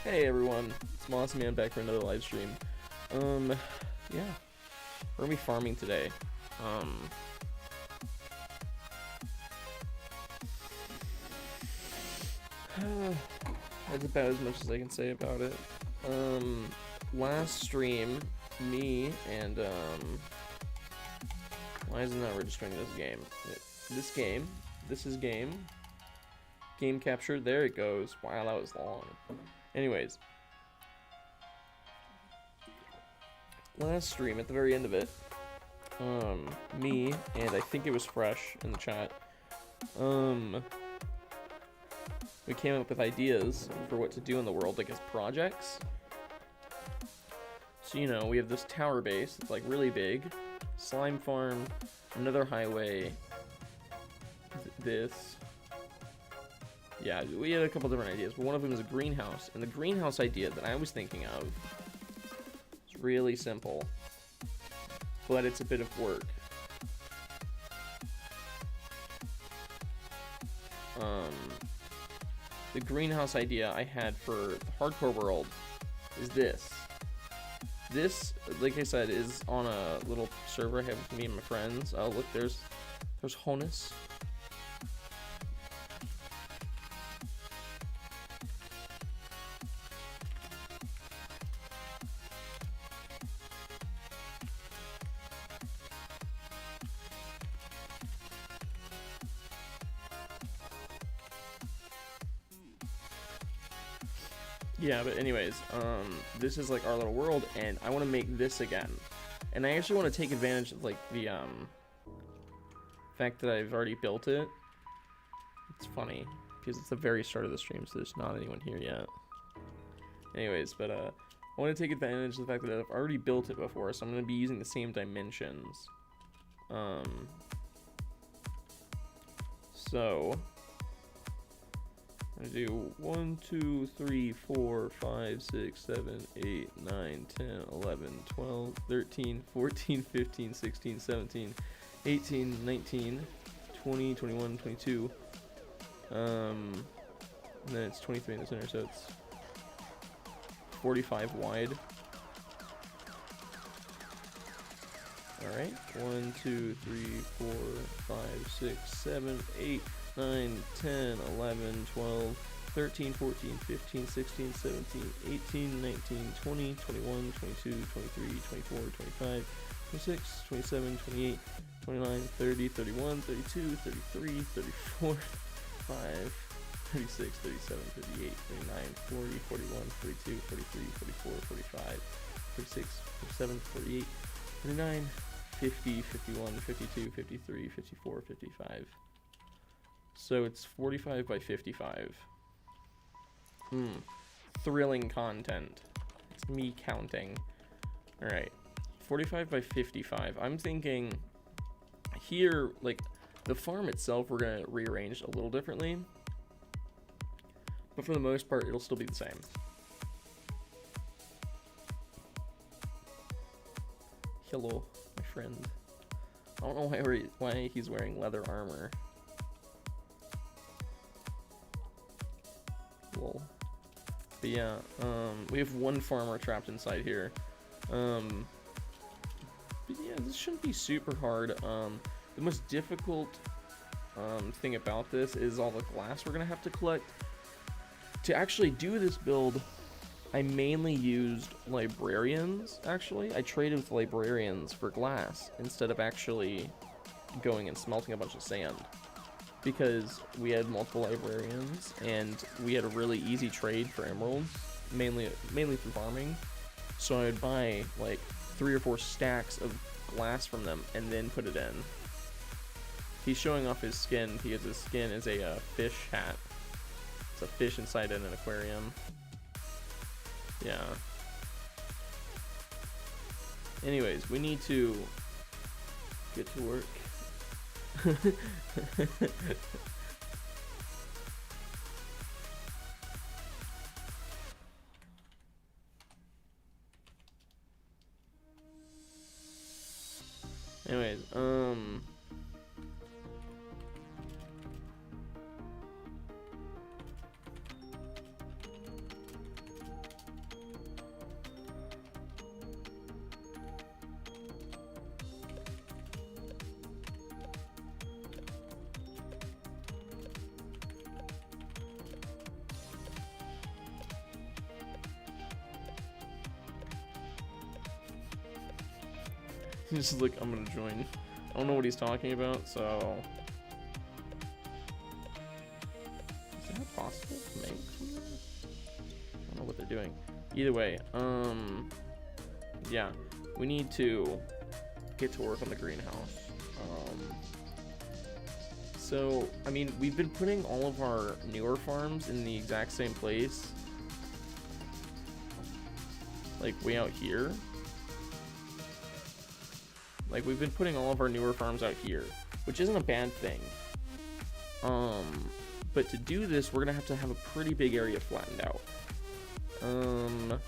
Hey everyone, it's Moss Man back for another live stream. Yeah, we're gonna be farming today. That's about as much as I can say about it. Last stream, me and why is it not registering this game? This is game capture. There it goes. Wow, that was long. Anyways, last stream, at the very end of it, me and I think it was Fresh in the chat, we came up with ideas for what to do in the world, like as projects. So, you know, we have this tower base that's like really big, slime farm, another highway, this. Yeah, we had a couple different ideas, but one of them is a greenhouse. And the greenhouse idea that I was thinking of is really simple, but it's a bit of work. The greenhouse idea I had for the hardcore world is this. This, like I said, is on a little server I have with me and my friends. Oh, look, there's Honus. Yeah, but anyways, this is like our little world, and I want to make this again. And I actually want to take advantage of like the fact that I've already built it. It's funny because it's the very start of the stream, so there's not anyone here yet. Anyways, but I want to take advantage of the fact that I've already built it before, so I'm going to be using the same dimensions. So I do 1, 2, 3, 4, 5, 6, 7, 8, 9, 10, 11, 12, 13, 14, 15, 16, 17, 18, 19, 20, 21, 22. And then it's 23 in the center, so it's 45 wide. Alright, 1, 2, 3, 4, 5, 6, 7, 8, 9, 10, 11, 12, 13, 14, 15, 16, 17, 18, 19, 20, 21, 22, 23, 24, 25, 26, 27, 28, 29, 30, 31, 32, 33, 34, 5, 36, 37, 38, 39, 40, 41, 42, 43, 44, 45, 46, 47, 48, 49, 50, 51, 52, 53, 54, 55. So it's 45 by 55. Thrilling content. It's me counting. Alright. 45 by 55. I'm thinking here, like, the farm itself we're going to rearrange a little differently. But for the most part, it'll still be the same. Hello, my friend. I don't know why he's wearing leather armor. Lol. But yeah, we have one farmer trapped inside here. But yeah, this shouldn't be super hard. The most difficult thing about this is all the glass we're gonna have to collect. To actually do this build, I mainly used librarians, actually. I traded with librarians for glass instead of actually going and smelting a bunch of sand. Because we had multiple librarians, and we had a really easy trade for emeralds, mainly through farming. So I would buy like 3 or 4 stacks of glass from them, and then put it in. He's showing off his skin because his skin is a fish hat. It's a fish inside an aquarium. Yeah. Anyways, we need to get to work. Anyways, He's just like, I'm gonna join. I don't know what he's talking about, so... Is that possible to make from there? I don't know what they're doing. Either way, yeah, we need to get to work on the greenhouse. So, I mean, we've been putting all of our newer farms in the exact same place. Like, way out here. Like, we've been putting all of our newer farms out here, which isn't a bad thing. But to do this, we're gonna have to have a pretty big area flattened out. I'm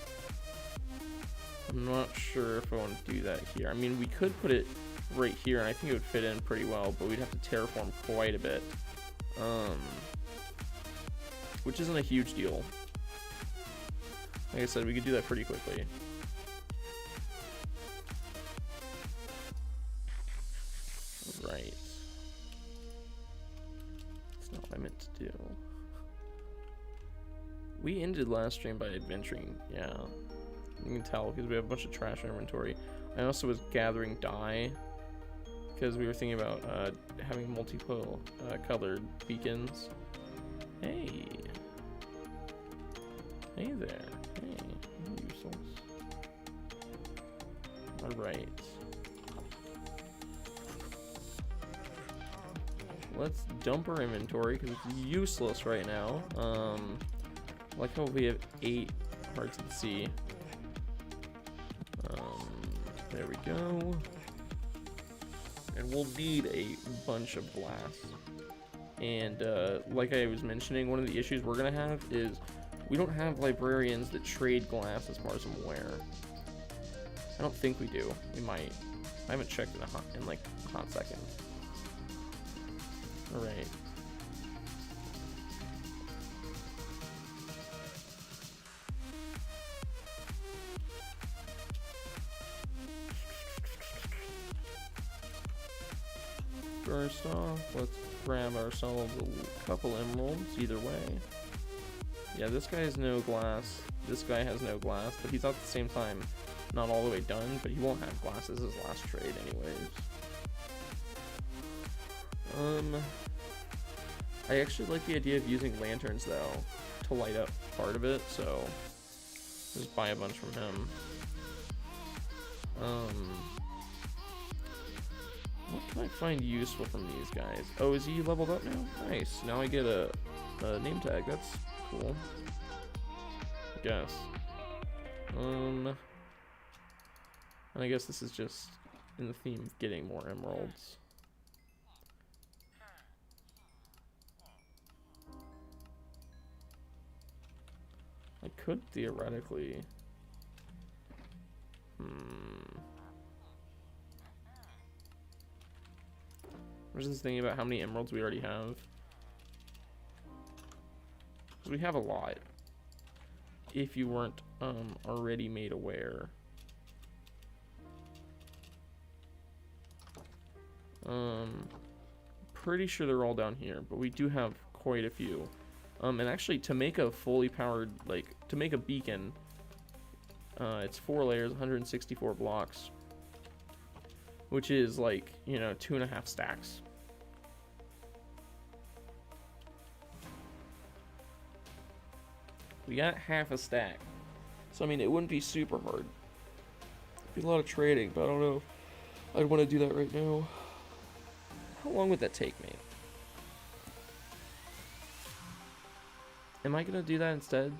not sure if I want to do that here. I mean, we could put it right here, and I think it would fit in pretty well, but we'd have to terraform quite a bit. Which isn't a huge deal. Like I said, we could do that pretty quickly. Right. That's not what I meant to do. We ended last stream by adventuring, yeah. You can tell because we have a bunch of trash in inventory. I also was gathering dye because we were thinking about having multiple colored beacons. Hey. Hey there. Hey, useless. Alright. Let's dump our inventory because it's useless right now. I like how we have 8 hearts at sea. There we go. And we'll need a bunch of glass. And like I was mentioning, one of the issues we're gonna have is we don't have librarians that trade glass as far as I'm aware. I don't think we do. We might. I haven't checked in like a hot second. Alright. First off, let's grab ourselves a couple emeralds either way. Yeah, this guy has no glass. This guy has no glass, but he's at the same time not all the way done, but he won't have glass as his last trade anyways. I actually like the idea of using lanterns though to light up part of it, so just buy a bunch from him. What can I find useful from these guys? Oh, is he leveled up now? Nice. Now I get a name tag. That's cool. I guess. And I guess this is just in the theme of getting more emeralds. I could theoretically. I'm just thinking about how many emeralds we already have. Because we have a lot. If you weren't already made aware. Pretty sure they're all down here, but we do have quite a few. And actually, to make a fully powered, like, to make a beacon, it's 4 layers, 164 blocks. Which is like, you know, 2.5 stacks. We got half a stack. So, I mean, it wouldn't be super hard. It'd be a lot of trading, but I don't know if I'd want to do that right now. How long would that take me? Am I going to do that instead?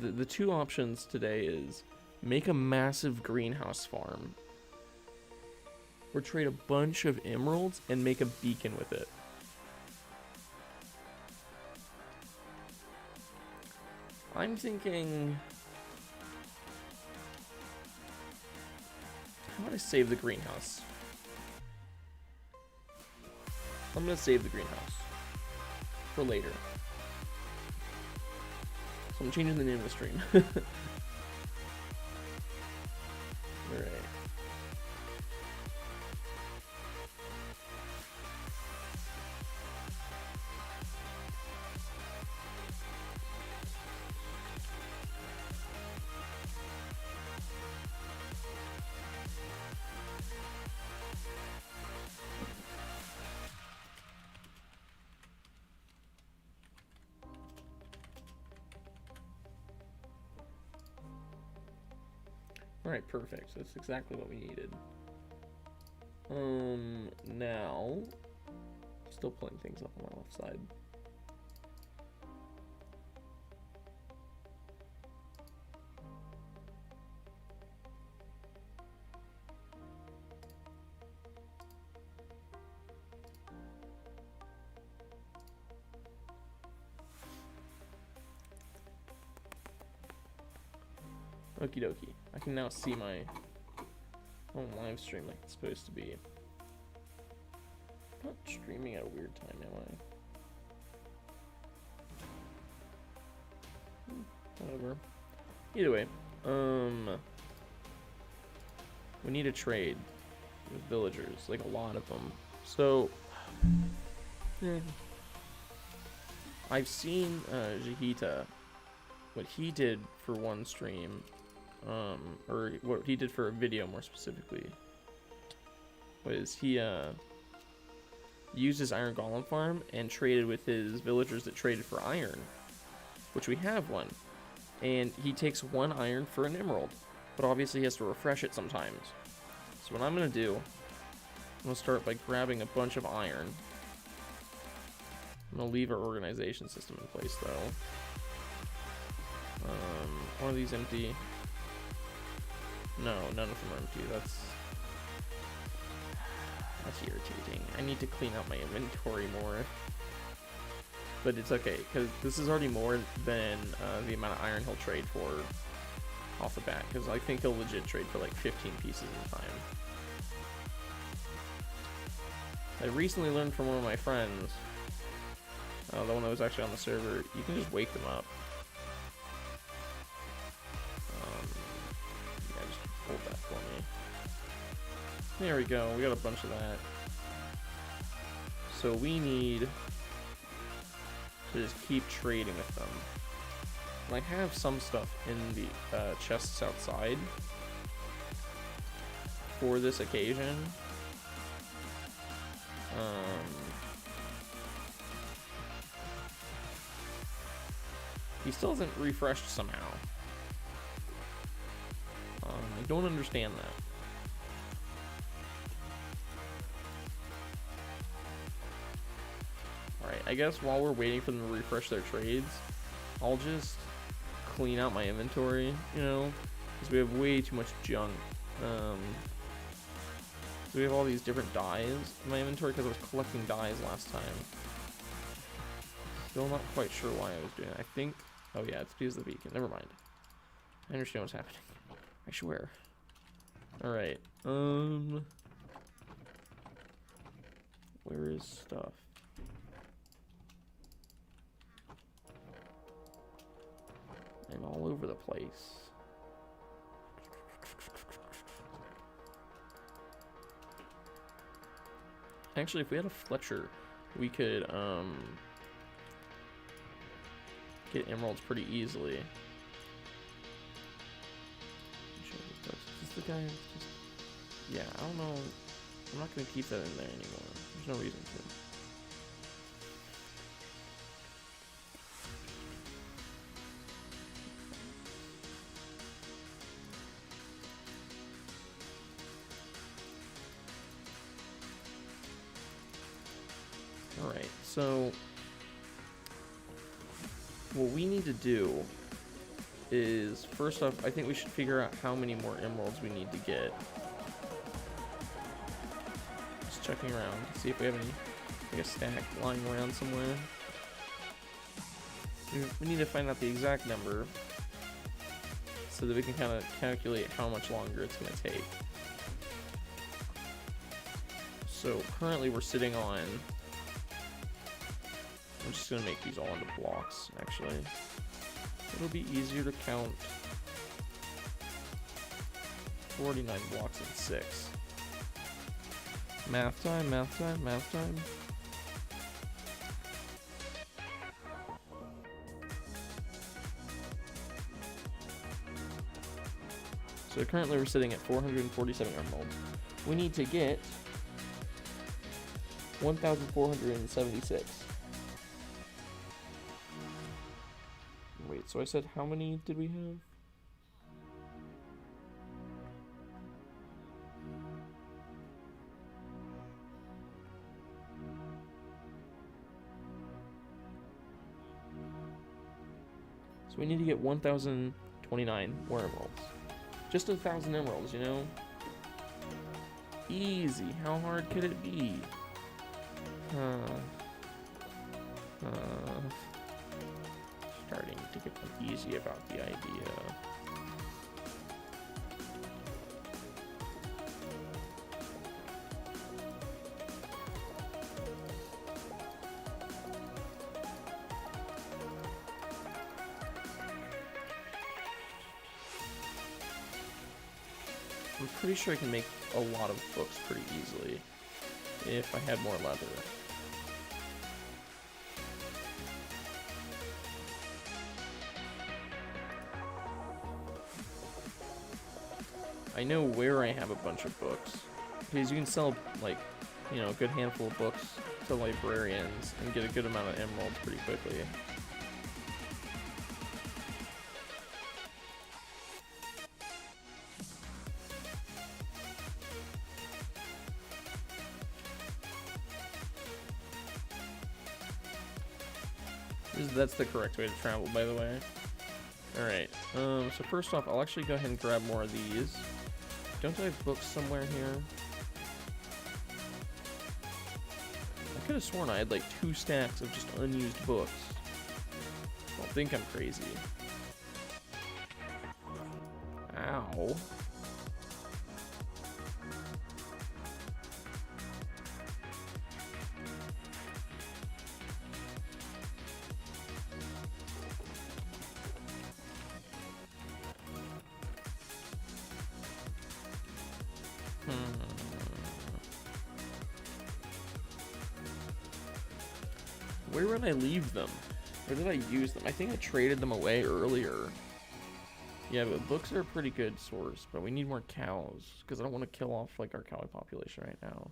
The two options today is make a massive greenhouse farm or trade a bunch of emeralds and make a beacon with it. I'm thinking, how about I save the greenhouse? I'm gonna save the greenhouse for later. So I'm changing the name of the stream. Alright. Alright, perfect. So that's exactly what we needed. Now, still pulling things up on my left side. Okie dokie. I can now see my own live stream like it's supposed to be. I'm not streaming at a weird time, am I? Whatever. Either way, we need a trade with villagers, like a lot of them. So, I've seen Jahita, what he did for one stream. Or what he did for a video more specifically, was he used his iron golem farm and traded with his villagers that traded for iron, which we have one, and he takes 1 iron for an emerald, but obviously he has to refresh it sometimes. So what I'm gonna do, I'm gonna start by grabbing a bunch of iron. I'm gonna leave our organization system in place though. One of these empty. No, none of them are empty. That's irritating. I need to clean out my inventory more. But it's okay, because this is already more than the amount of iron he'll trade for off the bat. Because I think he'll legit trade for like 15 pieces in time. I recently learned from one of my friends, the one that was actually on the server, you can just wake them up. Hold that for me. There we go. We got a bunch of that. So we need to just keep trading with them. And I have some stuff in the chests outside for this occasion. He still hasn't refreshed somehow. I don't understand that. Alright, I guess while we're waiting for them to refresh their trades, I'll just clean out my inventory, you know, because we have way too much junk. So we have all these different dyes in my inventory because I was collecting dyes last time. Still not quite sure why I was doing it. I think, oh yeah, it's because of the beacon. Never mind. I understand what's happening. I swear. Alright, where is stuff? I'm all over the place. Actually, if we had a Fletcher, we could, get emeralds pretty easily. Is the guy just... Yeah, I don't know. I'm not going to keep that in there anymore. There's no reason to. Alright, so what we need to do is, first off, I think we should figure out how many more emeralds we need to get. Just checking around to see if we have any, like, a stack lying around somewhere. We need to find out the exact number so that we can kind of calculate how much longer it's going to take. So currently we're sitting on... I'm just going to make these all into blocks, actually. It'll be easier to count 49 blocks in 6. Math time, math time, math time. So currently we're sitting at 447 emeralds. We need to get 1,476. Wait, so I said how many did we have? So we need to get 1,029 more emeralds. Just 1,000 emeralds, you know? Easy. How hard could it be? Starting to get uneasy about the idea. I'm pretty sure I can make a lot of books pretty easily if I had more leather. I know where I have a bunch of books, because you can sell, like, you know, a good handful of books to librarians and get a good amount of emeralds pretty quickly. That's the correct way to travel, by the way. Alright, so first off, I'll actually go ahead and grab more of these. Don't I have books somewhere here? I could have sworn I had like 2 stacks of just unused books. Don't think I'm crazy. Ow. Where would I leave them? Or did I use them? I think I traded them away earlier. Yeah, but books are a pretty good source, but we need more cows, because I don't want to kill off, like, our cow population right now.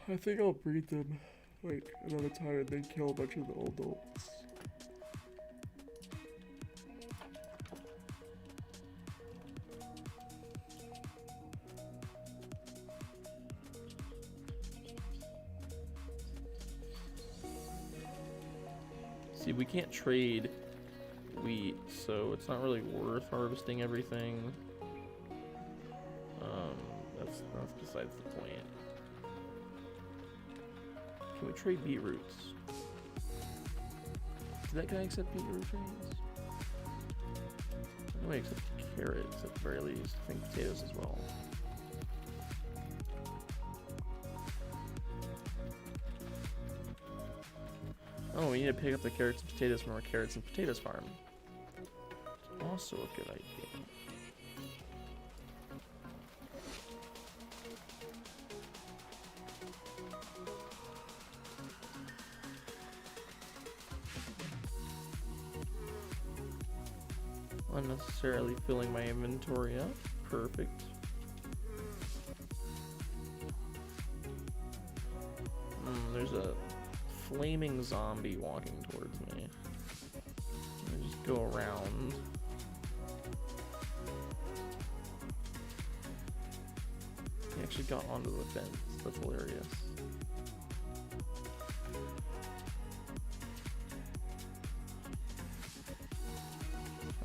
I think I'll breed them, like, another time and then kill a bunch of the old adults. See, we can't trade wheat, so it's not really worth harvesting everything. That's besides the point. Can we trade beetroots? Did that guy accept beetroot trades? I know he accepted carrots at the very least. I think potatoes as well. Oh, we need to pick up the carrots and potatoes from our carrots and potatoes farm. It's also a good idea. Unnecessarily filling my inventory up. Perfect. There's a flaming zombie walking towards me. Let me just go around. He actually got onto the fence. That's hilarious.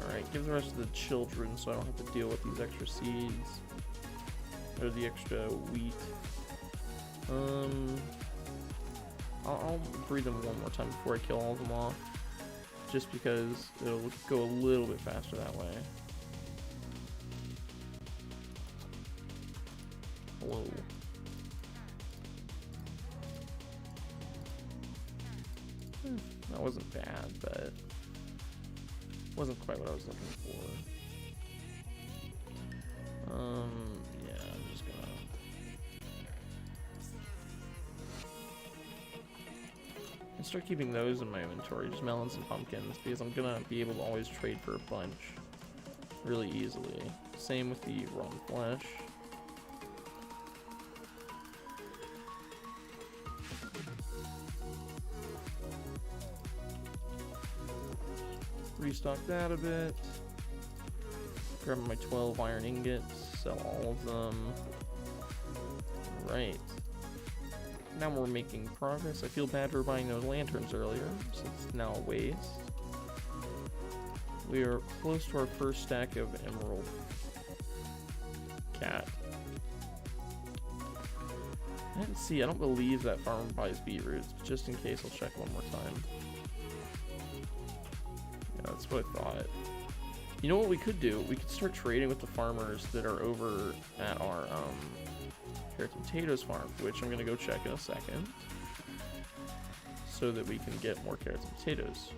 Alright, give the rest of the children so I don't have to deal with these extra seeds. Or the extra wheat. I'll breed them one more time before I kill all of them off. Just because it'll go a little bit faster that way. Whoa. That wasn't bad, but wasn't quite what I was looking for. Yeah, I'm just gonna start keeping those in my inventory, just melons and pumpkins, because I'm gonna be able to always trade for a bunch really easily. Same with the rotten flesh. Restock that a bit. Grab my 12 iron ingots, sell all of them. Right. Now we're making progress. I feel bad for buying those lanterns earlier, so it's now a waste. We are close to our first stack of emerald. Cat. I didn't see. I don't believe that farm buys beetroots, but just in case, I'll check one more time. Yeah, that's what I thought. You know what we could do? We could start trading with the farmers that are over at our carrots and potatoes farm, which I'm gonna go check in a second, so that we can get more carrots and potatoes.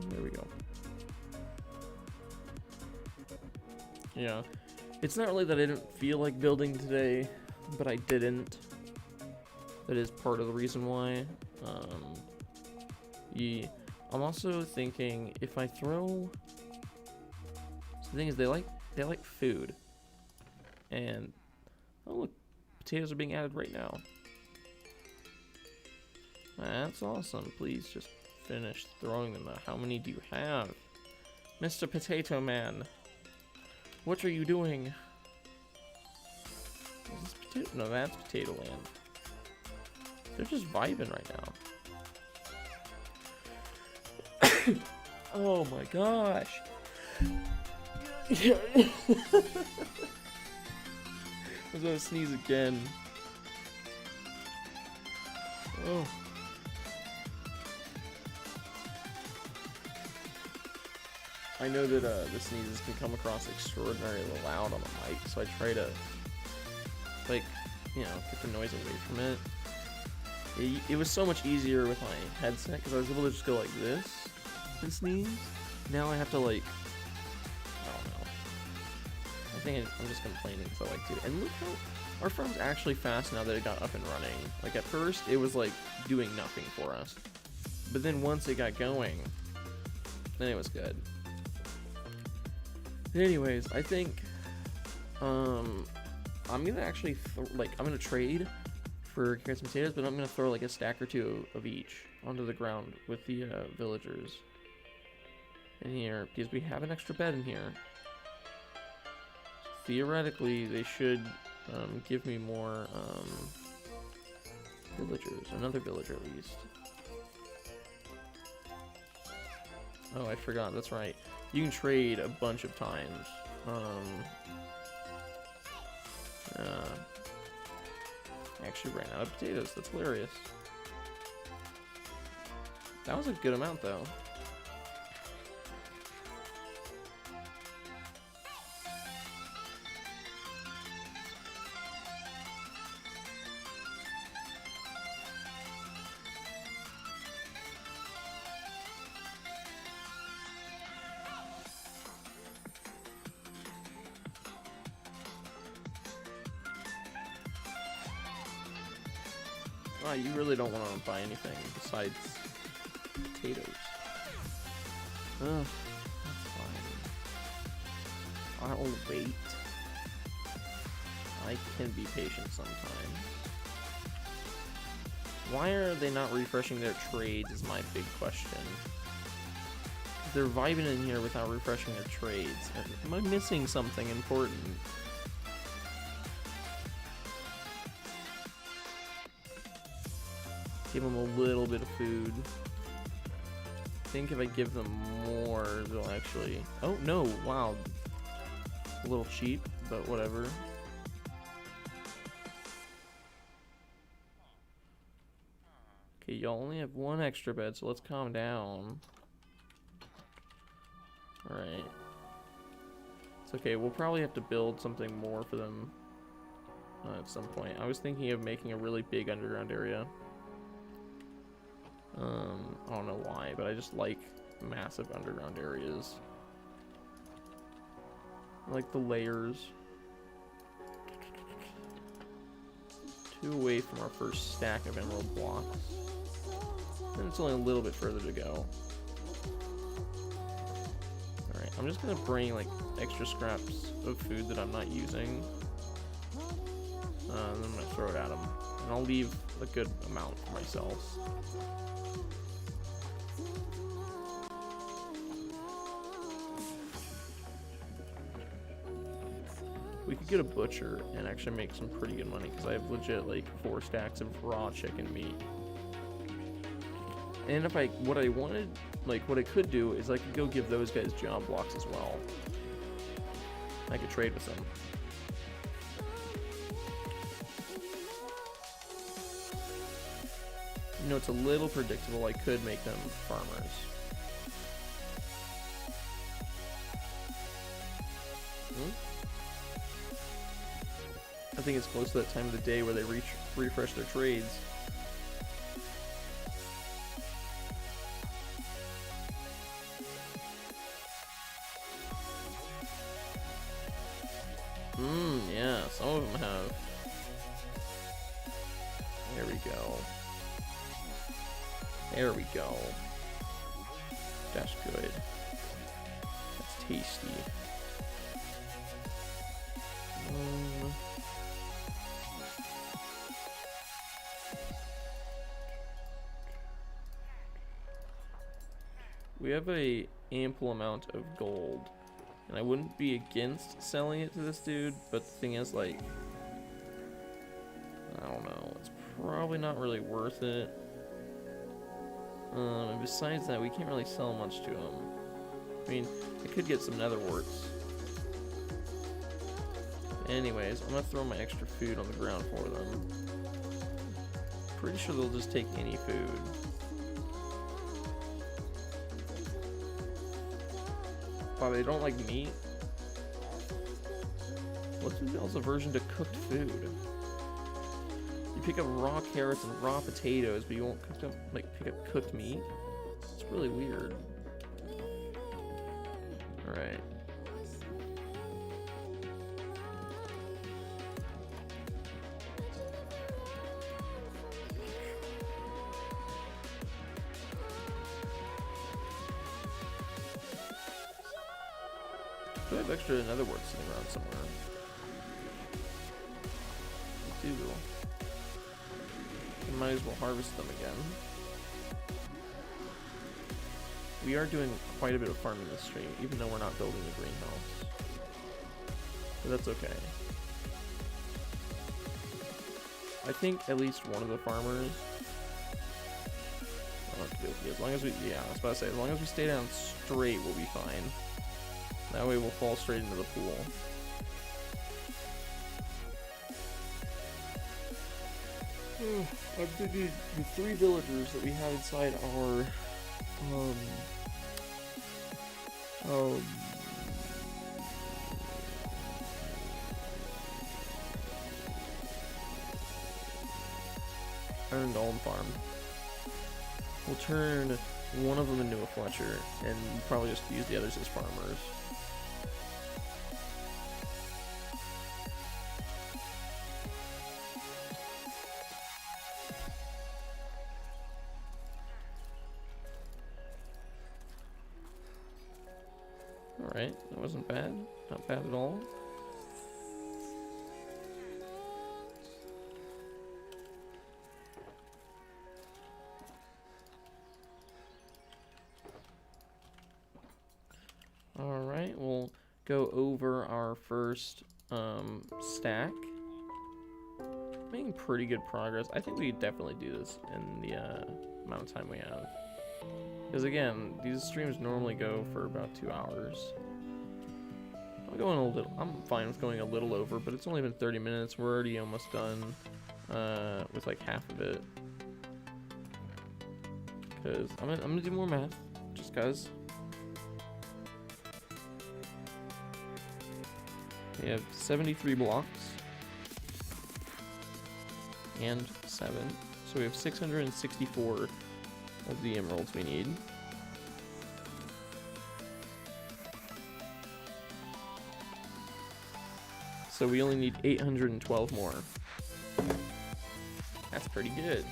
There we go. Yeah. It's not really that I didn't feel like building today, but I didn't. That is part of the reason why. I'm also thinking if I throw. So the thing is, they like food, and oh look, potatoes are being added right now. That's awesome. Please just finish throwing them out. How many do you have, Mr. Potato Man? What are you doing? Is this potato? No, that's Potato Land. They're just vibing right now. Oh my gosh. I was gonna sneeze again. Oh. I know that the sneezes can come across extraordinarily loud on the mic, so I try to, like, you know, get the noise away from it. It was so much easier with my headset because I was able to just go like this and sneeze. Now I have to, like, I don't know. I think I'm just complaining because I like to. And look how our farm's actually fast now that it got up and running. Like at first it was like doing nothing for us, but then once it got going, then it was good. Anyways, I think I'm gonna actually I'm gonna trade for carrots and potatoes, but I'm gonna throw like a stack or two of each onto the ground with the villagers in here because we have an extra bed in here. Theoretically, they should give me more villagers, another villager at least. Oh, I forgot. That's right. You can trade a bunch of times. I actually ran out of potatoes. That's hilarious. That was a good amount, though. Oh, you really don't want to buy anything besides potatoes. Ugh, that's fine. I'll wait. I can be patient sometimes. Why are they not refreshing their trades is my big question. They're vibing in here without refreshing their trades. Am I missing something important? Give them a little bit of food. I think if I give them more, they'll actually... Oh, no, wow. A little cheap, but whatever. Okay, y'all only have one extra bed, so let's calm down. Alright. It's okay, we'll probably have to build something more for them at some point. I was thinking of making a really big underground area. I don't know why, but I just like massive underground areas. I like the layers. 2 away from our first stack of emerald blocks. And it's only a little bit further to go. Alright, I'm just gonna bring like extra scraps of food that I'm not using. And then I'm gonna throw it at them. And I'll leave a good amount for myself. We could get a butcher and actually make some pretty good money because I have legit like 4 stacks of raw chicken meat. And if what I wanted, like what I could do is I could go give those guys job blocks as well. I could trade with them. You know, it's a little predictable. I could make them farmers. I think it's close to that time of the day where they refresh their trades. Yeah, some of them have. There we go. There we go. That's good. That's tasty. We have a ample amount of gold, and I wouldn't be against selling it to this dude, but the thing is, like, I don't know, it's probably not really worth it. And besides that, we can't really sell much to him. I mean, I could get some nether warts. Anyways, I'm gonna throw my extra food on the ground for them. Pretty sure they'll just take any food. Wow, they don't like meat? What's the aversion to cooked food? You pick up raw carrots and raw potatoes, but you won't pick up cooked meat? It's really weird. Alright. Do I have extra nether warts sitting around somewhere? I do. I might as well harvest them again. We are doing quite a bit of farming this stream, even though we're not building a greenhouse. But that's okay. I think at least one of the farmers... as long as we... Yeah, I was about to say, as long as we stay down straight, we'll be fine. That way we'll fall straight into the pool. I'm thinking the 3 villagers that we have inside our Iron Golem farm. We'll turn one of them into a Fletcher and probably just use the others as farmers. Alright, that wasn't bad. Not bad at all. Alright, we'll go over our first stack. Making pretty good progress. I think we could definitely do this in the amount of time we have. Because again, these streams normally go for about 2 hours. I'm fine with going a little over, but it's only been 30 minutes. We're already almost done with like half of it. Because I'm gonna do more math, just cause. We have 73 blocks and 7, so we have 664 of the emeralds we need. So we only need 812 more. That's pretty good.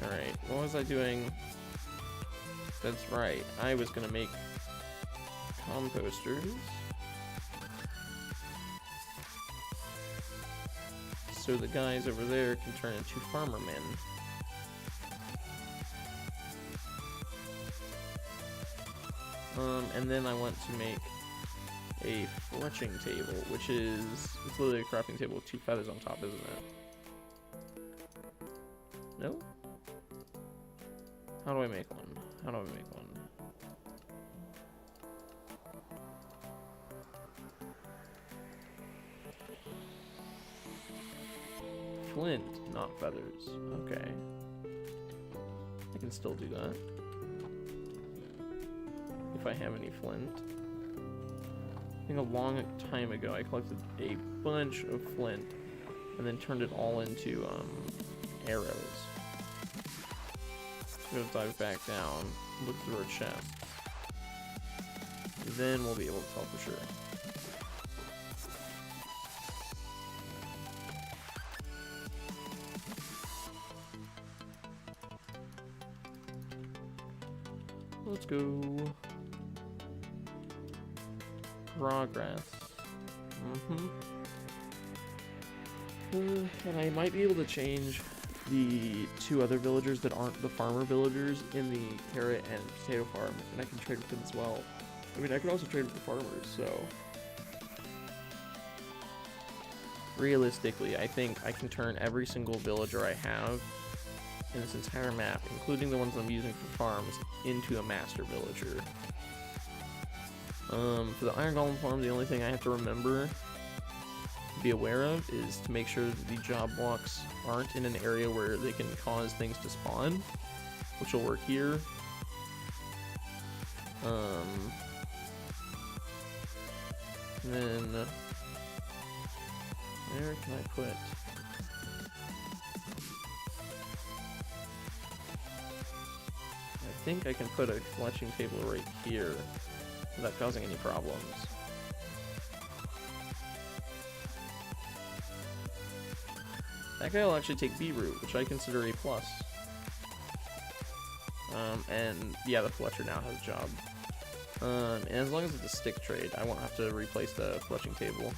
Alright, what was I doing? That's right, I was gonna make composters. So the guys over there can turn into farmer men. And then I want to make a fletching table, which is, it's literally a crafting table with 2 feathers on top, isn't it? No? How do I make one? How do I make one? Flint, not feathers. Okay. I can still do that. If I have any flint. I think a long time ago I collected a bunch of flint and then turned it all into arrows. We're gonna dive back down, look through our chests. Then we'll be able to tell for sure. Let's go. Progress. And I might be able to change the two other villagers that aren't the farmer villagers in the carrot and potato farm, and I can trade with them as well. I mean, I could also trade with the farmers, so... Realistically, I think I can turn every single villager I have in this entire map, including the ones I'm using for farms, into a master villager. For the Iron Golem farm, the only thing I have to remember, be aware of, is to make sure that the job blocks aren't in an area where they can cause things to spawn, which will work here. Then, where can I put? I think I can put a fletching table right here without causing any problems. That guy will actually take beetroot, which I consider a plus. And yeah, the Fletcher now has a job. And as long as it's a stick trade, I won't have to replace the fletching table.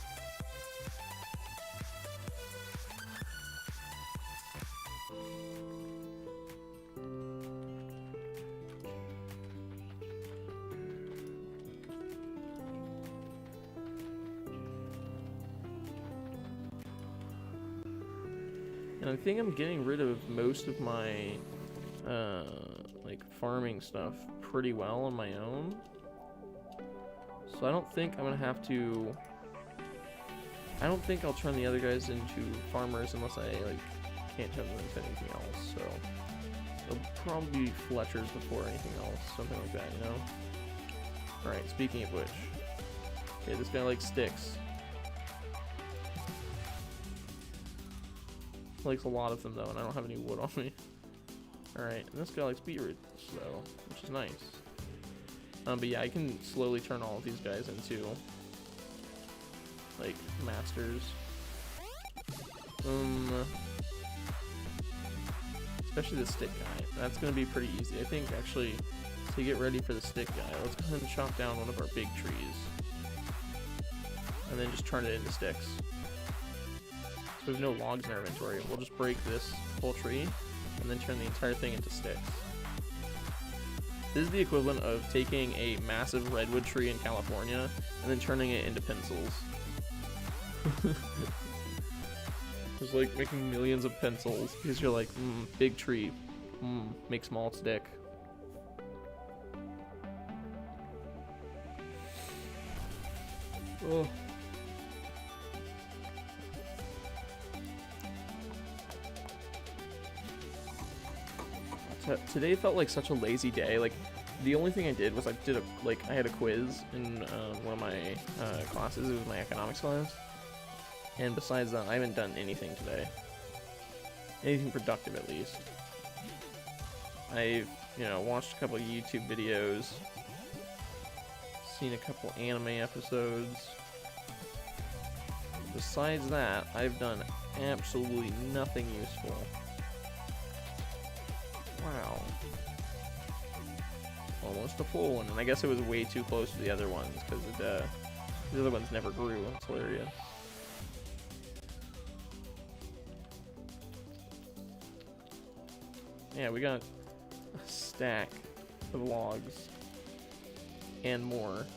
And I think I'm getting rid of most of my like farming stuff pretty well on my own. So I don't think I'm gonna have to. I don't think I'll turn the other guys into farmers unless I like can't turn them into anything else. So it'll probably be Fletchers before anything else, something like that, you know. All right. Speaking of which, okay, this guy likes sticks. Likes a lot of them though, and I don't have any wood on me. Alright, and this guy likes beetroot, so, which is nice. But yeah, I can slowly turn all of these guys into, like, masters. Especially the stick guy. That's gonna be pretty easy. I think, actually, to get ready for the stick guy, let's go ahead and chop down one of our big trees. And then just turn it into sticks. So we have no logs in our inventory. We'll just break this whole tree and then turn the entire thing into sticks. This is the equivalent of taking a massive redwood tree in California and then turning it into pencils. It's like making millions of pencils because you're like, big tree, make small stick. Oh. Today felt like such a lazy day. Like, the only thing I did was I had a quiz in one of my classes. It was my economics class, and besides that, I haven't done anything today. Anything productive, at least. I've watched a couple of YouTube videos, seen a couple anime episodes. Besides that, I've done absolutely nothing useful. Wow. Almost a full one, and I guess it was way too close to the other ones, because the other ones never grew. It's hilarious. Yeah, we got a stack of logs and more.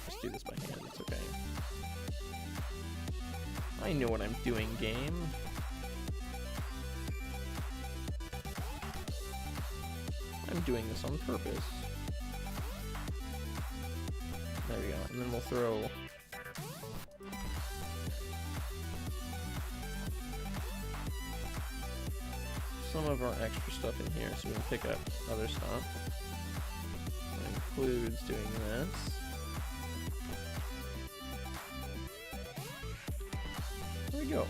Let's do this by hand, it's okay. I know what I'm doing, game. doing this on purpose. There we go. And then we'll throw some of our extra stuff in here so we can pick up other stuff. That includes doing this. There we go.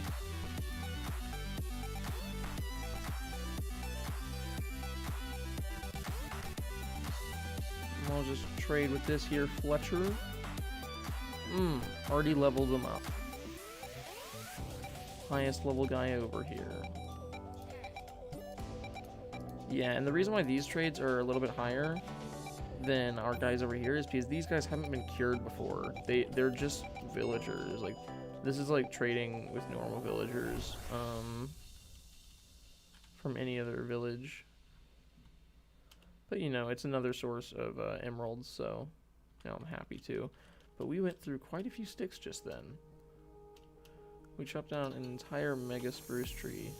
And I'll just trade with this here Fletcher. Already leveled them up. Highest level guy over here. Yeah, and the reason why these trades are a little bit higher than our guys over here is because these guys haven't been cured before. They're just villagers. Like, this is like trading with normal villagers from any other village. But you know, it's another source of emeralds, so you know, I'm happy to. But we went through quite a few sticks just then. We chopped down an entire mega spruce tree.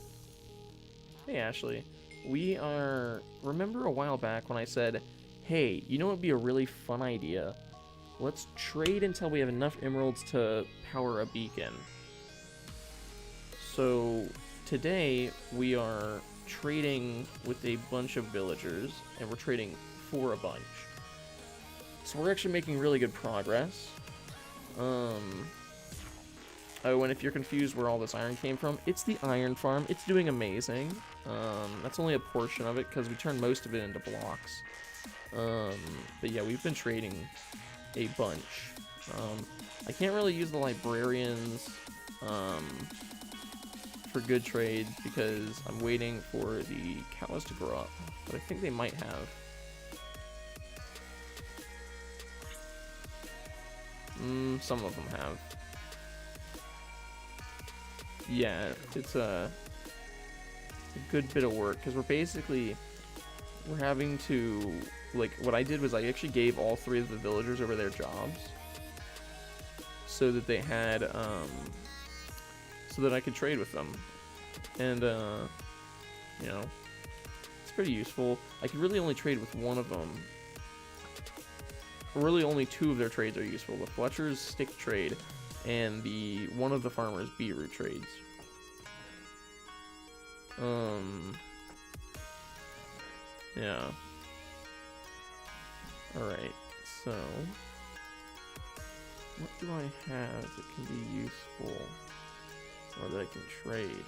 Hey Ashley. Remember a while back when I said, hey, you know what would be a really fun idea? Let's trade until we have enough emeralds to power a beacon. So today we are trading with a bunch of villagers, and we're trading for a bunch. So we're actually making really good progress. Oh, and if you're confused where all this iron came from, it's the iron farm. It's doing amazing. That's only a portion of it because we turned most of it into blocks. But yeah, we've been trading a bunch. I can't really use the librarians for good trades because I'm waiting for the cows to grow up. But I think they might have. Some of them have. Yeah, it's a good bit of work because we're having to, like, what I did was I actually gave all 3 of the villagers over their jobs so that they had so that I could trade with them, and you know, it's pretty useful. I could really only trade with one of them. Really only 2 of their trades are useful: the Fletcher's stick trade and one of the farmers' beetroot trades. Yeah. Alright, so what do I have that can be useful or that I can trade?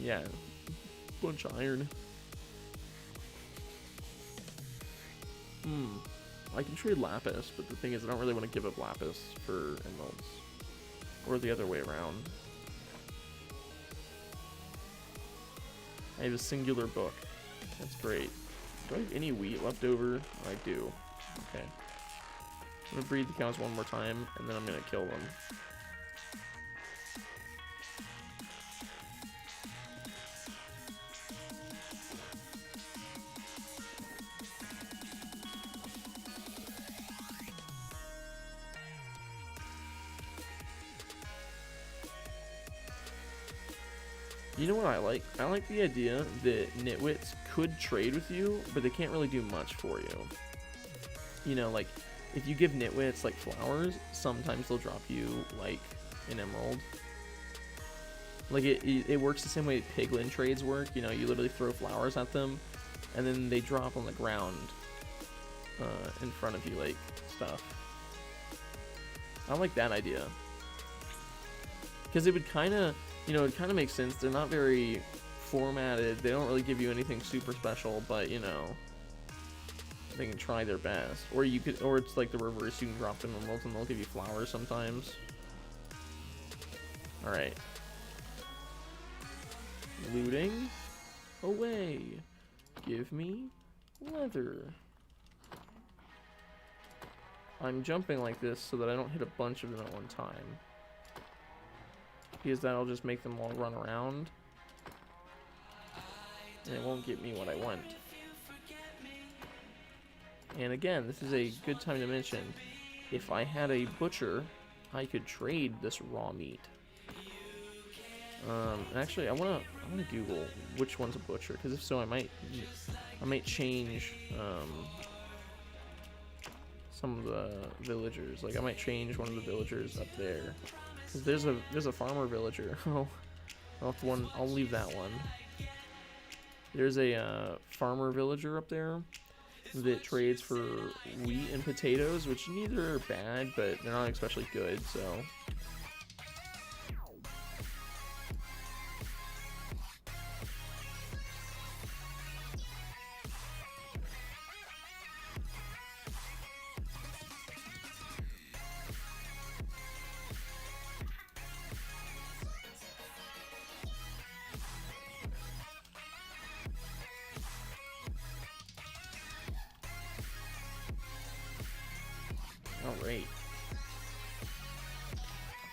Yeah, bunch of iron. I can trade lapis, but the thing is I don't really want to give up lapis for emeralds. Or the other way around. I have a singular book. That's great. Do I have any wheat left over? I do. Okay. I'm gonna breed the cows one more time, and then I'm gonna kill them. You know what I like? I like the idea that nitwits could trade with you, but they can't really do much for you. You know, like, if you give nitwits, like, flowers, sometimes they'll drop you, like, an emerald. Like, it works the same way piglin trades work. You know, you literally throw flowers at them, and then they drop on the ground in front of you, like, stuff. I like that idea. Because it would kind of... You know, it kind of makes sense. They're not very formatted. They don't really give you anything super special, but, you know, they can try their best. Or you could, or it's like the reverse. You can drop them emeralds and they'll give you flowers sometimes. All right. Looting away. Give me leather. I'm jumping like this so that I don't hit a bunch of them at one time. Because that'll just make them all run around. And it won't get me what I want. And again, this is a good time to mention, if I had a butcher I could trade this raw meat. Actually, I wanna Google which one's a butcher, because if so, I might change some of the villagers. Like I might change one of the villagers up there, because there's a farmer villager. I'll leave that one. There's a farmer villager up there that trades for wheat and potatoes, which neither are bad, but they're not especially good. So. Alright.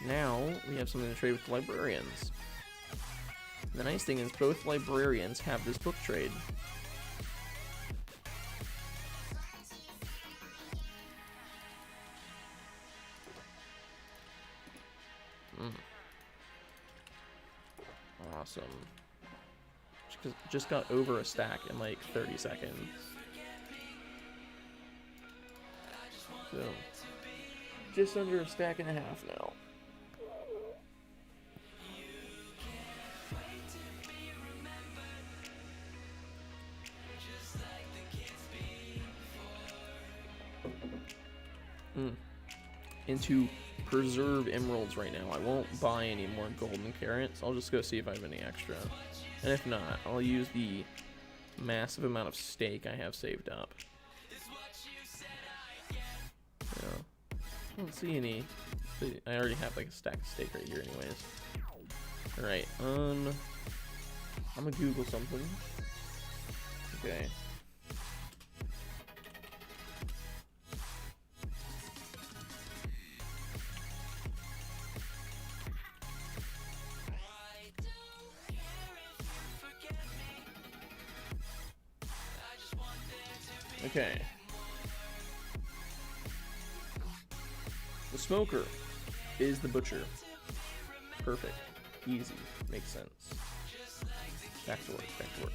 Now we have something to trade with librarians. The nice thing is both librarians have this book trade. Awesome. Just got over a stack in like 30 seconds. So, just under a stack and a half now. And to preserve emeralds right now, I won't buy any more golden carrots. I'll just go see if I have any extra. And if not, I'll use the massive amount of steak I have saved up. Yeah. I don't see any. I already have like a stack of steak right here anyways. Alright, I'm gonna Google something. Okay. Okay. The smoker is the butcher. Perfect. Easy. Makes sense. Back to work. Back to work.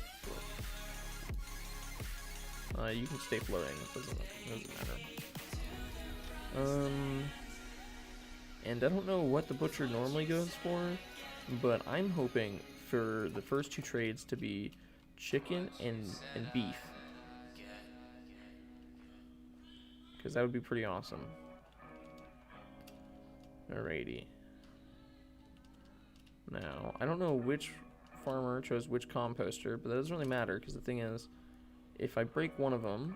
You can stay floating. Doesn't matter. And I don't know what the butcher normally goes for, but I'm hoping for the first two trades to be chicken and beef. Because that would be pretty awesome. Alrighty. Now, I don't know which farmer chose which composter, but that doesn't really matter, because the thing is, if I break one of them,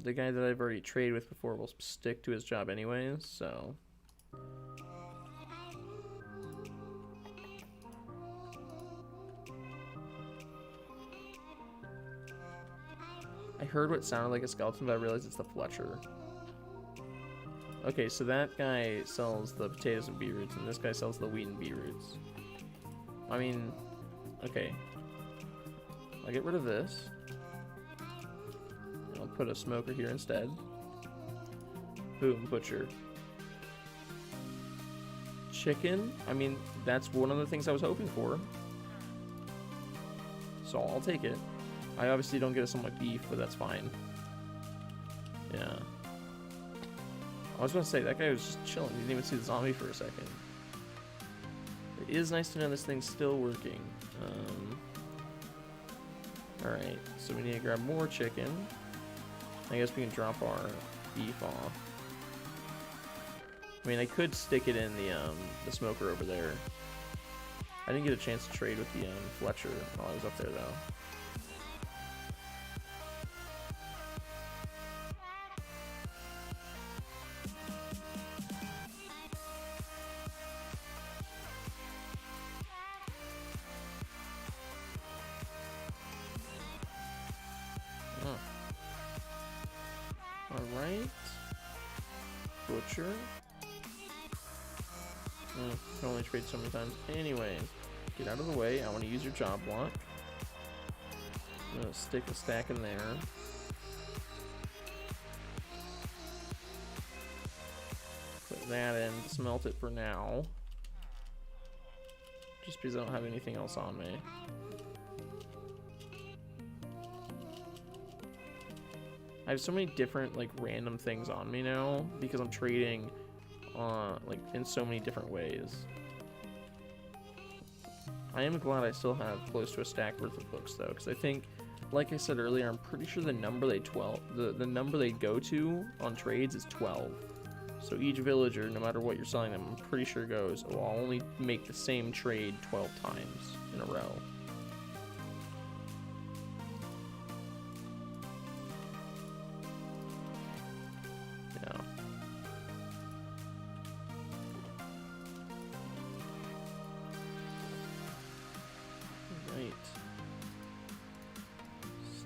the guy that I've already traded with before will stick to his job anyways, so... I heard what sounded like a skeleton, but I realized it's the Fletcher. Okay, so that guy sells the potatoes and beetroots, and this guy sells the wheat and beetroots. I mean, okay. I'll get rid of this. I'll put a smoker here instead. Boom, butcher. Chicken, I mean, that's one of the things I was hoping for. So I'll take it. I obviously don't get some of my beef, but that's fine. Yeah. I was going to say, that guy was just chilling. He didn't even see the zombie for a second. It is nice to know this thing's still working. Alright, so we need to grab more chicken. I guess we can drop our beef off. I mean, I could stick it in the smoker over there. I didn't get a chance to trade with the Fletcher while I was up there, though. Alright. Butcher. Can only trade so many times. Anyway, get out of the way. I want to use your job block. I'm going to stick a stack in there. that in, smelt it for now. Just because I don't have anything else on me. I have so many different, like, random things on me now because I'm trading, like, in so many different ways. I am glad I still have close to a stack worth of books, though, because I think, like I said earlier, I'm pretty sure the number the number they go to on trades is 12. So each villager, no matter what you're selling them, I'm pretty sure goes, oh, I'll only make the same trade 12 times in a row.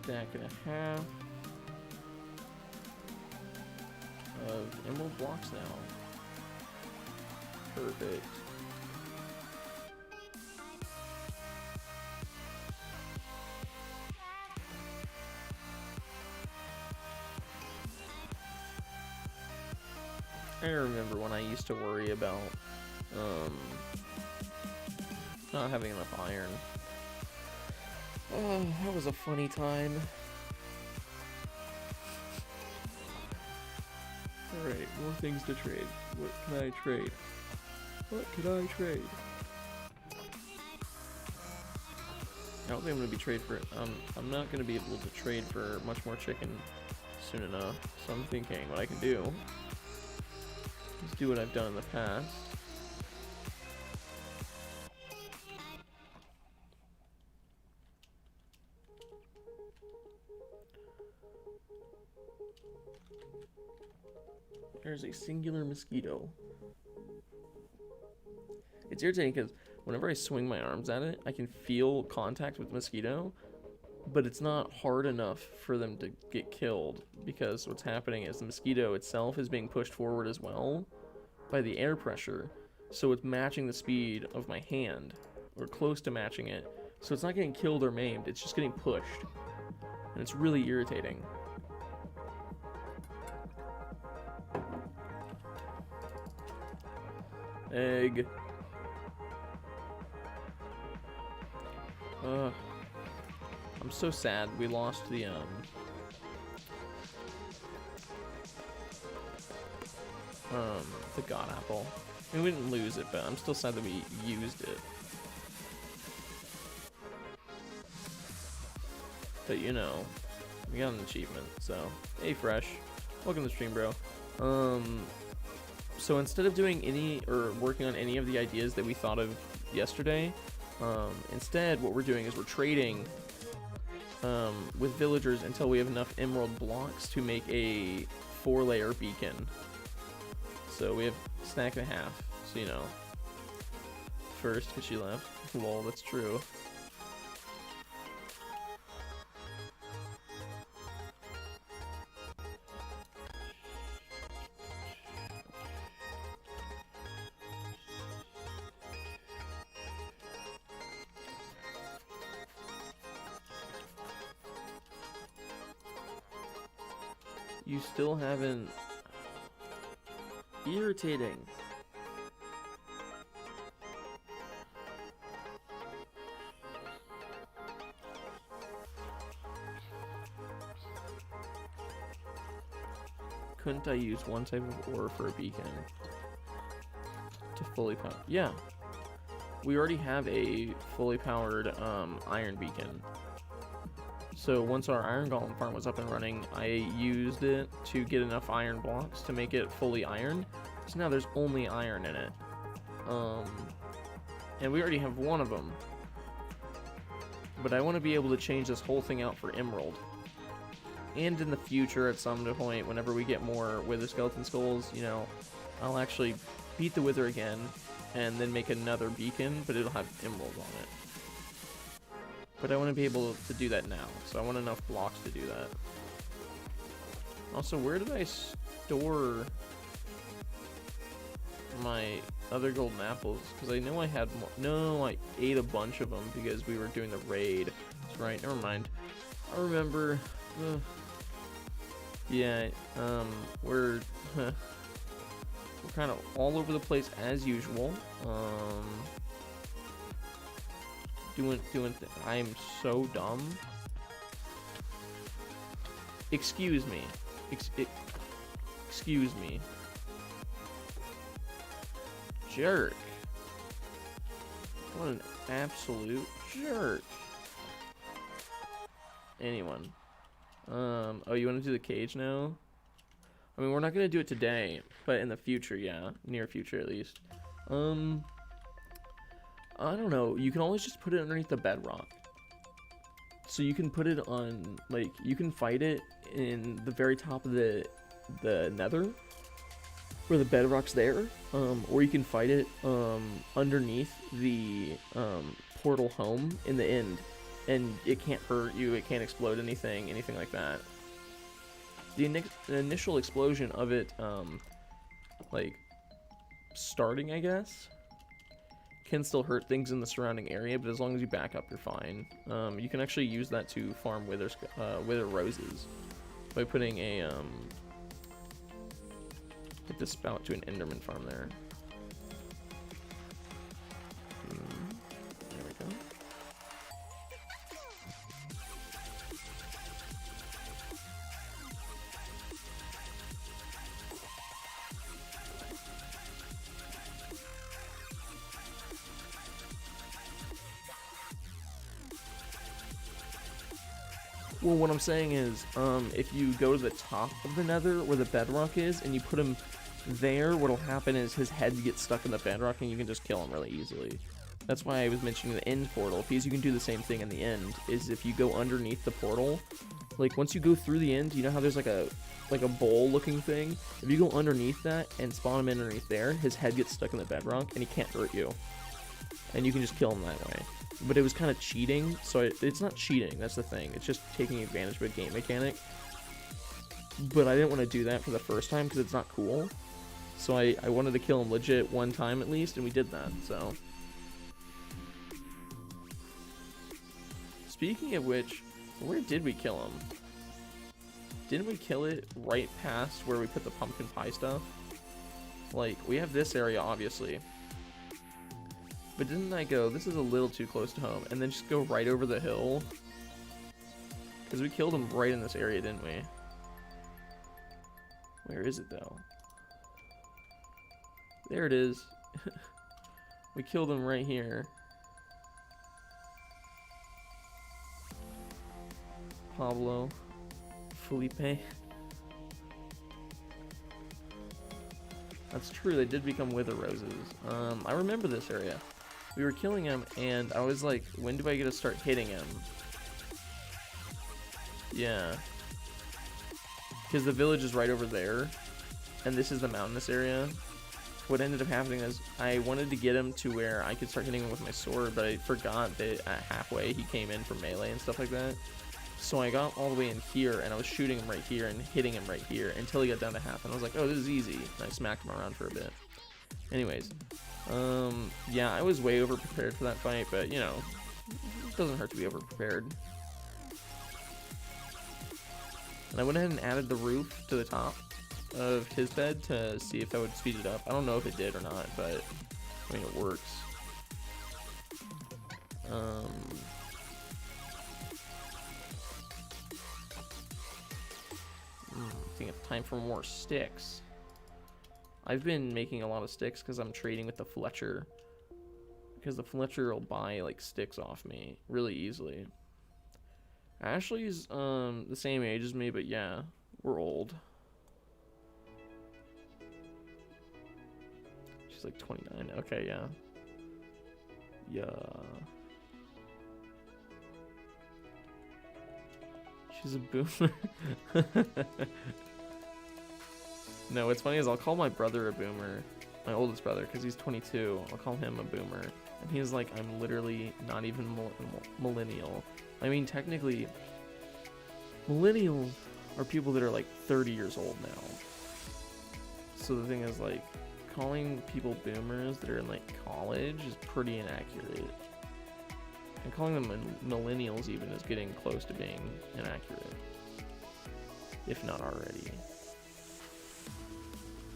Stack and a half of emerald blocks now. Perfect. I remember when I used to worry about not having enough iron. Oh, that was a funny time. Alright, more things to trade. What can I trade? What could I trade? I don't think I'm going to be trade for... I'm not going to be able to trade for much more chicken soon enough. So I'm thinking what I can do is do what I've done in the past. There's a singular mosquito. It's irritating because whenever I swing my arms at it, I can feel contact with the mosquito, but it's not hard enough for them to get killed because what's happening is the mosquito itself is being pushed forward as well by the air pressure, so it's matching the speed of my hand, or close to matching it, so it's not getting killed or maimed, it's just getting pushed, and it's really irritating. Egg. I'm so sad we lost the god apple. I mean, we didn't lose it, but I'm still sad that we used it. But you know, we got an achievement, so hey Fresh, welcome to the stream, bro. So instead of doing any or working on any of the ideas that we thought of yesterday, instead what we're doing is we're trading with villagers until we have enough emerald blocks to make a 4-layer beacon. So we have a stack and a half, so you know. First, because she left. Lol, that's true. You still haven't... Irritating. Couldn't I use one type of ore for a beacon to fully power? Yeah. We already have a fully powered iron beacon. So once our iron golem farm was up and running, I used it to get enough iron blocks to make it fully iron. So now there's only iron in it. And we already have one of them. But I want to be able to change this whole thing out for emerald. And in the future, at some point, whenever we get more wither skeleton skulls, you know, I'll actually beat the wither again and then make another beacon, but it'll have emerald on it. But I want to be able to do that now, so I want enough blocks to do that. Also, where did I store my other golden apples? Because I know I had more. No, I ate a bunch of them because we were doing the raid. That's right, never mind. I remember. Yeah, we're... we're kind of all over the place as usual. I'm so dumb. Excuse me. Excuse me. Jerk. What an absolute jerk. Anyone. Oh, you want to do the cage now? I mean, we're not going to do it today, but in the future, yeah. Near future, at least. I don't know. You can always just put it underneath the bedrock. So you can put it on, like, you can fight it in the very top of the nether, where the bedrock's there, or you can fight it underneath the portal home in the end, and it can't hurt you, it can't explode anything like that. The initial explosion of it, like, starting, I guess, can still hurt things in the surrounding area, but as long as you back up, you're fine. You can actually use that to farm wither roses by putting a put this spout to an enderman farm there. There we go. Well, what I'm saying is, if you go to the top of the nether where the bedrock is and you put him there, what'll happen is his head gets stuck in the bedrock and you can just kill him really easily. That's why I was mentioning the end portal, because you can do the same thing in the end, is if you go underneath the portal, like once you go through the end, you know how there's like a bowl looking thing? If you go underneath that and spawn him underneath there, his head gets stuck in the bedrock and he can't hurt you. And you can just kill him that way. But it was kind of cheating, so it's not cheating, that's the thing. It's just taking advantage of a game mechanic. But I didn't want to do that for the first time because it's not cool. So I wanted to kill him legit one time at least, and we did that, so. Speaking of which, where did we kill him? Didn't we kill it right past where we put the pumpkin pie stuff? Like, we have this area, obviously. But didn't I go, this is a little too close to home, and then just go right over the hill? Because we killed him right in this area, didn't we? Where is it, though? There it is. We killed him right here. Pablo. Felipe. That's true, they did become wither roses. I remember this area. We were killing him, and I was like, when do I get to start hitting him? Yeah. Because the village is right over there, and this is the mountainous area. What ended up happening is, I wanted to get him to where I could start hitting him with my sword, but I forgot that at halfway he came in for melee and stuff like that. So I got all the way in here, and I was shooting him right here and hitting him right here until he got down to half, and I was like, oh, this is easy. And I smacked him around for a bit. Anyways, yeah, I was way over prepared for that fight, but you know, it doesn't hurt to be over prepared. And I went ahead and added the roof to the top of his bed to see if that would speed it up. I don't know if it did or not, but I mean, it works. I think it's time for more sticks. I've been making a lot of sticks because I'm trading with the Fletcher. Because the Fletcher will buy like sticks off me really easily. Ashley's the same age as me, but yeah, we're old. She's like 29. Okay, yeah. Yeah. She's a boomer. No, what's funny is I'll call my brother a boomer, my oldest brother, because he's 22. I'll call him a boomer, and he's like, I'm literally not even millennial. I mean, technically, millennials are people that are like 30 years old now. So the thing is, like, calling people boomers that are in like college is pretty inaccurate. And calling them millennials even is getting close to being inaccurate, if not already.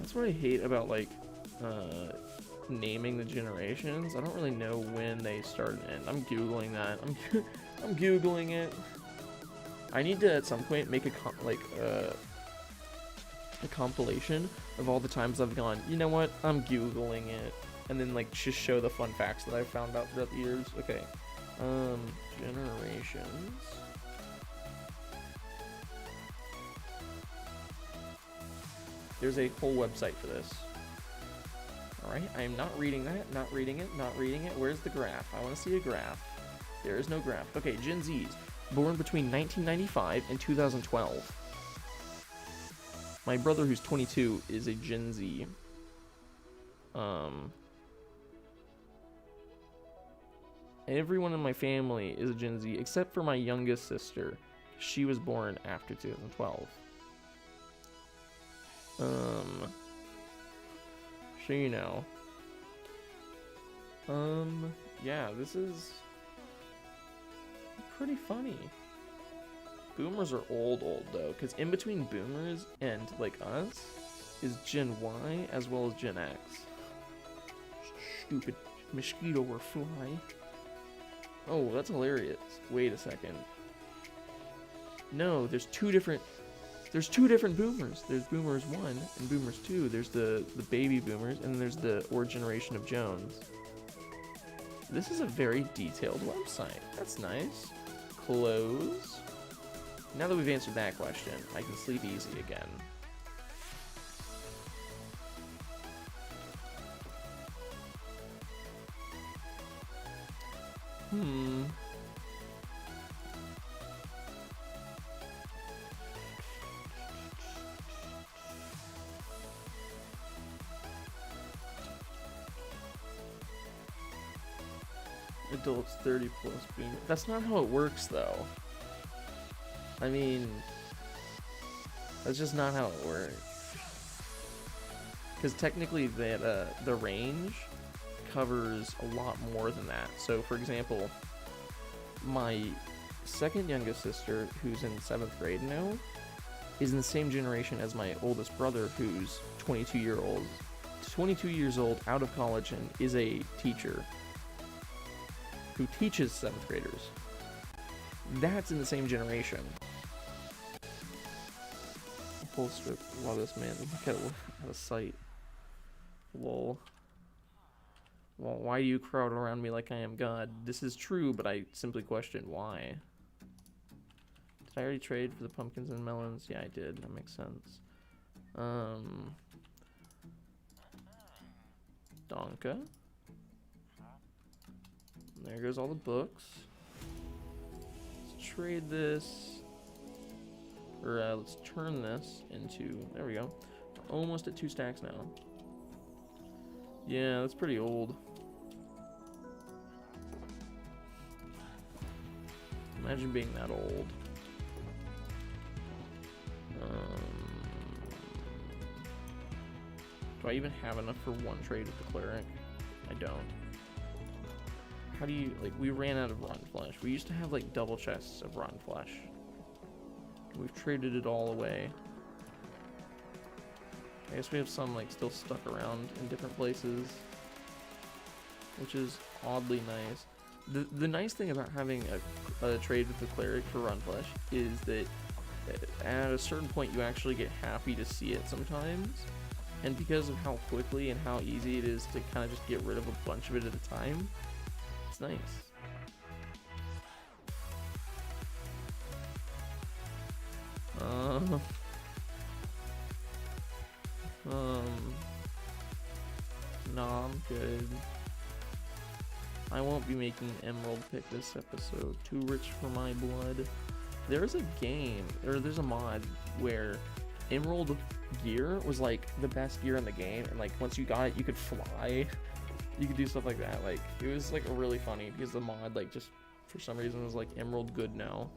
That's what I hate about, like, naming the generations. I don't really know when they start and end. I'm Googling that. I'm Googling it. I need to, at some point, make a compilation of all the times I've gone, you know what, I'm Googling it. And then, like, just show the fun facts that I've found out throughout the years. Okay. Generations. There's a whole website for this. Alright, I am not reading that, not reading it, not reading it. Where's the graph? I want to see a graph. There is no graph. Okay, Gen Zs. Born between 1995 and 2012. My brother, who's 22, is a Gen Z. Everyone in my family is a Gen Z, except for my youngest sister. She was born after 2012. So you know. Yeah, this is pretty funny. Boomers are old though, because in between boomers and, like, us is Gen Y as well as Gen X. Stupid mosquito or fly. Oh, that's hilarious. Wait a second. No, there's two different boomers. There's boomers 1 and boomers 2. There's the baby boomers, and then there's the or generation of Jones. This is a very detailed website. That's nice. Close. Now that we've answered that question, I can sleep easy again. Adults 30 plus boomer. That's not how it works, though. I mean, that's just not how it works. Because technically, the range covers a lot more than that. So, for example, my second youngest sister, who's in 7th grade now, is in the same generation as my oldest brother, who's 22 years old, out of college, and is a teacher who teaches 7th graders. That's in the same generation. Full strip. Wow, this man. Look at a sight. Lol. Well, why do you crowd around me like I am God? This is true, but I simply question why. Did I already trade for the pumpkins and melons? Yeah, I did. That makes sense. Donka. There goes all the books. Let's trade this. Or let's turn this into... There we go. We're almost at 2 stacks now. Yeah, that's pretty old. Imagine being that old. Do I even have enough for one trade with the cleric? I don't. How do you, like, we ran out of rotten flesh. We used to have, like, double chests of rotten flesh. We've traded it all away. I guess we have some, like, still stuck around in different places, which is oddly nice. The nice thing about having a trade with the cleric for rotten flesh is that at a certain point you actually get happy to see it sometimes. And because of how quickly and how easy it is to kind of just get rid of a bunch of it at a time, it's nice. Nah, I'm good. I won't be making an emerald pick this episode. Too rich for my blood. There's a game, or there's a mod where emerald gear was like the best gear in the game, and like once you got it, you could fly. You could do stuff like that. Like it was like really funny because the mod like just for some reason was like emerald good now.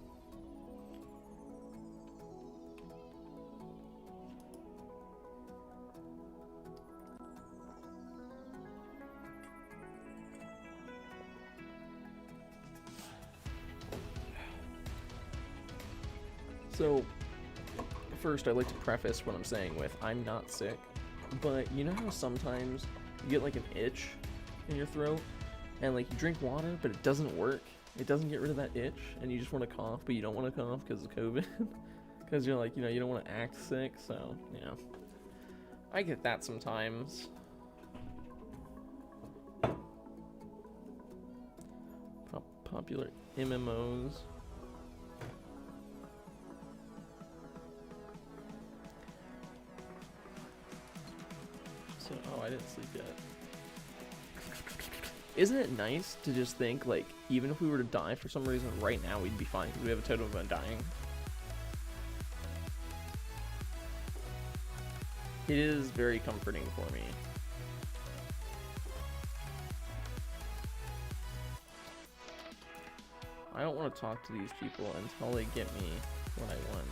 So, first, I'd like to preface what I'm saying with, I'm not sick. But you know how sometimes you get like an itch in your throat, and like you drink water, but it doesn't work. It doesn't get rid of that itch, and you just want to cough, but you don't want to cough because of COVID. Because you're like, you don't want to act sick, so, yeah. I get that sometimes. Popular MMOs. So, oh, I didn't sleep yet. Isn't it nice to just think, like, even if we were to die for some reason right now, we'd be fine because we have a totem of undying? It is very comforting for me. I don't want to talk to these people until they get me what I want,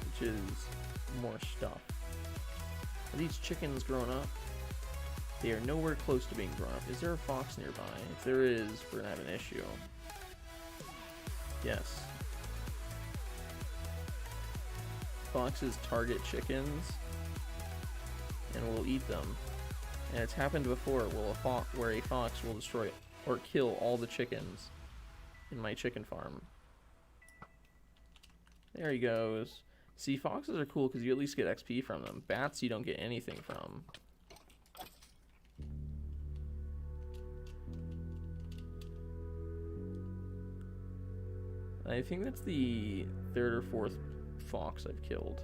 which is more stuff. Are these chickens grown up? They are nowhere close to being grown up. Is there a fox nearby? If there is, we're gonna have an issue. Yes. Foxes target chickens and will eat them. And it's happened before where a fox will destroy or kill all the chickens in my chicken farm. There he goes. See, foxes are cool because you at least get XP from them. Bats you don't get anything from. I think that's the third or fourth fox I've killed.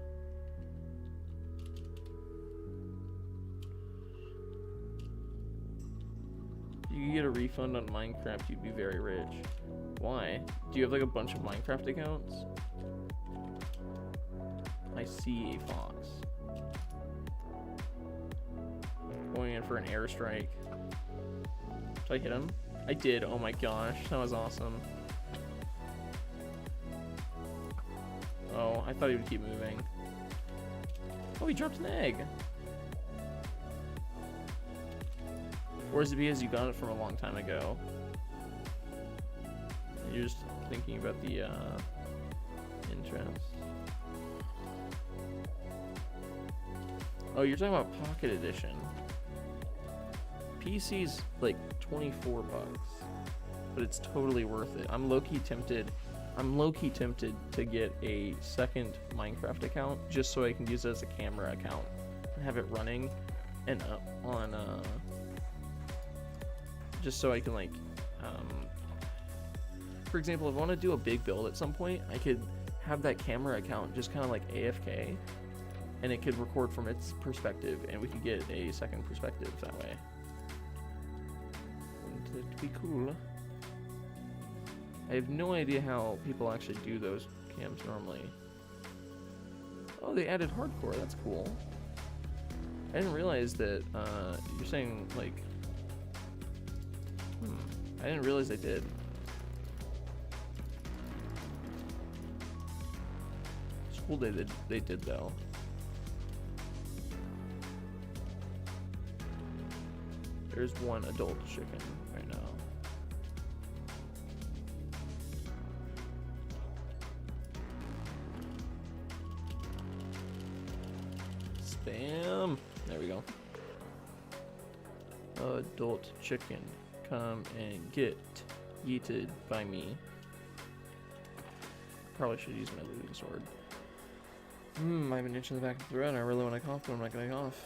If you could get a refund on Minecraft, you'd be very rich. Why? Do you have like a bunch of Minecraft accounts? I see a fox. Going in for an airstrike. Did I hit him? I did. Oh my gosh, that was awesome. Oh, I thought he would keep moving. Oh, he dropped an egg. Or is it because you got it from a long time ago? You're just thinking about the interest. Oh, you're talking about Pocket Edition. PC's like 24 bucks, but it's totally worth it. I'm low-key tempted to get a second Minecraft account just so I can use it as a camera account and have it running and on just so I can like for example, if I want to do a big build at some point, I could have that camera account just kind of like AFK and it could record from its perspective and we could get a second perspective that way. And it'd be cool. I have no idea how people actually do those cams normally. Oh, they added hardcore. That's cool. I didn't realize that you're saying like. I didn't realize they did. It's cool they did though. There's one adult chicken right now. Spam. There we go. Adult chicken. Come and get yeeted by me. Probably should use my looting sword. I have an itch in the back of the throat and I really want to cough, but I'm not going to cough.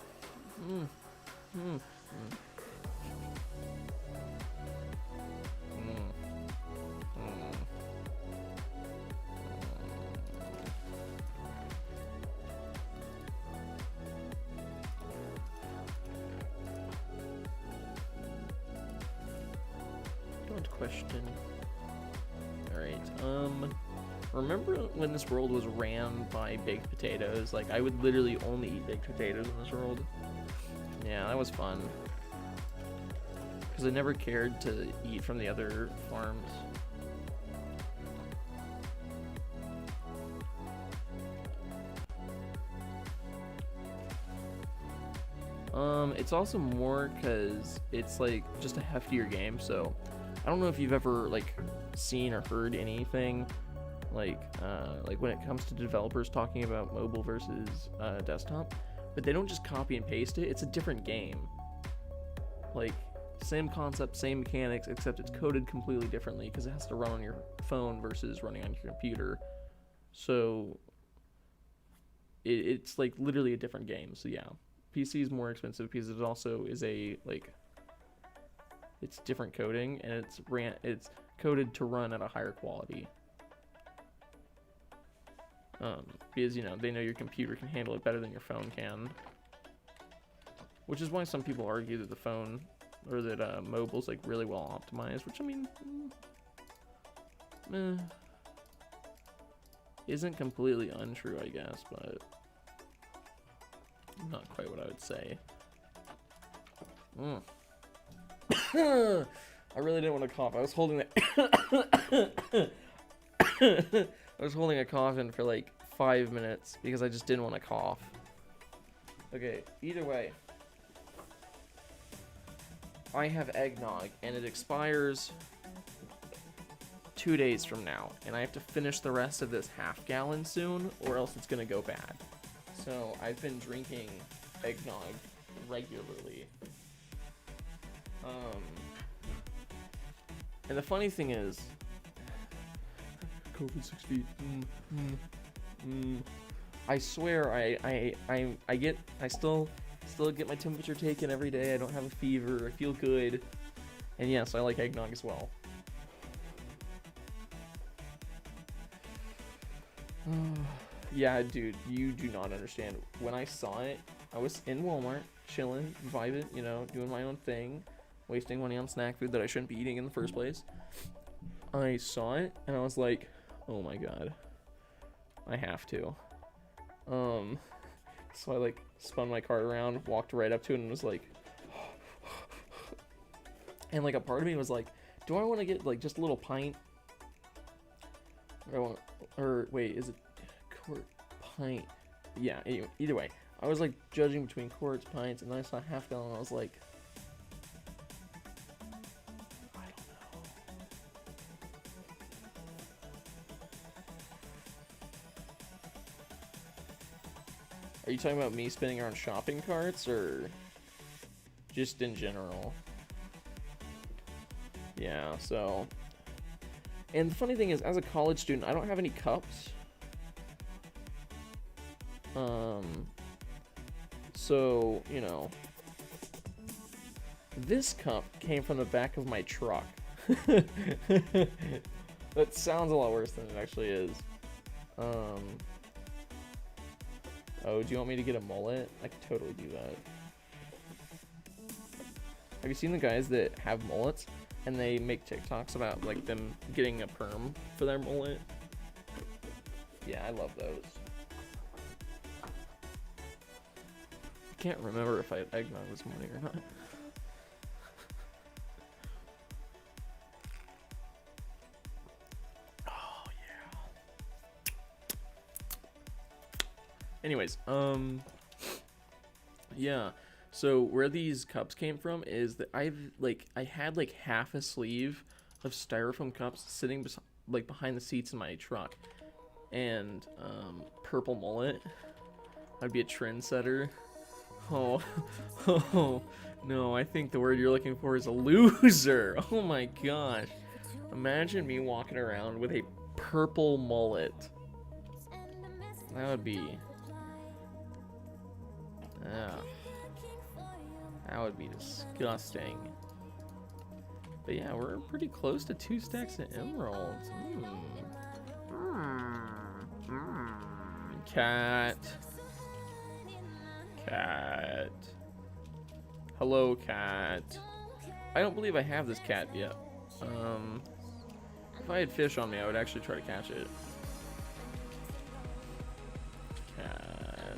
Question. Alright, remember when this world was ran by baked potatoes? Like, I would literally only eat baked potatoes in this world. Yeah, that was fun. Because I never cared to eat from the other farms. It's also more because it's like just a heftier game, so I don't know if you've ever like seen or heard anything like when it comes to developers talking about mobile versus desktop, but they don't just copy and paste it. It's a different game. Like, same concept, same mechanics, except it's coded completely differently because it has to run on your phone versus running on your computer. So it's like literally a different game. So yeah, PC is more expensive because it also is a like it's different coding, and it's coded to run at a higher quality. Because, you know, they know your computer can handle it better than your phone can. Which is why some people argue that the phone, or that mobile's like really well optimized, which I mean, isn't completely untrue, I guess, but not quite what I would say. I really didn't want to cough. I was holding the I was holding a cough in for like 5 minutes because I just didn't want to cough. Okay, either way, I have eggnog and it expires 2 days from now, and I have to finish the rest of this half gallon soon or else it's gonna go bad. So I've been drinking eggnog regularly. And the funny thing is, COVID 6 feet. I swear I still get my temperature taken every day. I don't have a fever. I feel good. And yes, I like eggnog as well. Yeah, dude, you do not understand. When I saw it, I was in Walmart, chilling, vibing, you know, doing my own thing, wasting money on snack food that I shouldn't be eating in the first place. I saw it, and I was like, oh my god, I have to. So I like spun my cart around, walked right up to it, and was like, and like a part of me was like, do I want to get like just a little pint? Or wait, is it quart, pint? Yeah, anyway, either way, I was like judging between quarts, pints, and then I saw half gallon, and I was like, I don't know. Are you talking about me spinning around shopping carts, or just in general? Yeah, so... And the funny thing is, as a college student, I don't have any cups. So, you know, this cup came from the back of my truck. That sounds a lot worse than it actually is. Oh, do you want me to get a mullet? I could totally do that. Have you seen the guys that have mullets and they make TikToks about like them getting a perm for their mullet? Yeah, I love those. I can't remember if I had eggnog this morning or not. Oh yeah. Anyways, yeah. So where these cups came from is that I had like half a sleeve of styrofoam cups sitting like behind the seats in my truck, and purple mullet. I'd be a trendsetter. Oh, oh no! I think the word you're looking for is a loser. Oh my gosh! Imagine me walking around with a purple mullet. That would be. That would be disgusting. But yeah, we're pretty close to 2 stacks of emeralds. Cat. Cat. Hello, cat. I don't believe I have this cat yet. If I had fish on me, I would actually try to catch it. Cat.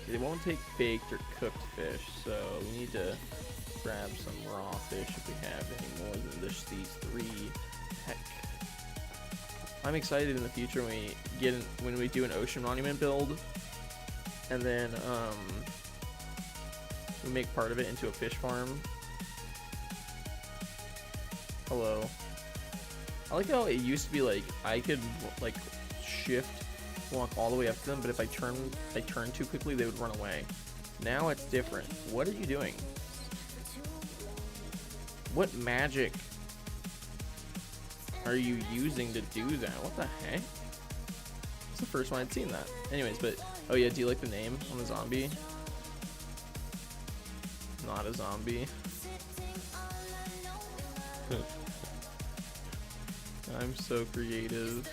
It won't take baked or cooked fish, so we need to grab some raw fish if we have any more than just these 3. Heck. I'm excited in the future when we do an ocean monument build, and then we make part of it into a fish farm. Hello. I like how it used to be like I could like shift walk all the way up to them, but if I turn too quickly, they would run away. Now it's different. What are you doing? What magic are you using to do that? What the heck? It's the first one I'd seen that. Anyways, but oh yeah, do you like the name on the zombie? Not a zombie. I'm so creative.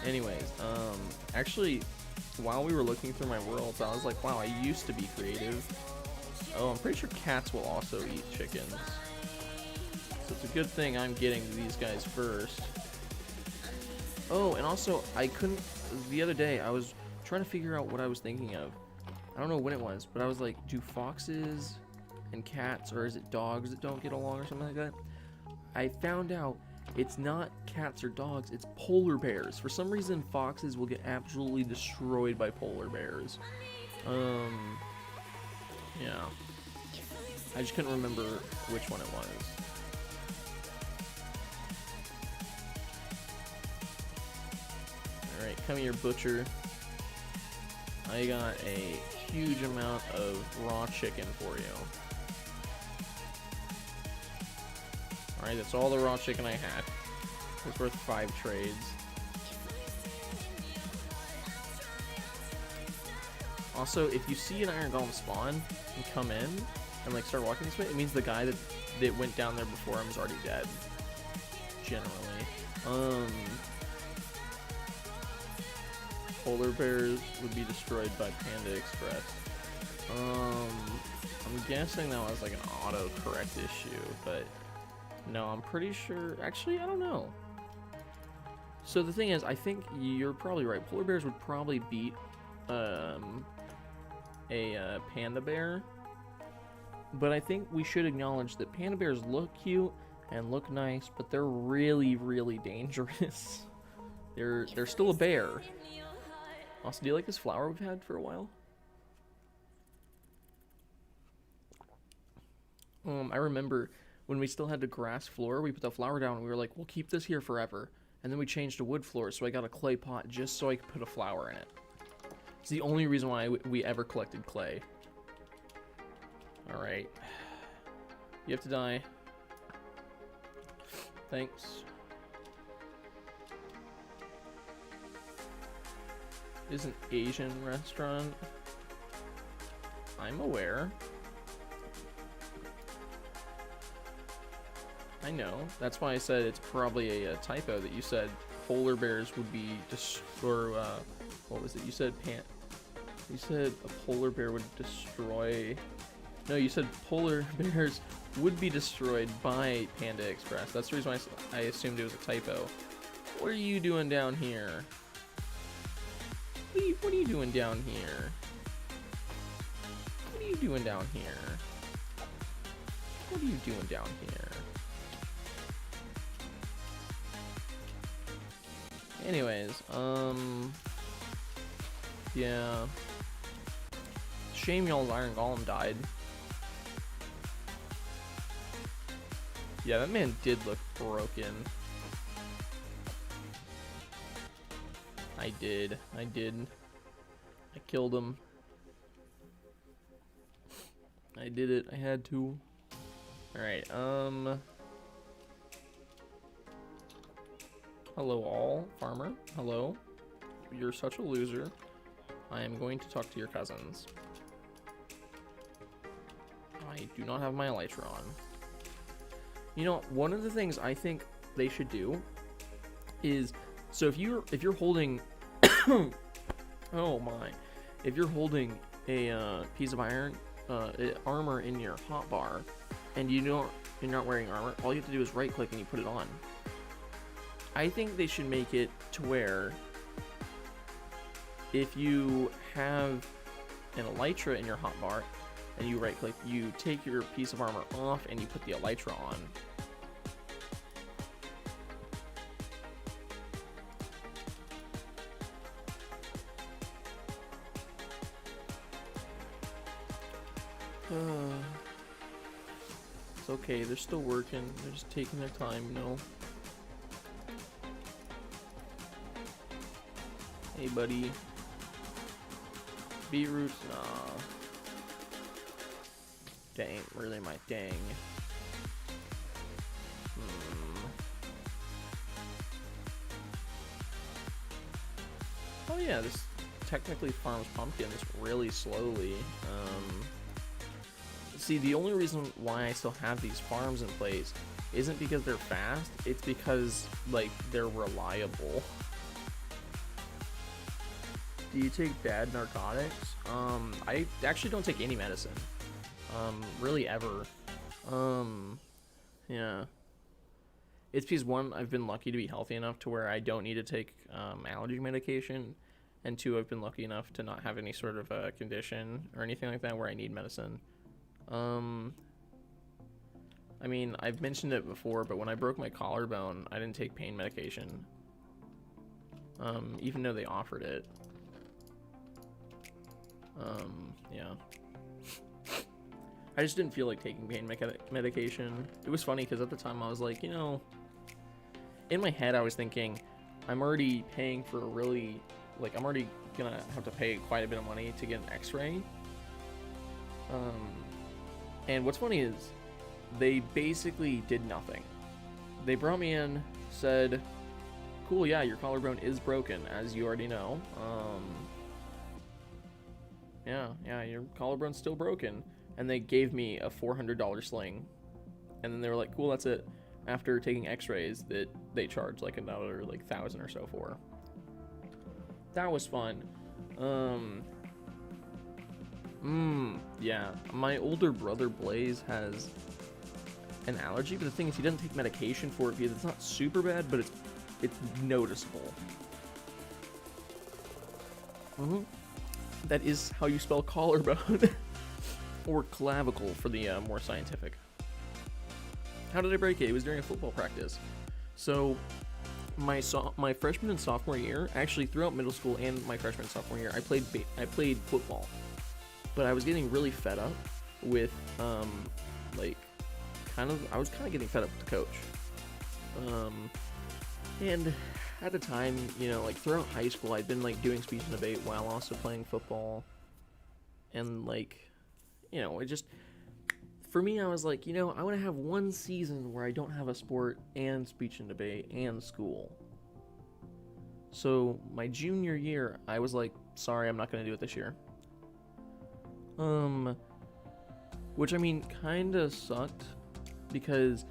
Anyways, actually, while we were looking through my worlds, I was like, wow, I used to be creative. Oh, I'm pretty sure cats will also eat chickens. So it's a good thing I'm getting to these guys first. Oh, and also, I couldn't, the other day, I was trying to figure out what I was thinking of. I don't know when it was, but I was like, do foxes and cats, or is it dogs that don't get along or something like that? I found out it's not cats or dogs, it's polar bears. For some reason, foxes will get absolutely destroyed by polar bears. Yeah. I just couldn't remember which one it was. Alright, come here, butcher. I got a huge amount of raw chicken for you. Alright, that's all the raw chicken I had. It's worth 5 trades. Also, if you see an iron golem spawn and come in and like start walking this way, it means the guy that went down there before him is already dead. Generally. Polar bears would be destroyed by Panda Express. I'm guessing that was like an auto-correct issue, but no, I'm pretty sure. Actually, I don't know. So the thing is, I think you're probably right. Polar bears would probably beat a panda bear, but I think we should acknowledge that panda bears look cute and look nice, but they're really, really dangerous. They're still a bear. Also, do you like this flower we've had for a while? I remember when we still had the grass floor, we put the flower down and we were like, we'll keep this here forever. And then we changed to wood floor, so I got a clay pot just so I could put a flower in it. It's the only reason why we ever collected clay. Alright. You have to die. Thanks. Is an Asian restaurant. I'm aware. I know. That's why I said it's probably a typo that you said polar bears would be what was it? You said you said a polar bear would destroy. No, you said polar bears would be destroyed by Panda Express. That's the reason why I assumed it was a typo. What are you doing down here? What are you doing down here? What are you doing down here? What are you doing down here? Anyways, yeah. Shame y'all's Iron Golem died. Yeah, that man did look broken. I did. I killed him. I did it. I had to. Alright, hello all, farmer. Hello. You're such a loser. I am going to talk to your cousins. I do not have my elytra on. You know, one of the things I think they should do is, so if you're holding oh my, if you're holding a piece of iron armor in your hotbar and you're not wearing armor, all you have to do is right click and you put it on. I think they should make it to where if you have an elytra in your hotbar and you right click, you take your piece of armor off and you put the elytra on. It's okay, they're still working, they're just taking their time, you know. Hey, buddy. Beetroots? Nah. Dang, really my dang. Oh yeah, this technically farms pumpkins really slowly. See, the only reason why I still have these farms in place isn't because they're fast, it's because, like, they're reliable. Do you take bad narcotics? I actually don't take any medicine. Really ever. Yeah. It's because, one, I've been lucky to be healthy enough to where I don't need to take allergy medication, and two, I've been lucky enough to not have any sort of condition or anything like that where I need medicine. I mean, I've mentioned it before, but when I broke my collarbone, I didn't take pain medication, even though they offered it. Yeah. I just didn't feel like taking pain medication. It was funny because at the time I was like, you know, in my head I was thinking, I'm already paying for a really, like, I'm already gonna have to pay quite a bit of money to get an x-ray. And what's funny is they basically did nothing. They brought me in, said, cool, yeah, your collarbone is broken, as you already know. Yeah, your collarbone's still broken. And they gave me a $400 sling. And then they were like, cool, that's it. After taking x-rays that they charged like another like 1,000 or so for. That was fun. Yeah, my older brother Blaze has an allergy, but the thing is he doesn't take medication for it because it's not super bad, but it's noticeable. That is how you spell collarbone. Or clavicle for the more scientific. How did I break it? It was during a football practice. So my freshman and sophomore year, actually throughout middle school and my freshman and sophomore year, I played football. But I was getting really fed up with I was kind of getting fed up with the coach. And at the time, you know, like throughout high school, I'd been like doing speech and debate while also playing football. And like, you know, it just, for me, I was like, you know, I want to have one season where I don't have a sport and speech and debate and school. So my junior year, I was like, sorry, I'm not going to do it this year. Which I mean, kind of sucked because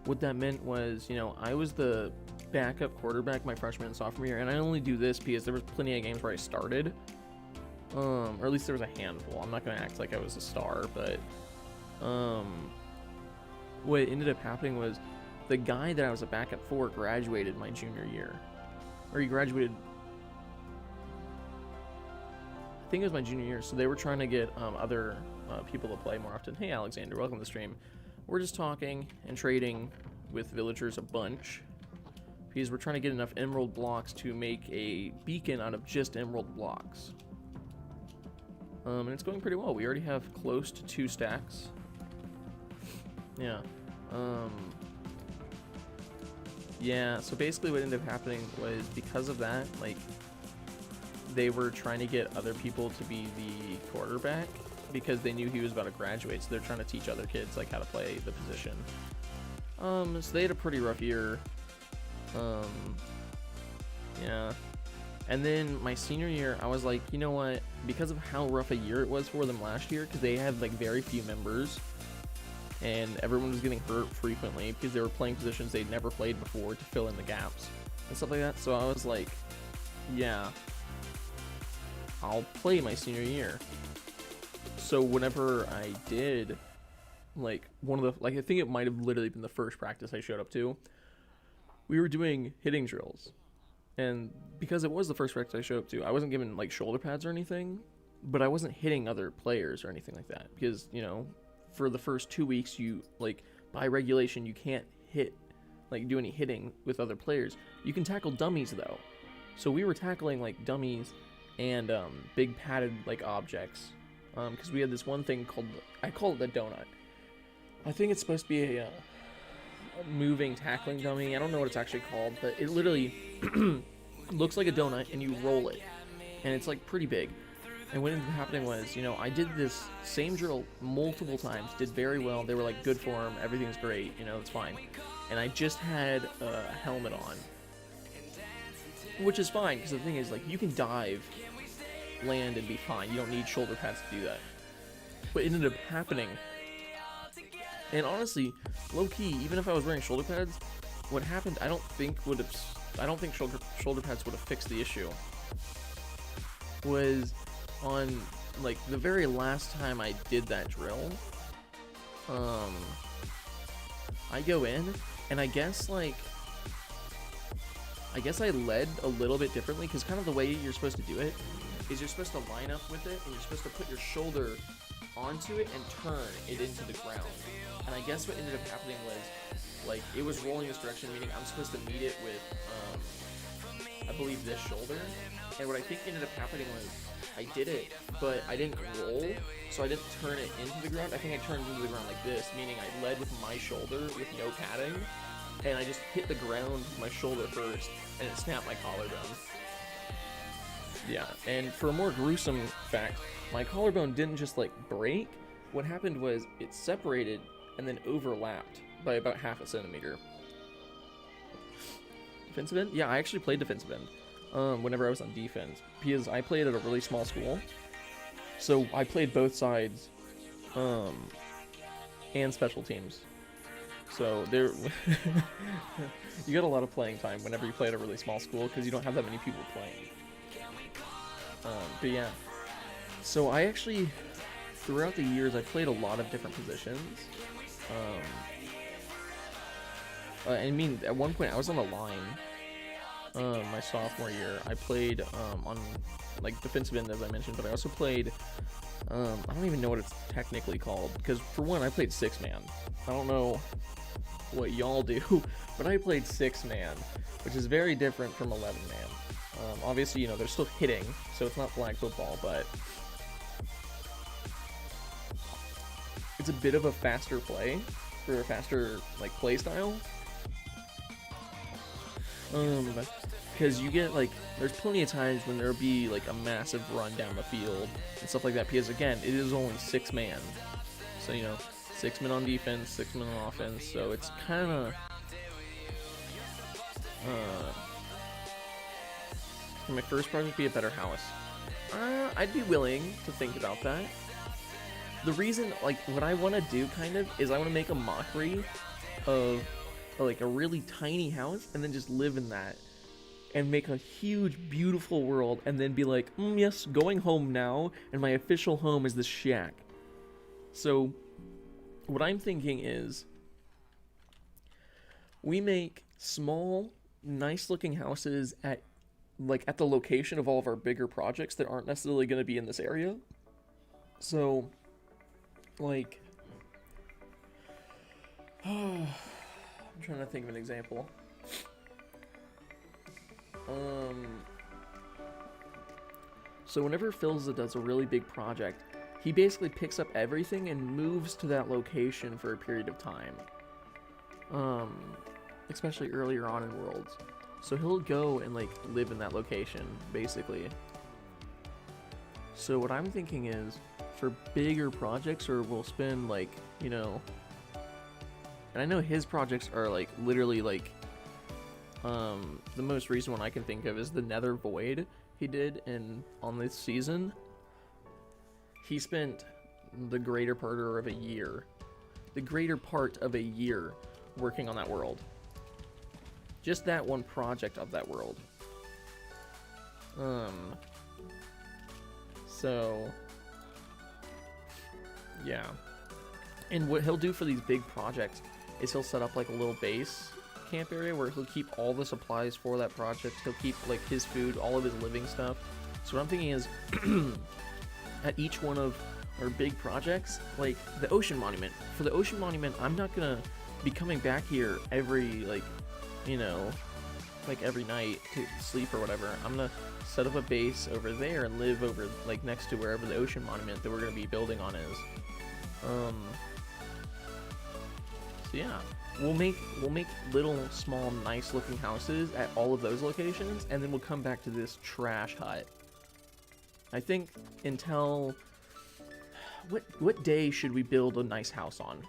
what that meant was, you know, I was the backup quarterback my freshman and sophomore year, and I only do this because there was plenty of games where I started. Or at least there was a handful. I'm not going to act like I was a star, but what ended up happening was the guy that I was a backup for graduated my junior year. Or he graduated, I think it was my junior year, so they were trying to get other people to play more often. Hey Alexander, welcome to the stream. We're just talking and trading with villagers a bunch because we're trying to get enough emerald blocks to make a beacon out of just emerald blocks. And it's going pretty well. We already have close to 2 stacks. Yeah. Yeah, so basically what ended up happening was because of that, like, they were trying to get other people to be the quarterback because they knew he was about to graduate, so they're trying to teach other kids, like, how to play the position. So they had a pretty rough year. Yeah. And then my senior year, I was like, you know what? Because of how rough a year it was for them last year, because they had like very few members, and everyone was getting hurt frequently because they were playing positions they'd never played before to fill in the gaps and stuff like that. So I was like, yeah, I'll play my senior year. So whenever I did, like I think it might have literally been the first practice I showed up to, we were doing hitting drills. And because it was the first practice I showed up to, I wasn't given like shoulder pads or anything, but I wasn't hitting other players or anything like that because, you know, for the first 2 weeks, you, like, by regulation, you can't do any hitting with other players. You can tackle dummies though. So we were tackling like dummies and big padded like objects because we had this one thing called, I call it the donut. I think it's supposed to be a moving tackling dummy. I don't know what it's actually called, but it literally looks like a donut, and you roll it, and it's like pretty big. And what ended up happening was, you know, I did this same drill multiple times, did very well. They were like, good form, everything's great, you know, it's fine. And I just had a helmet on, which is fine, because the thing is, like, you can dive, land, and be fine. You don't need shoulder pads to do that. What ended up happening, and honestly, low-key, even if I was wearing shoulder pads, what happened, I don't think shoulder pads would have fixed the issue. Was on, like, the very last time I did that drill, I go in, and I guess I led a little bit differently, because kind of the way you're supposed to do it is you're supposed to line up with it, and you're supposed to put your shoulder onto it and turn it into the ground. And I guess what ended up happening was, like, it was rolling this direction, meaning I'm supposed to meet it with, I believe, this shoulder. And what I think ended up happening was, I did it, but I didn't roll, so I didn't turn it into the ground. I think I turned it into the ground like this, meaning I led with my shoulder with no padding, and I just hit the ground with my shoulder first, and it snapped my collarbone. Yeah, and for a more gruesome fact, my collarbone didn't just, like, break. What happened was it separated and then overlapped by about half a centimeter. Defensive end? Yeah, I actually played defensive end whenever I was on defense, because I played at a really small school. So I played both sides and special teams. So there, you got a lot of playing time whenever you play at a really small school, because you don't have that many people playing. But yeah, so I actually, throughout the years, I played a lot of different positions. I mean, at one point I was on the line. My sophomore year, I played on, like, defensive end, as I mentioned, but I also played, I don't even know what it's technically called, because for one, I played 6-man. I don't know what y'all do, but I played 6-man, which is very different from 11-man. Obviously, you know, they're still hitting, so it's not flag football, but it's a bit of a faster play, or a faster, like, play style. Because you get, like, there's plenty of times when there'll be, like, a massive run down the field and stuff like that, because, again, it is only 6-man. So, you know, 6 men on defense, 6 men on offense, so it's kind of, for my first project, be a better house. I'd be willing to think about that. The reason, like, what I want to do, kind of, is I want to make a mockery of, like, a really tiny house, and then just live in that, and make a huge, beautiful world, and then be like, yes, going home now, and my official home is this shack. So, what I'm thinking is, we make small, nice-looking houses at, like, at the location of all of our bigger projects that aren't necessarily going to be in this area. So, like, I'm trying to think of an example. So whenever Philza does a really big project, he basically picks up everything and moves to that location for a period of time. Especially earlier on in Worlds. So he'll go and, like, live in that location, basically. So what I'm thinking is, for bigger projects, or we'll spend, like, you know, and I know his projects are, like, literally, like, the most recent one I can think of is the Nether Void he did on this season. He spent the greater part of a year working on that world. Just that one project of that world. So, yeah. And what he'll do for these big projects is he'll set up, like, a little base camp area where he'll keep all the supplies for that project. He'll keep, like, his food, all of his living stuff. So what I'm thinking is, at each one of our big projects, like the Ocean Monument. For the Ocean Monument, I'm not gonna be coming back here every, like, you know, like, every night to sleep or whatever. I'm gonna set up a base over there and live over, like, next to wherever the Ocean Monument that we're gonna be building on is. So So yeah, we'll make little, small, nice-looking houses at all of those locations, and then we'll come back to this trash hut. I think until what day should we build a nice house on?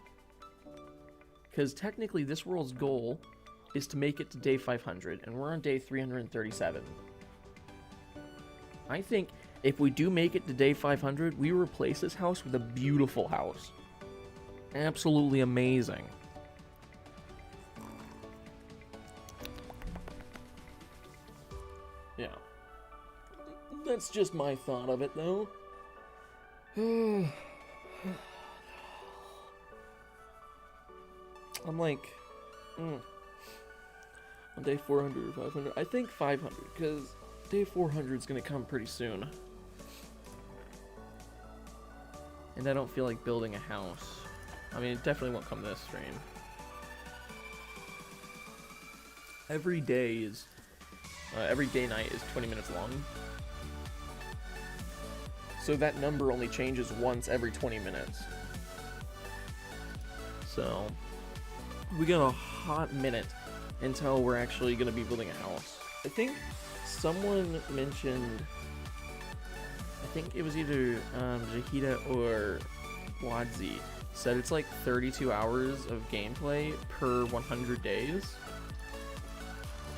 Because technically, this world's goal is to make it to day 500, and we're on day 337. I think if we do make it to day 500, we replace this house with a beautiful house. Absolutely amazing. Yeah. That's just my thought of it, though. I'm like, on day 400 or 500. I think 500, because day 400 is going to come pretty soon. And I don't feel like building a house. I mean, it definitely won't come this stream. Every day night is 20 minutes long. So that number only changes once every 20 minutes. So we got a hot minute until we're actually going to be building a house. I think someone mentioned, I think it was either Jahida or Wadzi, said it's like 32 hours of gameplay per 100 days.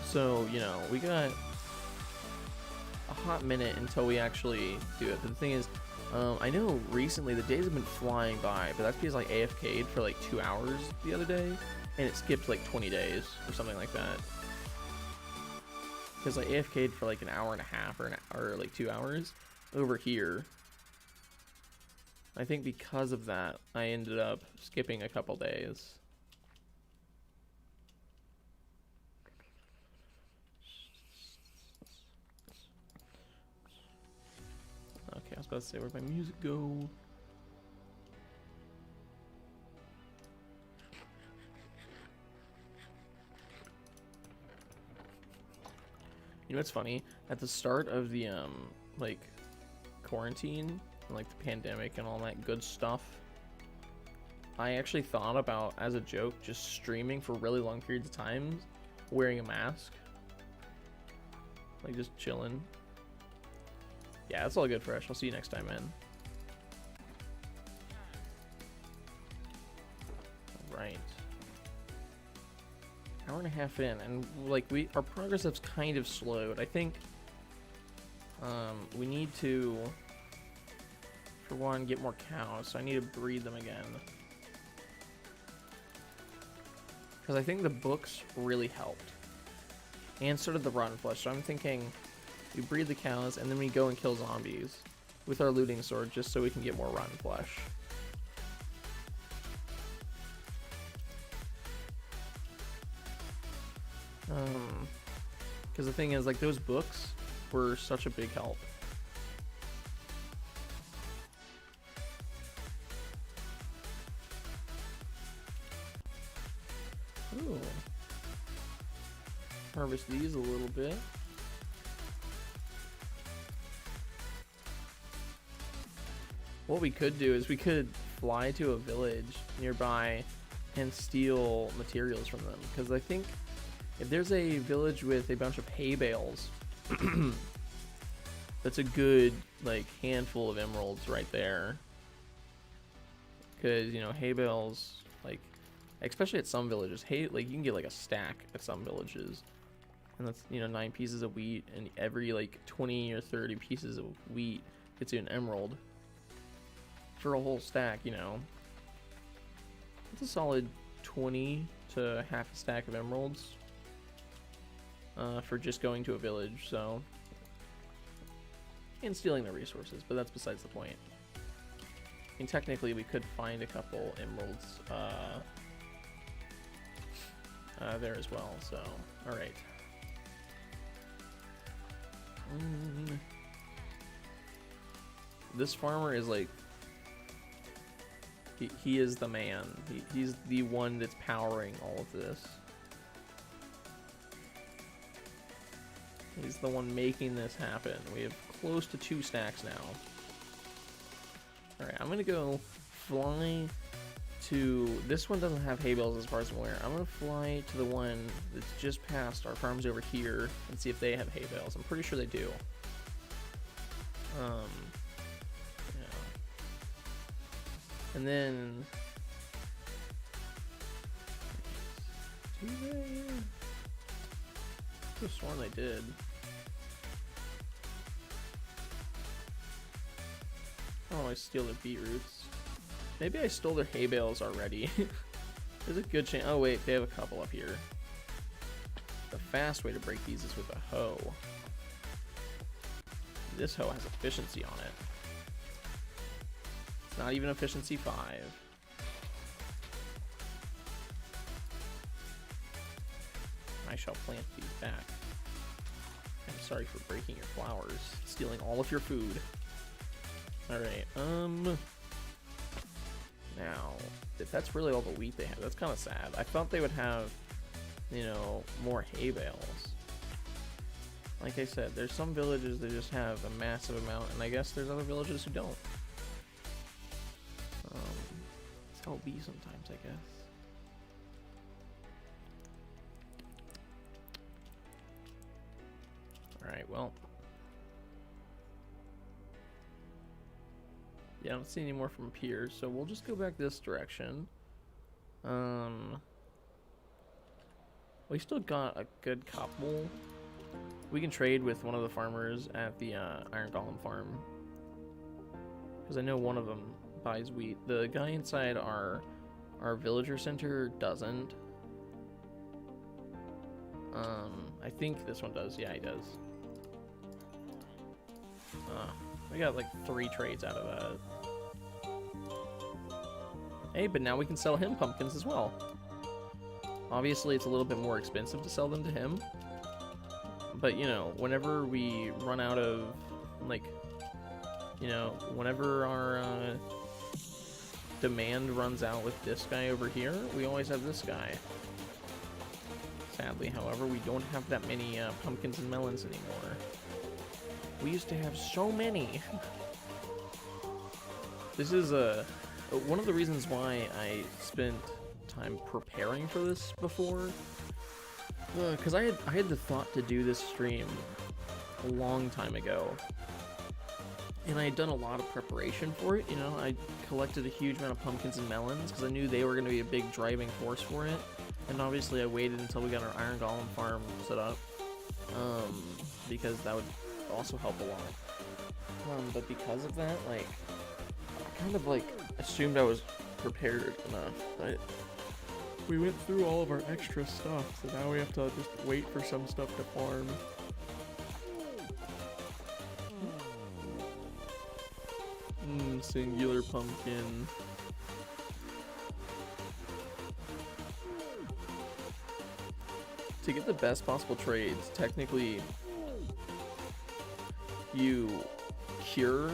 So, you know, we got a hot minute until we actually do it. But the thing is, I know recently the days have been flying by, but that's because I AFK'd for like 2 hours the other day, and it skipped like 20 days or something like that. Because I AFK'd for like an hour and a half or like 2 hours over here. I think because of that, I ended up skipping a couple days. Okay, I was about to say, where'd my music go? You know what's funny? At the start of the like quarantine, like the pandemic and all that good stuff, I actually thought about, as a joke, just streaming for really long periods of time, wearing a mask, like just chilling. Yeah, that's all good, Fresh. I'll see you next time, man. Right. Hour and a half in, and like our progress has kind of slowed. I think we need to, for one, get more cows. So I need to breed them again, because I think the books really helped, and so did the rotten flesh. So I'm thinking we breed the cows and then we go and kill zombies with our looting sword, just so we can get more rotten flesh. Because the thing is, like, those books were such a big help. Ooh. Harvest these a little bit. What we could do is we could fly to a village nearby and steal materials from them, because I think if there's a village with a bunch of hay bales, that's a good, like, handful of emeralds right there. Because, you know, hay bales, like, especially at some villages, hay, like, you can get like a stack at some villages, and that's, you know, 9 pieces of wheat, and every like 20 or 30 pieces of wheat gets you an emerald for a whole stack. You know, it's a solid 20 to half a stack of emeralds for just going to a village. So, and stealing the resources, but that's besides the point. I mean, technically we could find a couple emeralds there as well. So, all right. This farmer is like, he is the man. He's the one that's powering all of this. He's the one making this happen. We have close to 2 stacks now. Alright, I'm gonna go fly to... This one doesn't have hay bales as far as I'm aware. I'm going to fly to the one that's just past our farms over here and see if they have hay bales. I'm pretty sure they do. Yeah. And then... Do they? I could have sworn they did. Oh, I steal their beetroots. Maybe I stole their hay bales already. There's a good chance. Oh wait, they have a couple up here. The fast way to break these is with a hoe. This hoe has efficiency on it. It's not even efficiency 5. I shall plant these back. I'm sorry for breaking your flowers, stealing all of your food. Alright, now, if that's really all the wheat they have, that's kind of sad. I thought they would have, you know, more hay bales. Like I said, there's some villages that just have a massive amount, and I guess there's other villages who don't. That's how it be sometimes, I guess. Alright, well. Yeah, I don't see any more from here, so we'll just go back this direction. We still got a good couple. We can trade with one of the farmers at the Iron Golem farm. Because I know one of them buys wheat. The guy inside our villager center doesn't. I think this one does. Yeah, he does. We got like 3 trades out of that. Hey, but now we can sell him pumpkins as well. Obviously, it's a little bit more expensive to sell them to him. But, you know, whenever we run out of, like, you know, whenever our demand runs out with this guy over here, we always have this guy. Sadly, however, we don't have that many pumpkins and melons anymore. We used to have so many. This is one of the reasons why I spent time preparing for this before. Because I had the thought to do this stream a long time ago. And I had done a lot of preparation for it. You know, I collected a huge amount of pumpkins and melons because I knew they were going to be a big driving force for it. And obviously I waited until we got our Iron Golem farm set up. Because that would also help a lot. But because of that, like, I kind of like assumed I was prepared enough. We went through all of our extra stuff, so now we have to just wait for some stuff to farm. Singular pumpkin. To get the best possible trades, technically, you cure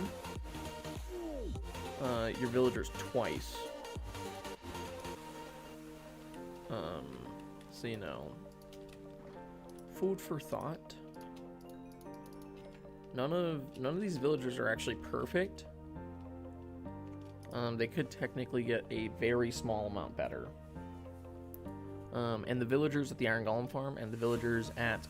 your villagers twice. So, you know, food for thought. None of these villagers are actually perfect. They could technically get a very small amount better. And the villagers at the Iron Golem farm and the villagers at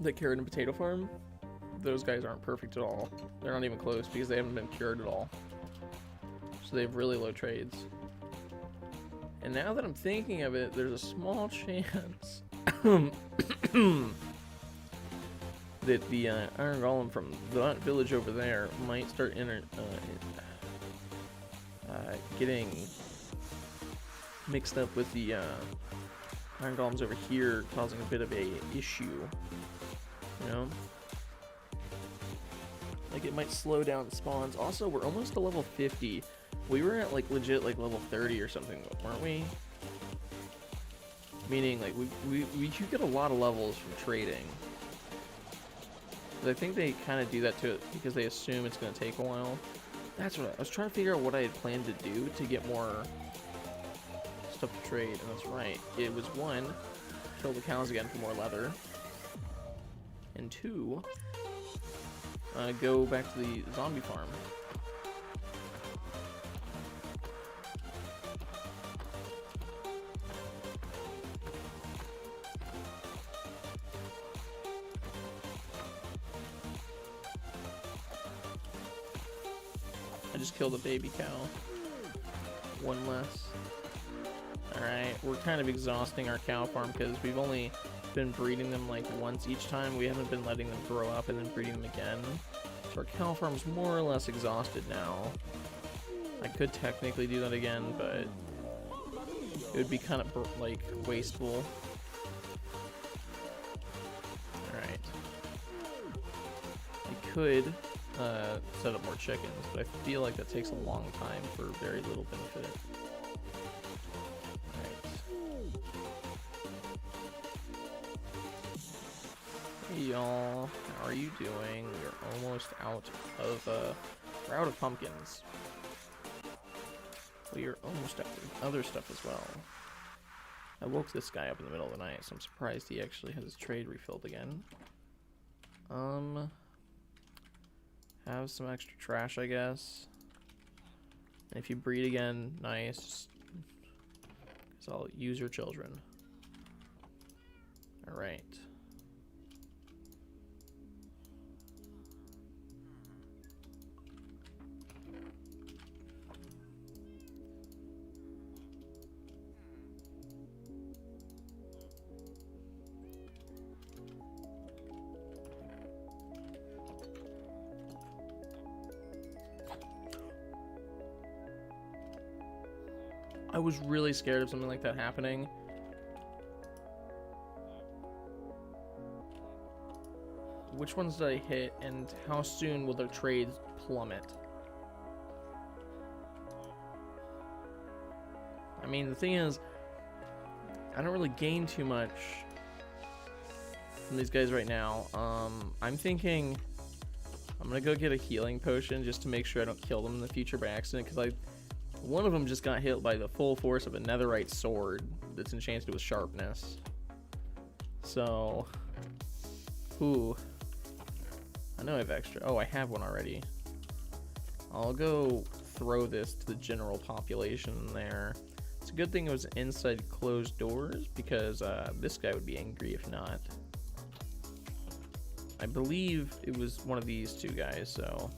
the carrot and potato farm, those guys aren't perfect at all. They're not even close because they haven't been cured at all. So they have really low trades. And now that I'm thinking of it, there's a small chance that the Iron Golem from that village over there might start getting mixed up with the Iron Golems over here, causing a bit of a issue. You know? Like, it might slow down spawns. Also, we're almost to level 50. We were at, like, legit, like, level 30 or something, weren't we? Meaning, like, we could get a lot of levels from trading. But I think they kind of do that to it because they assume it's going to take a while. That's what I was trying to figure out what I had planned to do to get more stuff to trade. And that's right. It was 1, kill the cows again for more leather. And 2, go back to the zombie farm. I just killed a baby cow. One less. Alright, we're kind of exhausting our cow farm because we've only been breeding them like once each time. We haven't been letting them grow up and then breeding them again. So our cow farm's more or less exhausted now. I could technically do that again, but it would be kind of like wasteful. Alright. I could set up more chickens, but I feel like that takes a long time for very little benefit. Hey y'all, how are you doing? We're almost out of we're out of pumpkins. We are almost out of other stuff as well. I woke this guy up in the middle of the night, so I'm surprised he actually has his trade refilled again. Have some extra trash, I guess. And if you breed again, nice. So I'll use your children. Alright. I was really scared of something like that happening. Which ones did I hit, and how soon will their trades plummet? I mean, the thing is, I don't really gain too much from these guys right now. I'm thinking I'm gonna go get a healing potion just to make sure I don't kill them in the future by accident, because one of them just got hit by the full force of a netherite sword that's enchanted with sharpness. So, ooh. I know I have extra. Oh, I have one already. I'll go throw this to the general population there. It's a good thing it was inside closed doors, because this guy would be angry if not. I believe it was one of these two guys, so...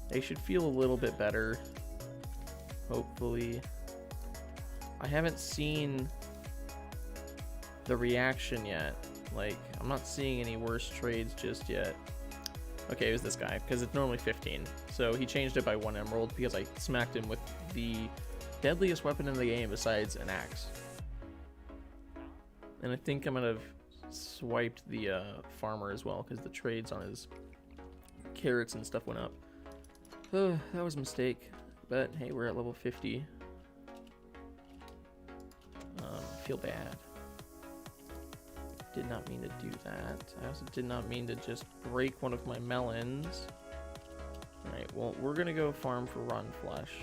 They should feel a little bit better, hopefully. I haven't seen the reaction yet. Like, I'm not seeing any worse trades just yet. Okay, it was this guy, because it's normally 15. So he changed it by 1 emerald because I smacked him with the deadliest weapon in the game besides an axe. And I think I might have swiped the farmer as well, because the trades on his carrots and stuff went up. Oh, that was a mistake, but hey, we're at level 50. Feel bad. Did not mean to do that. I also did not mean to just break one of my melons. Alright, well, we're gonna go farm for rotten flesh.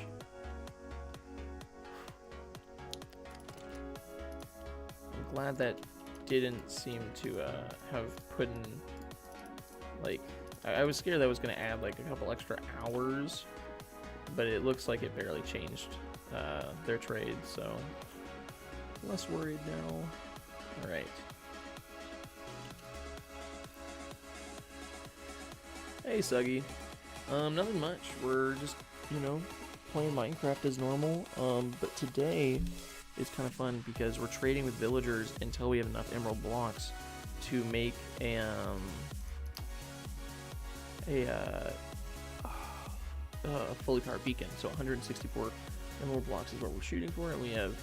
I'm glad that didn't seem to have put in, like, I was scared that was going to add like a couple extra hours, but it looks like it barely changed their trade, so less worried now. Alright. Hey, Suggy. Nothing much. We're just, you know, playing Minecraft as normal, but today is kind of fun because we're trading with villagers until we have enough emerald blocks to make a fully powered beacon. So 164 emerald blocks is what we're shooting for, and we have,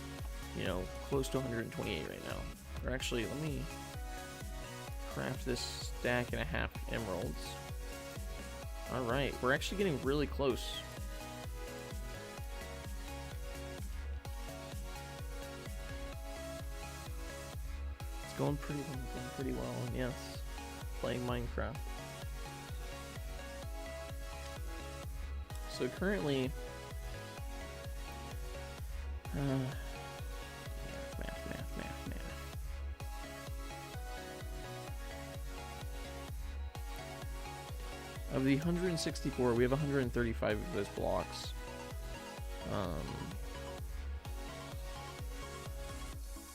you know, close to 128 right now. Or actually, let me craft this stack and a half emeralds. Alright, we're actually getting really close. It's going pretty well, and yes, playing Minecraft. So currently, math. Of the 164, we have 135 of those blocks.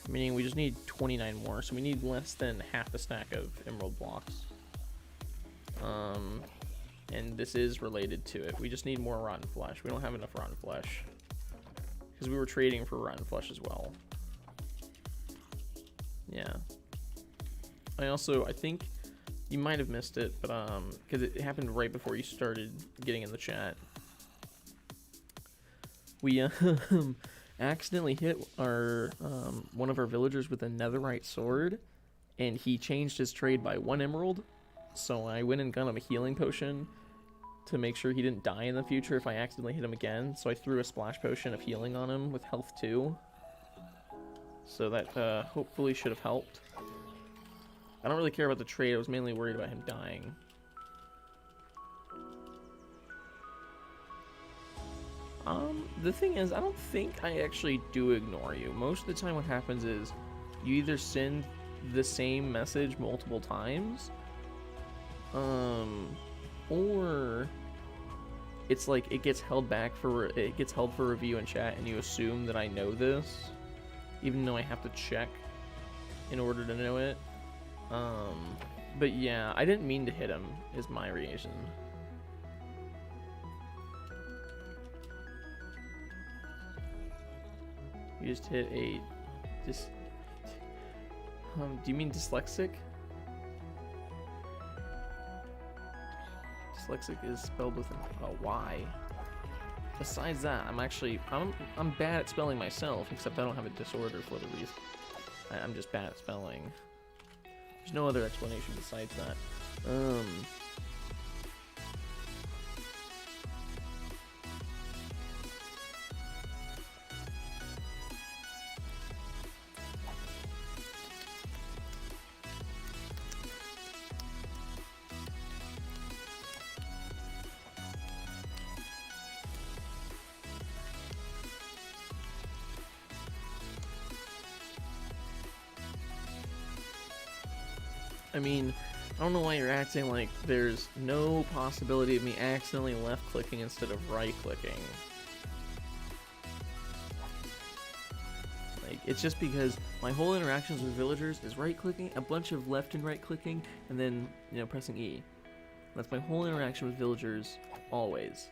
Meaning we just need 29 more, so we need less than half a stack of emerald blocks. And this is related to it. We just need more rotten flesh. We don't have enough rotten flesh. Because we were trading for rotten flesh as well. Yeah. I think you might have missed it, but because it happened right before you started getting in the chat. We accidentally hit our one of our villagers with a netherite sword, and he changed his trade by 1 emerald. So I went and got him a healing potion to make sure he didn't die in the future if I accidentally hit him again. So I threw a splash potion of healing on him with health 2. So that hopefully should have helped. I don't really care about the trade. I was mainly worried about him dying. The thing is, I don't think I actually do ignore you. Most of the time what happens is you either send the same message multiple times, or it's like it gets held for review in chat, and you assume that I know this, even though I have to check in order to know it. But yeah, I didn't mean to hit him, is my reason. You just hit a do you mean dyslexic? Dyslexic is spelled with a Y. Besides that, I'm bad at spelling myself, except I don't have a disorder for the reason. I'm just bad at spelling. There's no other explanation besides that. I mean, I don't know why you're acting like there's no possibility of me accidentally left-clicking instead of right-clicking. Like, it's just because my whole interactions with villagers is right-clicking, a bunch of left and right-clicking, and then, you know, pressing E. That's my whole interaction with villagers, always.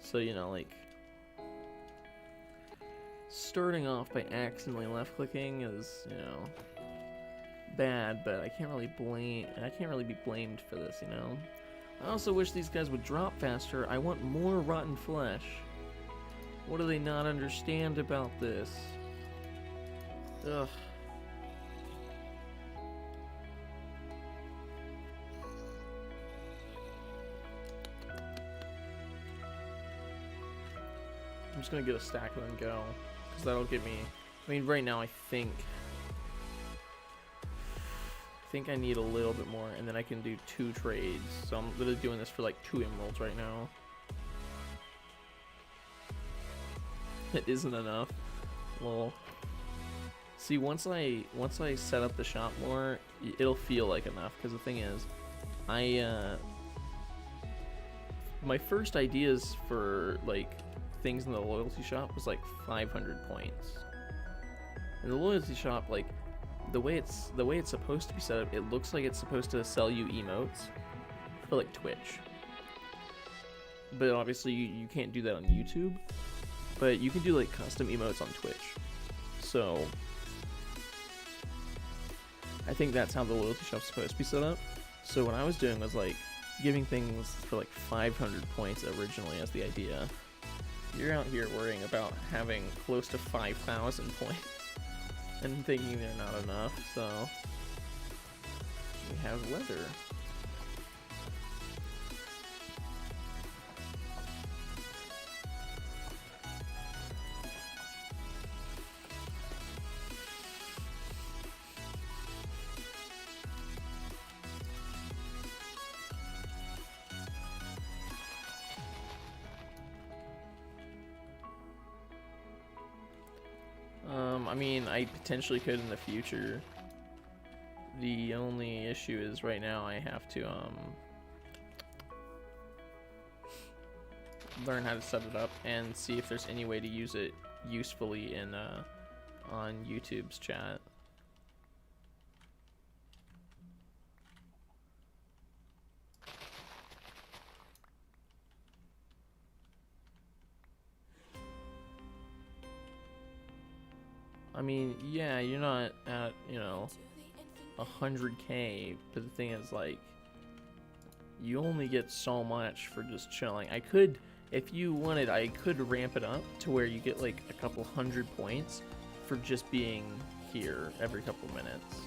So, you know, like, starting off by accidentally left-clicking is, you know, bad, but I can't really be blamed for this, you know. I also wish these guys would drop faster. I want more rotten flesh. What do they not understand about this? Ugh. I'm just gonna get a stack and then go, because that'll get me, I mean, right now I think I need a little bit more, and then I can do 2 trades. So I'm literally doing this for like 2 emeralds right now. It isn't enough. Well, see, once I set up the shop more, it'll feel like enough. Because the thing is, my first ideas for like things in the loyalty shop was like 500 points. And the loyalty shop, like, the way it's supposed to be set up, it looks like it's supposed to sell you emotes for like Twitch. But obviously you can't do that on YouTube. But you can do like custom emotes on Twitch. So I think that's how the loyalty shop's supposed to be set up. So what I was doing was like giving things for like 500 points originally as the idea. You're out here worrying about having close to 5,000 points and thinking they're not enough, so we have leather. I mean, I potentially could in the future. The only issue is right now I have to learn how to set it up and see if there's any way to use it usefully in on YouTube's chat. mean, yeah, you're not at, you know, 100K, but the thing is, like, you only get so much for just chilling. I could, if you wanted, I could ramp it up to where you get like a couple 100 points for just being here every couple minutes.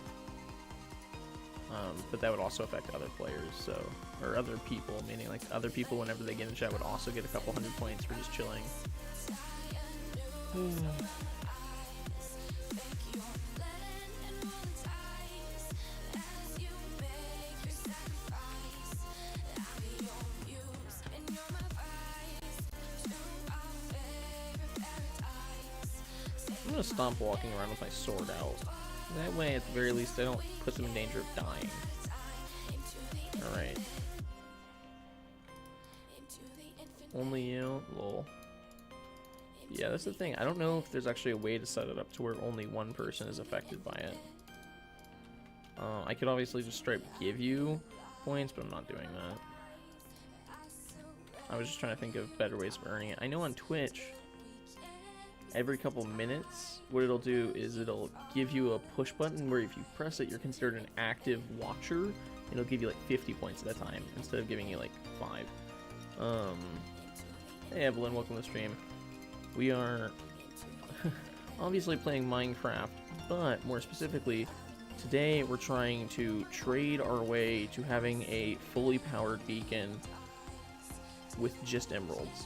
But that would also affect other players, so, or other people, meaning like other people whenever they get in chat would also get a couple 100 points for just chilling. I'm gonna stop walking around with my sword out. That way, at the very least, I don't put them in danger of dying. Alright. Only you? Lol. Yeah, that's the thing. I don't know if there's actually a way to set it up to where only one person is affected by it. I could obviously just straight give you points, but I'm not doing that. I was just trying to think of better ways of earning it. I know on Twitch, every couple minutes, what it'll do is it'll give you a push button where if you press it, you're considered an active watcher. It'll give you like 50 points at a time instead of giving you like 5. Hey Evelyn, welcome to the stream. We are obviously playing Minecraft, but more specifically, today we're trying to trade our way to having a fully powered beacon with just emeralds.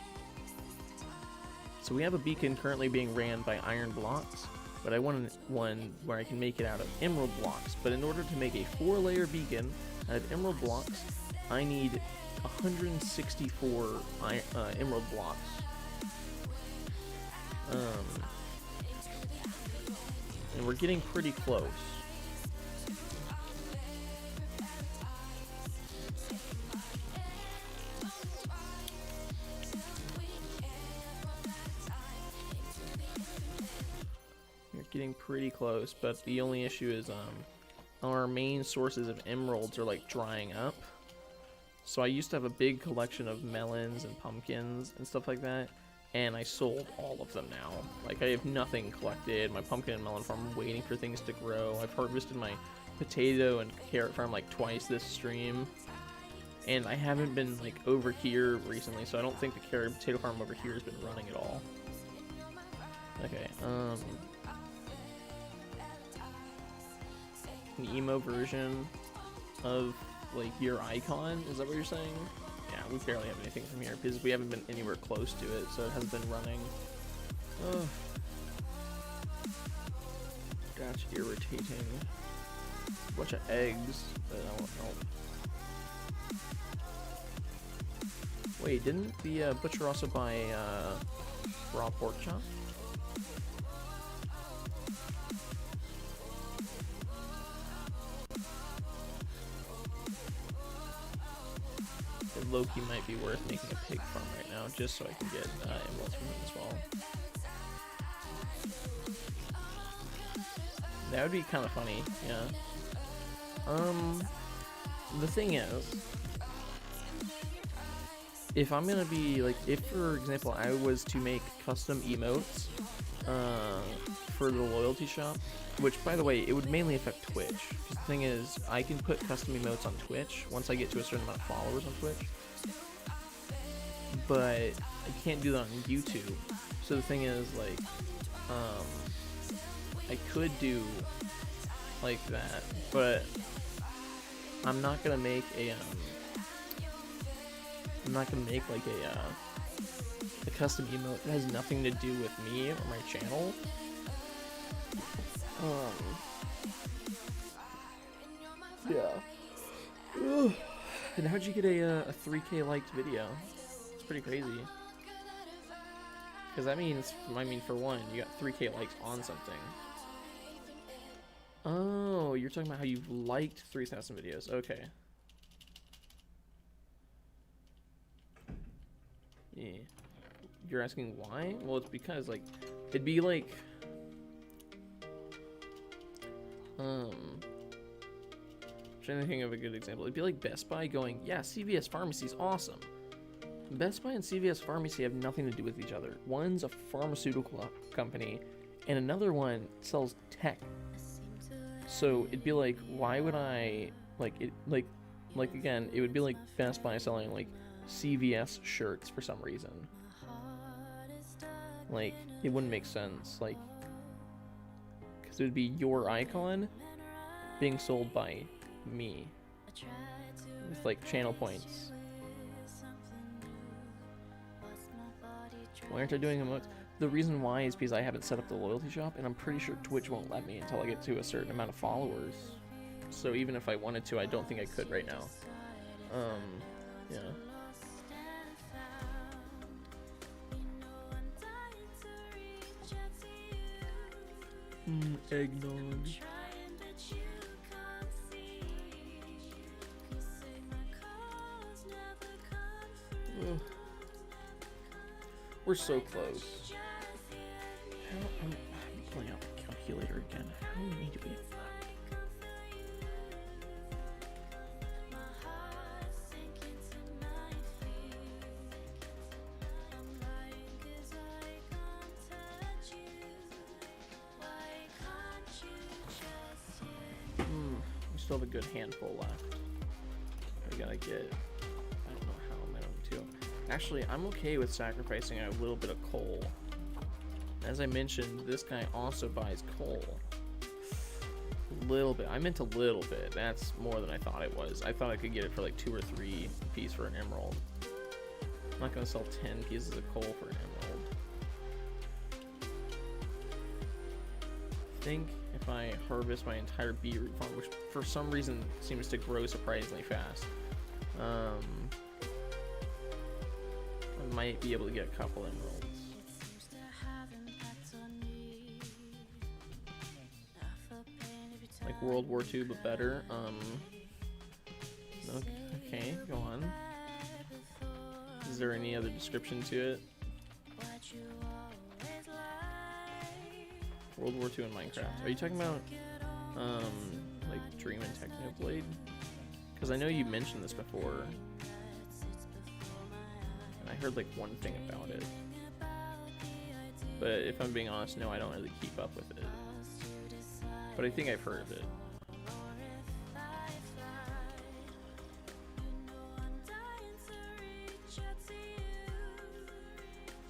So we have a beacon currently being ran by iron blocks, but I want one where I can make it out of emerald blocks. But in order to make a 4-layer beacon out of emerald blocks, I need 164 emerald blocks. And we're getting pretty close. Getting pretty close, but the only issue is our main sources of emeralds are like drying up. So I used to have a big collection of melons and pumpkins and stuff like that, and I sold all of them now. Like, I have nothing collected. My pumpkin and melon farm, I'm waiting for things to grow. I've harvested my potato and carrot farm like twice this stream, and I haven't been like over here recently, so I don't think the carrot and potato farm over here has been running at all. Okay, an emo version of like your icon, is that what you're saying? Yeah, we barely have anything from here because we haven't been anywhere close to it, so it hasn't been running. Oh, that's irritating. Bunch of eggs that won't help. Wait, didn't the butcher also buy raw pork chop? Loki might be worth making a pig farm right now, just so I can get emeralds from him as well. That would be kind of funny, yeah. The thing is, if I'm gonna be like, if for example I was to make custom emotes for the loyalty shop, which by the way, it would mainly affect Twitch, because the thing is, I can put custom emotes on Twitch once I get to a certain amount of followers on Twitch, but I can't do that on YouTube. So the thing is, like, I could do like that, but I'm not gonna make a like a custom emote that has nothing to do with me or my channel. Yeah. And how'd you get a 3K liked video? It's pretty crazy. Because that means, I mean, for one, you got 3K likes on something. Oh, you're talking about how you've liked 3,000 videos. Okay. Yeah. You're asking why? Well, it's because, like, it'd be like... trying to think of a good example. It'd be like Best Buy going, yeah, CVS Pharmacy's awesome. Best Buy and CVS Pharmacy have nothing to do with each other. One's a pharmaceutical company, and another one sells tech. So it'd be like, why would I like it? Like again, it would be like Best Buy selling like CVS shirts for some reason. Like it wouldn't make sense. Like, because it would be your icon being sold by me with like channel points. Why aren't I doing emotes? The reason why is because I haven't set up the loyalty shop, and I'm pretty sure Twitch won't let me until I get to a certain amount of followers. So even if I wanted to, I don't think I could right now. Yeah. Eggnog. Ugh. We're so close. I'm pulling out the calculator again. How many do we have left? We still have a good handful left. We gotta get, I don't know how many to. Actually, I'm okay with sacrificing a little bit of coal. As I mentioned, this guy also buys coal. A little bit. I meant a little bit. That's more than I thought it was. I thought I could get it for like 2 or 3 apiece for an emerald. I'm not gonna sell 10 pieces of coal for an emerald. I think if I harvest my entire beetroot farm, which for some reason seems to grow surprisingly fast, I might be able to get a couple emeralds. Like World War II, but better. Okay, go on. Is there any other description to it? World War II in Minecraft. Are you talking about, like Dream and Technoblade? Because I know you mentioned this before. And I heard like one thing about it. But if I'm being honest, no, I don't really keep up with it. But I think I've heard of it.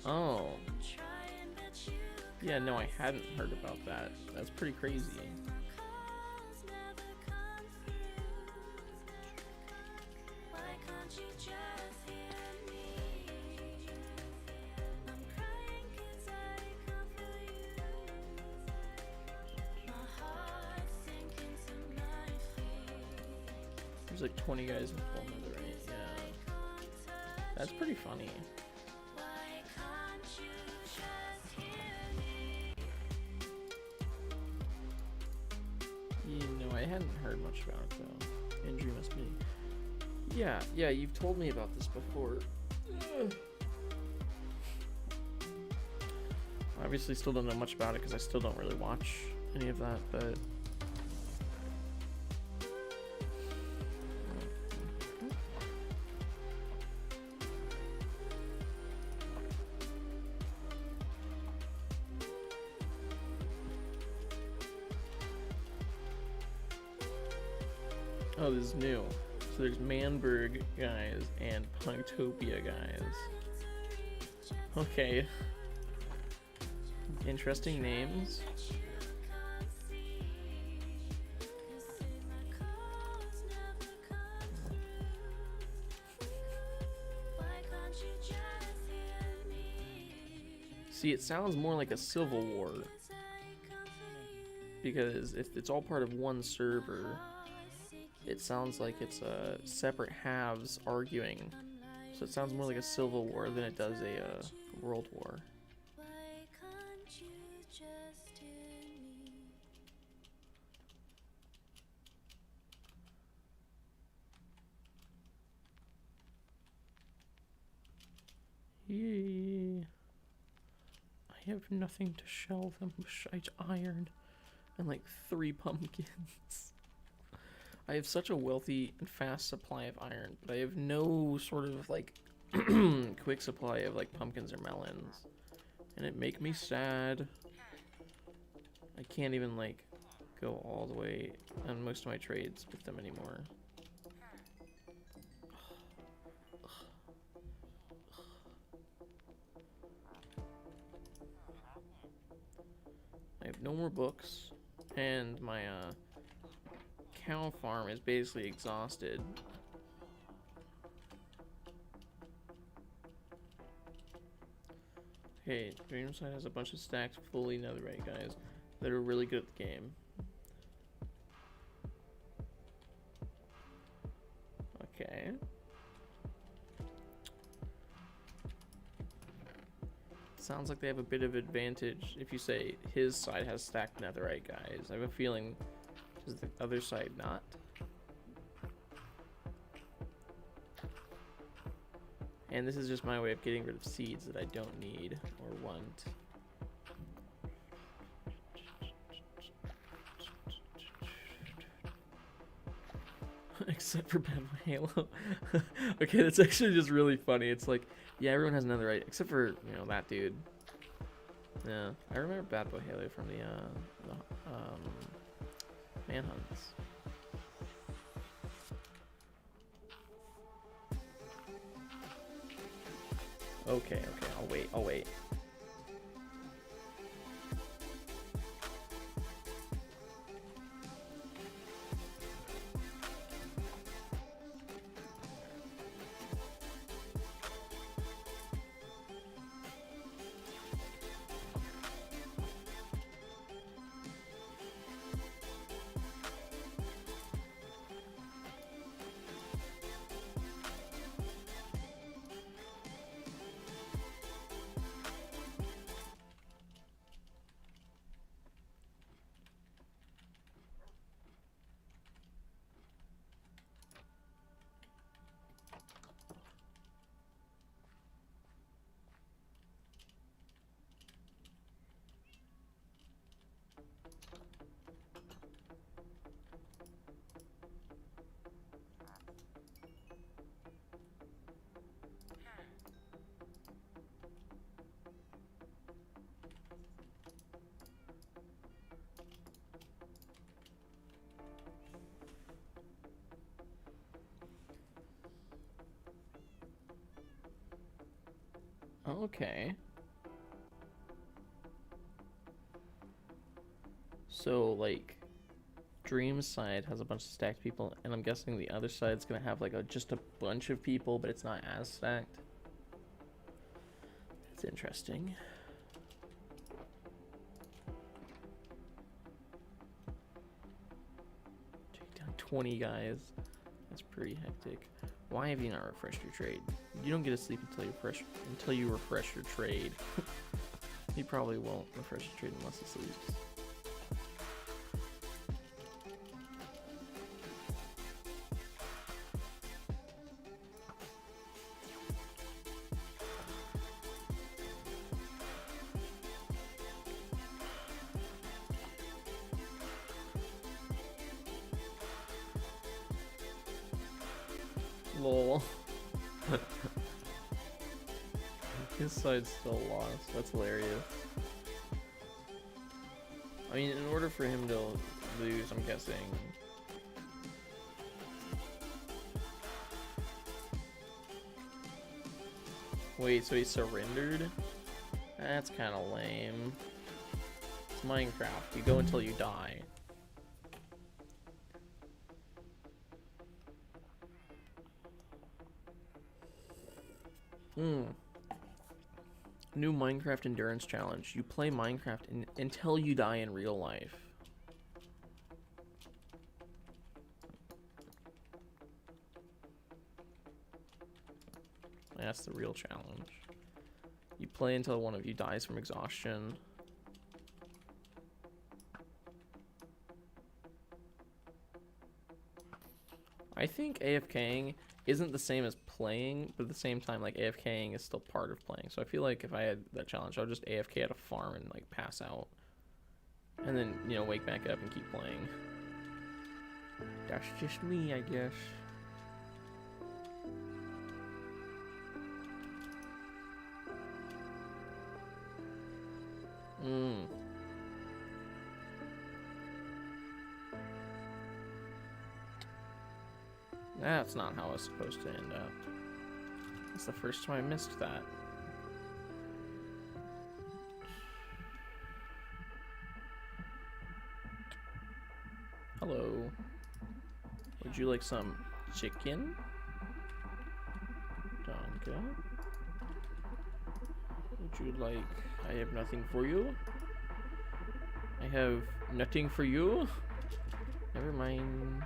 Oh. Yeah, no, I hadn't heard about that. That's pretty crazy. There's like 20 guys in full netherite, yeah. That's pretty funny. You know, I hadn't heard much about it though. Andrew must be. Yeah, you've told me about this before. Obviously still don't know much about it because I still don't really watch any of that, but oh, this is new. So there's Manberg guys and Punktopia guys. Okay. Interesting names. See, it sounds more like a civil war. Because if it's all part of one server, it sounds like it's separate halves arguing. So it sounds more like a civil war than it does a world war. Yay. I have nothing to shell them besides iron and like 3 pumpkins. I have such a wealthy and fast supply of iron, but I have no sort of like quick supply of like pumpkins or melons. And it make me sad. I can't even, like, go all the way on most of my trades with them anymore. I have no more books, and my cow farm is basically exhausted. Okay, Dreamside has a bunch of stacked fully netherite guys that are really good at the game. Okay. Sounds like they have a bit of advantage if you say his side has stacked netherite guys. I have a feeling, does the other side not? And this is just my way of getting rid of seeds that I don't need or want. Except for Bad Boy Halo. Okay, that's actually just really funny. It's like, yeah, everyone has netherite, except for, you know, that dude. Yeah, I remember Bad Boy Halo from the manhunts. Okay, I'll wait. Okay. So, like, Dream's side has a bunch of stacked people, and I'm guessing the other side's gonna have, like, just a bunch of people, but it's not as stacked. It's interesting. Take down 20 guys. That's pretty hectic. Why have you not refreshed your trade? You don't get to sleep until you refresh your trade. You probably won't refresh your trade unless it sleeps. Lol. His side's still lost. That's hilarious. I mean, in order for him to lose, I'm guessing. Wait, so he surrendered? That's kind of lame. It's Minecraft. You go until you die. New Minecraft endurance challenge. You play Minecraft until you die in real life. That's the real challenge. You play until one of you dies from exhaustion. I think AFKing isn't the same as playing, but at the same time, like, AFKing is still part of playing. So I feel like if I had that challenge, I would just AFK at a farm and, like, pass out. And then, you know, wake back up and keep playing. That's just me, I guess. That's not how it's supposed to end up. That's the first time I missed that. Hello. Would you like some chicken? Danke. Would you like... I have nothing for you. I have nothing for you. Never mind.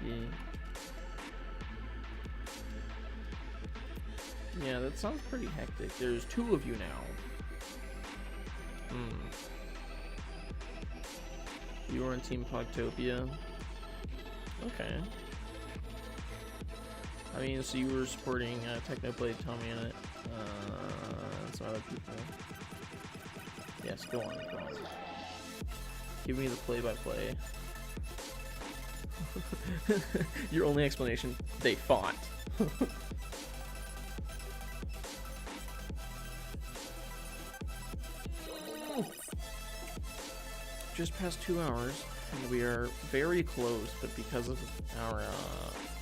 Yeah. Yeah, that sounds pretty hectic. There's 2 of you now. You are on Team Pogtopia. Okay. I mean, so you were supporting Technoblade, Tommy in it. Some other people. Yes, go on, go on. Give me the play-by-play. Your only explanation, they fought. Just past 2 hours, and we are very close, but because of our,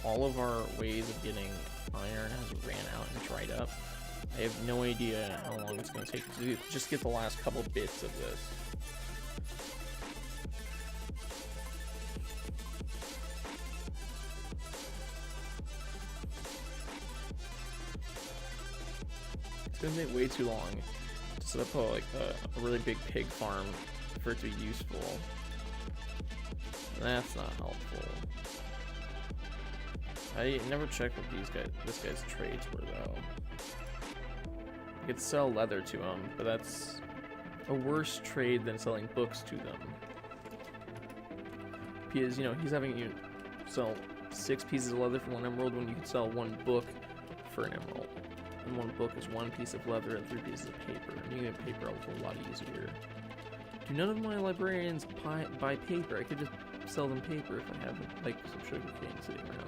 all of our ways of getting iron has ran out and dried up, I have no idea how long it's going to take to just get the last couple bits of this. It's going to take way too long to set up a really big pig farm for it to be useful. That's not helpful. I never checked what this guy's trades were though. I could sell leather to him, but that's a worse trade than selling books to them. Because, you know, he's having you sell 6 pieces of leather for 1 emerald when you could sell 1 book for an emerald. And 1 book is 1 piece of leather and 3 pieces of paper. And you can get paper a lot easier. Do none of my librarians buy paper? I could just sell them paper if I have like some sugar cane sitting around.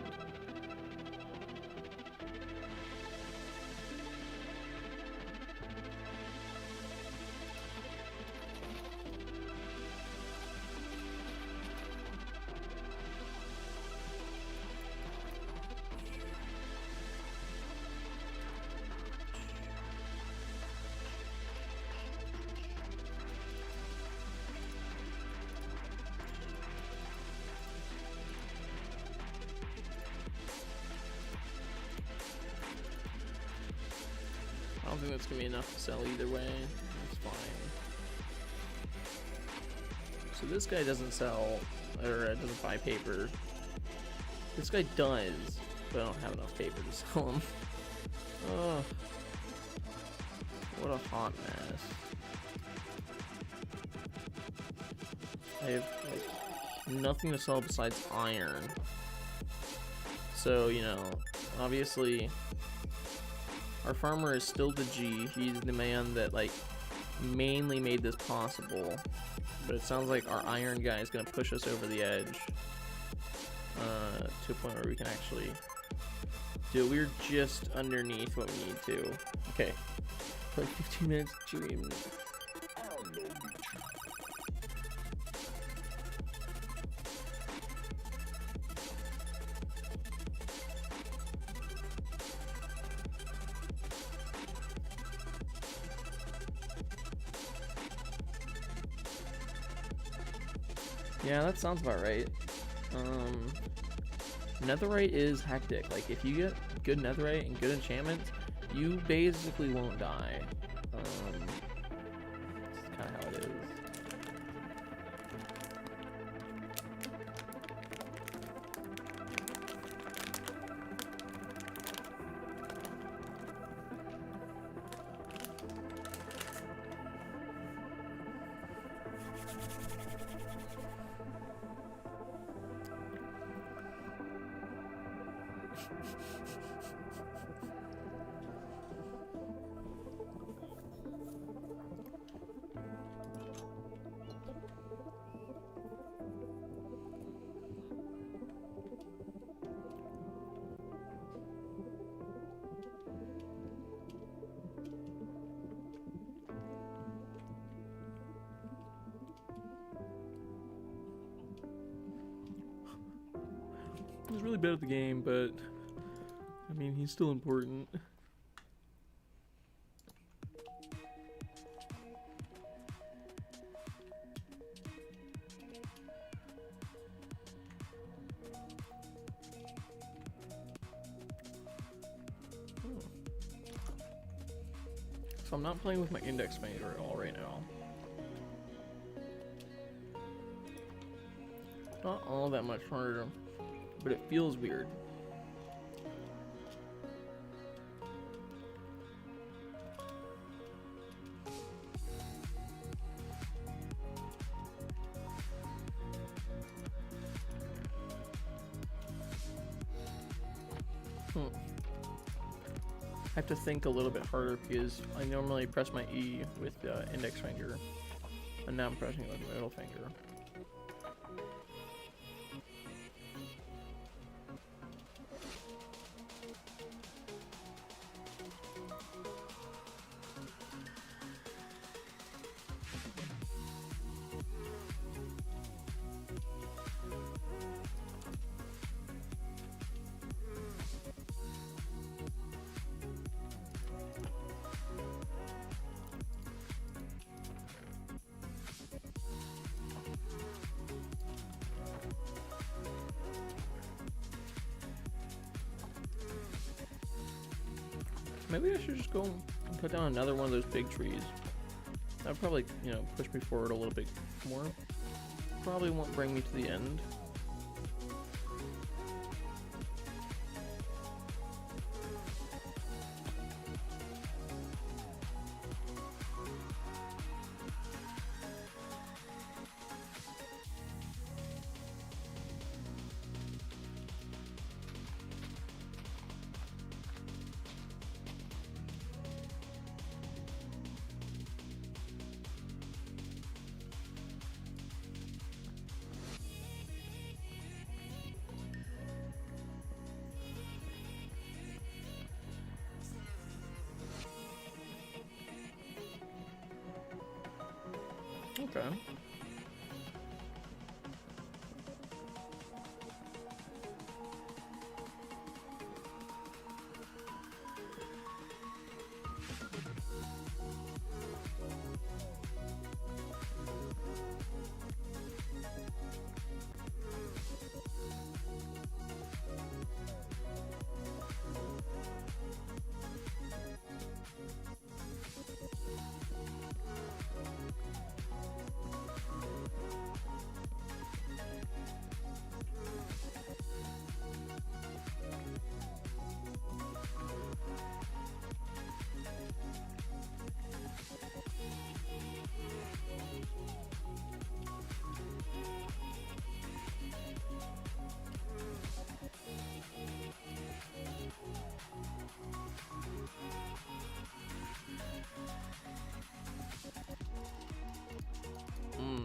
I don't think that's gonna be enough to sell either way. That's fine. So this guy doesn't sell, or doesn't buy paper. This guy does, but I don't have enough paper to sell him. Oh, what a hot mess. I have like nothing to sell besides iron. So, you know, obviously our farmer is still the G. He's the man that like mainly made this possible. But it sounds like our iron guy is gonna push us over the edge to a point where we can actually do it. We're just underneath what we need to. Okay, like 15 minutes stream. Yeah, that sounds about right. Netherite is hectic. Like, if you get good netherite and good enchantments, you basically won't die. That's kind of how it is. He's really bad at the game, but I mean, he's still important. So I'm not playing with my index finger at all right now. Not all that much harder, but it feels weird. I have to think a little bit harder because I normally press my E with the index finger, and now I'm pressing it with my middle finger. Maybe I should just go and cut down another one of those big trees. That would probably, you know, push me forward a little bit more. Probably won't bring me to the end. Okay.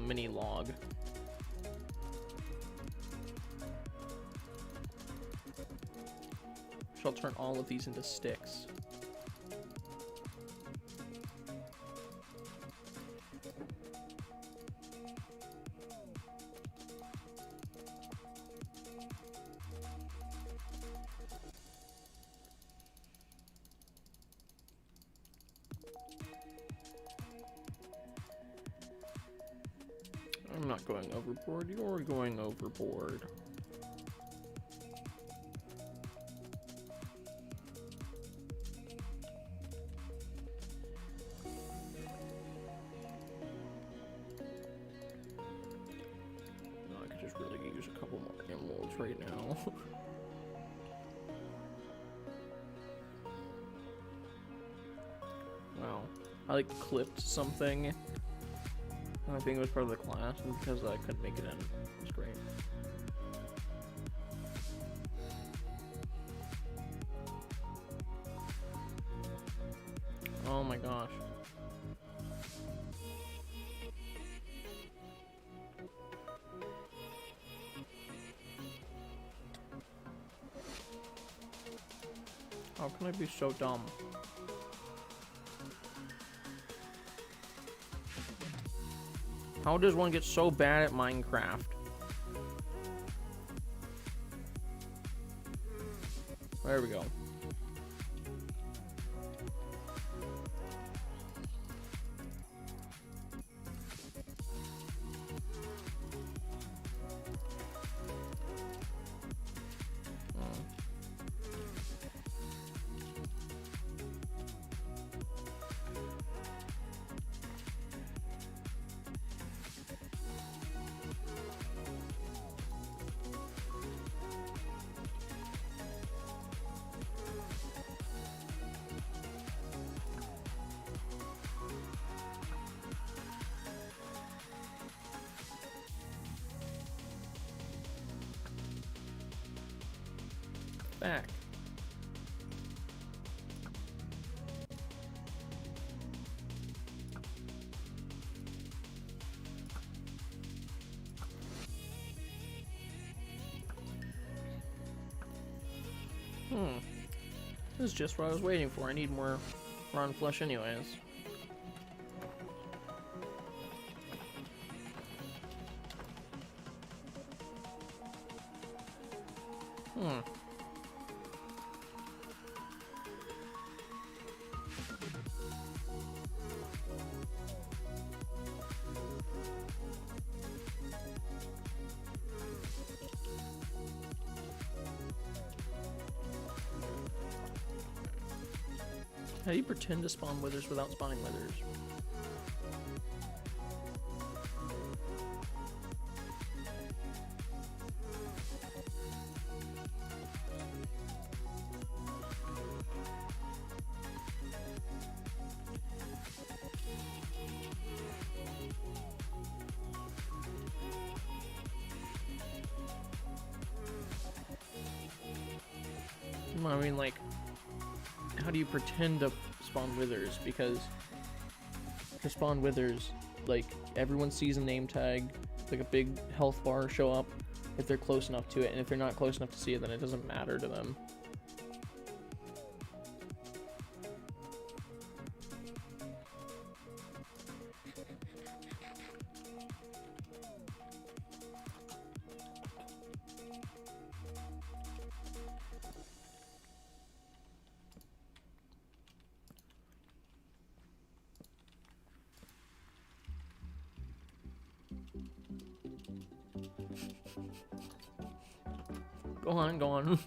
Mini log. Shall turn all of these into sticks. I'm not going overboard, you're going overboard. No, I could just really use a couple more emeralds right now. Wow, I like clipped something. I think it was part of the class, and because I couldn't make it in, it was great. Oh my gosh. How can I be so dumb? How does one get so bad at Minecraft? There we go. Back. This is just what I was waiting for. I need more rotten flesh anyways. How do you pretend to spawn withers without spawning withers? I mean, like, how do you pretend to spawn withers? Because to spawn withers, like, everyone sees a name tag, like a big health bar show up if they're close enough to it, and if they're not close enough to see it, then it doesn't matter to them. Go on, go on.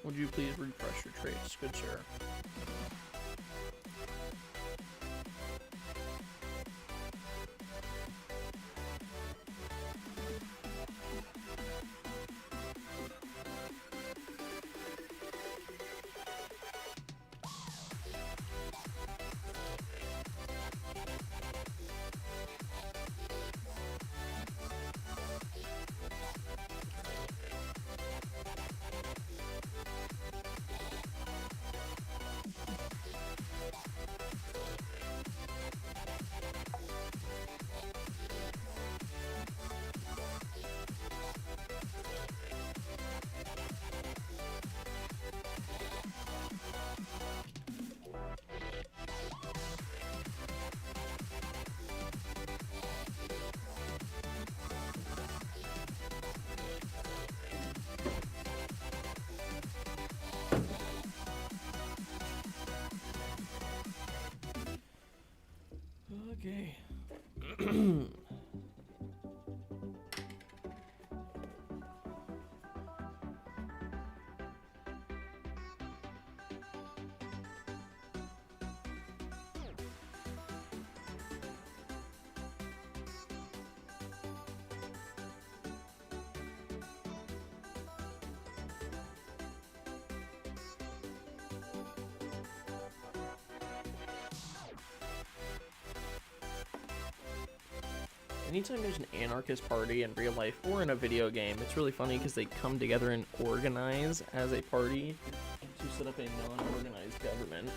Would you please refresh your traits, good sir? Okay. anytime there's an anarchist party in real life or in a video game, it's really funny because they come together and organize as a party to set up a non-organized government.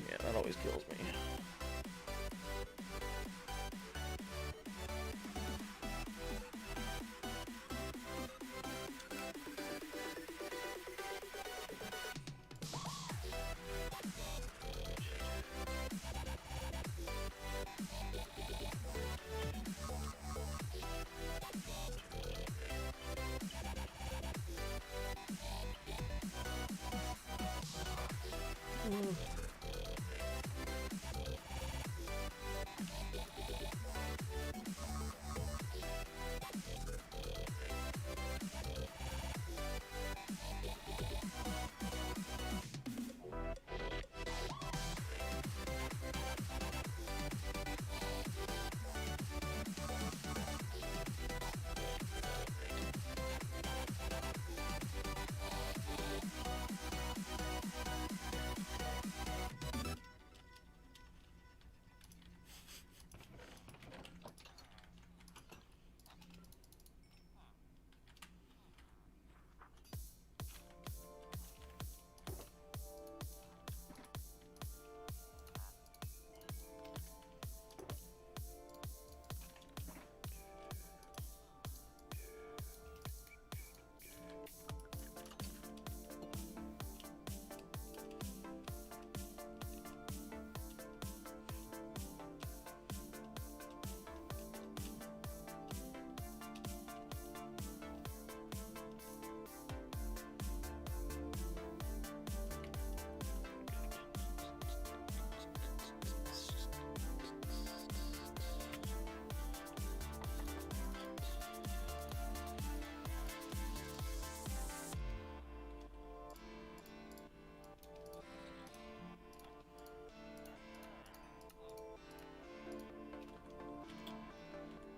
Yeah, that always kills me.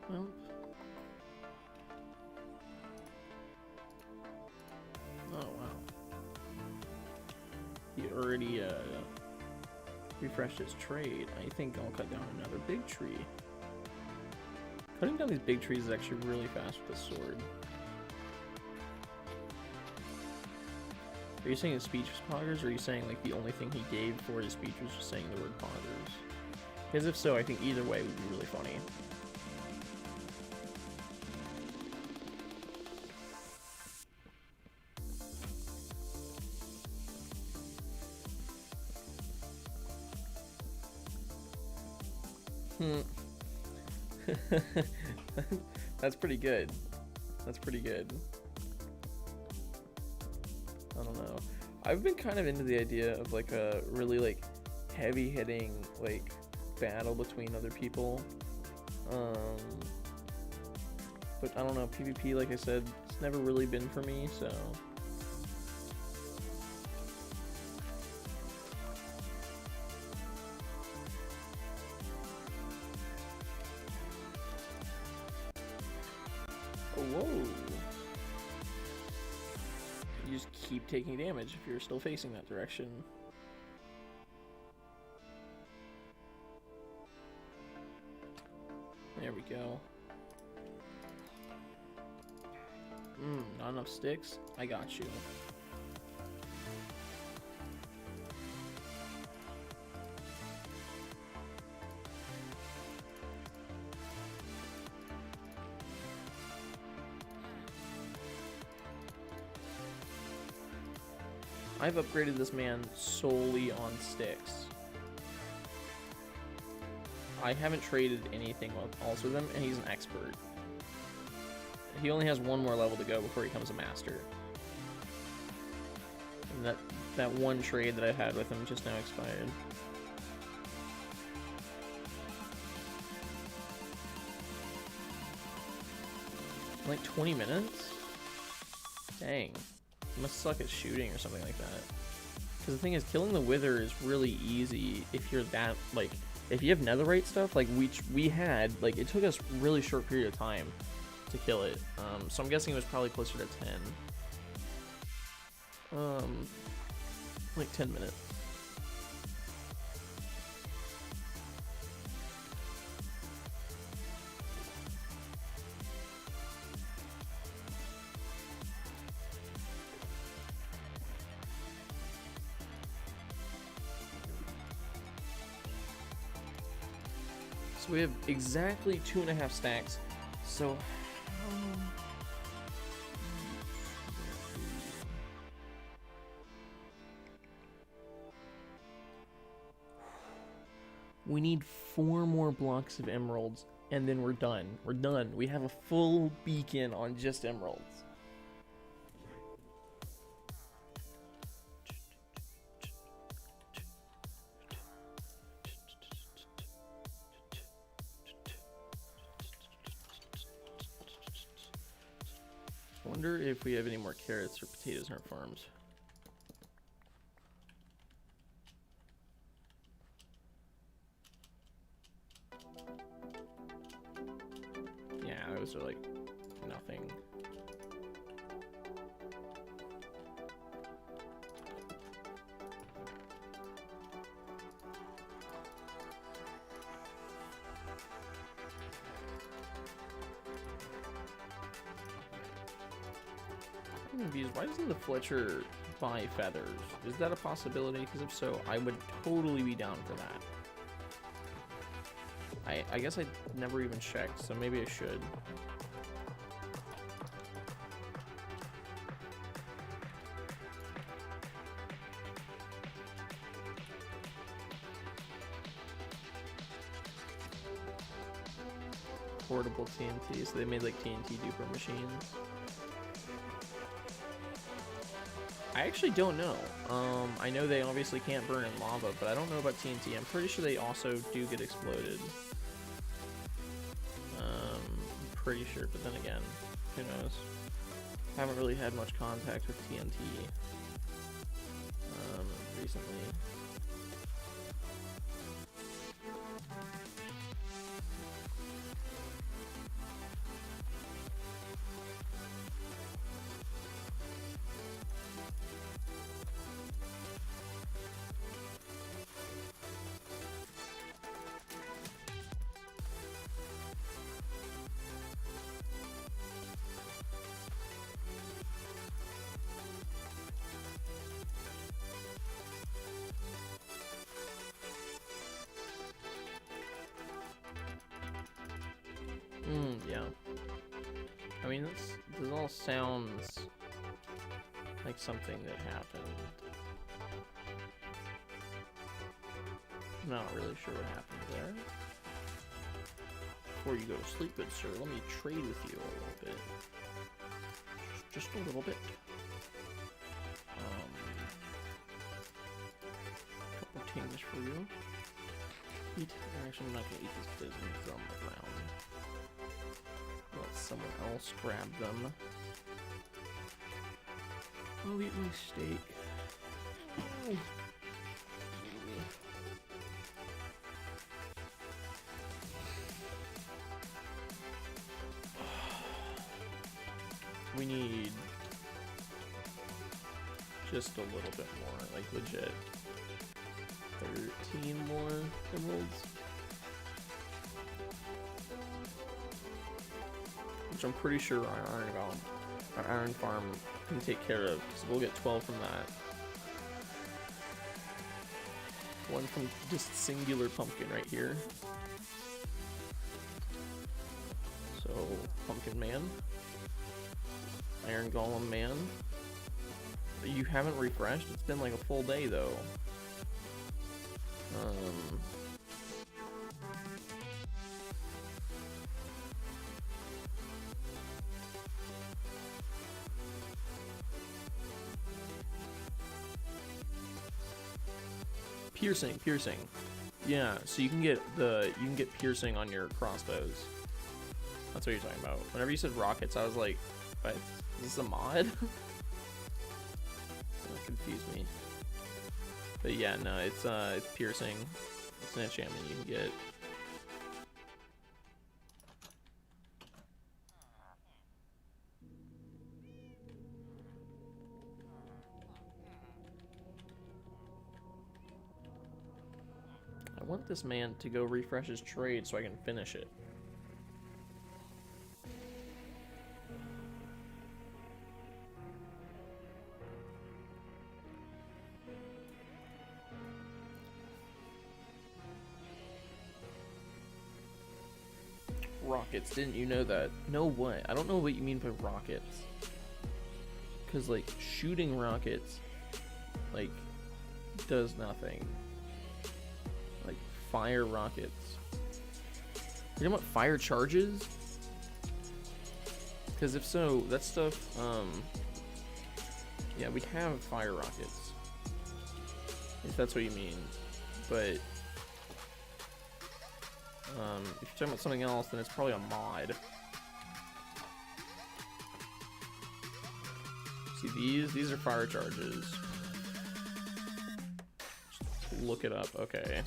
Well, oh wow. He already refreshed his trade. I think I'll cut down another big tree. Cutting down these big trees is actually really fast with the sword. Are you saying his speech was poggers, or are you saying like the only thing he gave for his speech was just saying the word poggers? Because if so, I think either way would be really funny. That's pretty good. That's pretty good. I don't know. I've been kind of into the idea of like a really like heavy hitting like battle between other people. But I don't know, PvP, like I said, it's never really been for me, so. Whoa. You just keep taking damage if you're still facing that direction. There we go. Not enough sticks? I got you. I've upgraded this man solely on sticks. I haven't traded anything else with him, and he's an expert. He only has one more level to go before he becomes a master. And that one trade that I had with him just now expired. Like 20 minutes? Dang. You must suck at shooting or something like that. Because the thing is, killing the Wither is really easy if you're that, like, if you have netherite stuff, like we had, like, it took us a really short period of time to kill it. So I'm guessing it was probably closer to 10. Like 10 minutes. So we have exactly 2.5 stacks. So we need 4 more blocks of emeralds, and then we're done. We're done. We have a full beacon on just emeralds. I wonder if we have any more carrots or potatoes in our farms. Yeah, those are like nothing. I'm confused. Why doesn't the Fletcher buy feathers? Is that a possibility? Because if so, I would totally be down for that. I guess I never even checked, so maybe I should. Portable TNT, so they made like TNT duper machines. I actually don't know. I know they obviously can't burn in lava, but I don't know about TNT. I'm pretty sure they also do get exploded. Pretty sure, but then again, who knows? Haven't really had much contact with TNT recently. Yeah. I mean, this all sounds like something that happened. I'm not really sure what happened there. Before you go to sleep, good sir, let me trade with you a little bit. Just a little bit. Couple things for you. Actually, I'm not gonna eat these because I'm gonna throw them on the ground. Let someone else grab them. I'll eat my steak. Oh. We need just a little bit more, like legit 13 more emeralds. Which I'm pretty sure our iron farm can take care of, because we'll get 12 from that. One from just singular pumpkin right here. So, pumpkin man. Iron golem man. You haven't refreshed? It's been like a full day though. Piercing. Yeah, so you can get piercing on your crossbows. That's what you're talking about. Whenever you said rockets, I was like, what? Is this a mod? That confused me. But yeah, no, it's piercing. It's an enchantment you can get. I want this man to go refresh his trade so I can finish it. rockets. Didn't you know that? No, what? I don't know what you mean by rockets. Because, like, shooting rockets, like, does nothing. Like, fire rockets. You know what? Fire charges? Because if so, that stuff, yeah, we have fire rockets. If that's what you mean. But, if you're talking about something else, then it's probably a mod. See, these are fire charges. Just look it up, okay.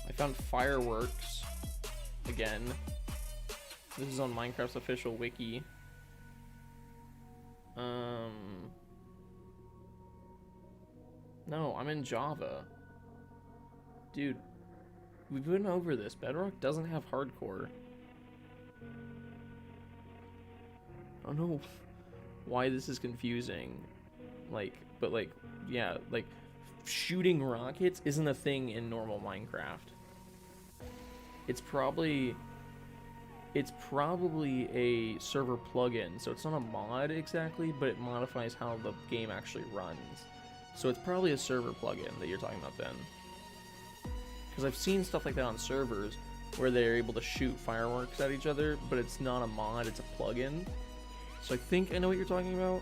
I found fireworks again. This is on Minecraft's official wiki. No, I'm in Java. Dude, we've been over this. Bedrock doesn't have hardcore. I don't know why this is confusing. Like, but like, yeah, like, shooting rockets isn't a thing in normal Minecraft. It's probably a server plugin, so it's not a mod exactly, but it modifies how the game actually runs. So it's probably a server plugin that you're talking about then. Because I've seen stuff like that on servers where they're able to shoot fireworks at each other, but it's not a mod, it's a plugin. So I think I know what you're talking about,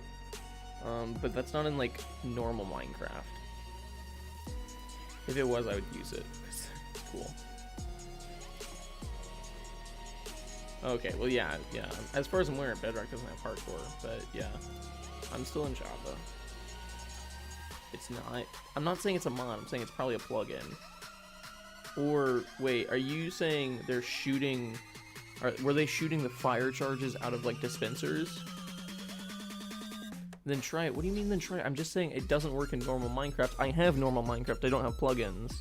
but that's not in like normal Minecraft. If it was, I would use it. It's cool. Okay, well, yeah. As far as I'm aware, Bedrock doesn't have hardcore, but yeah, I'm still in Java. It's not. I'm not saying it's a mod. I'm saying it's probably a plugin. Or wait, are you saying they're shooting? Were they shooting the fire charges out of like dispensers? Then try it. What do you mean then try it? I'm just saying it doesn't work in normal Minecraft. I have normal Minecraft. I don't have plugins,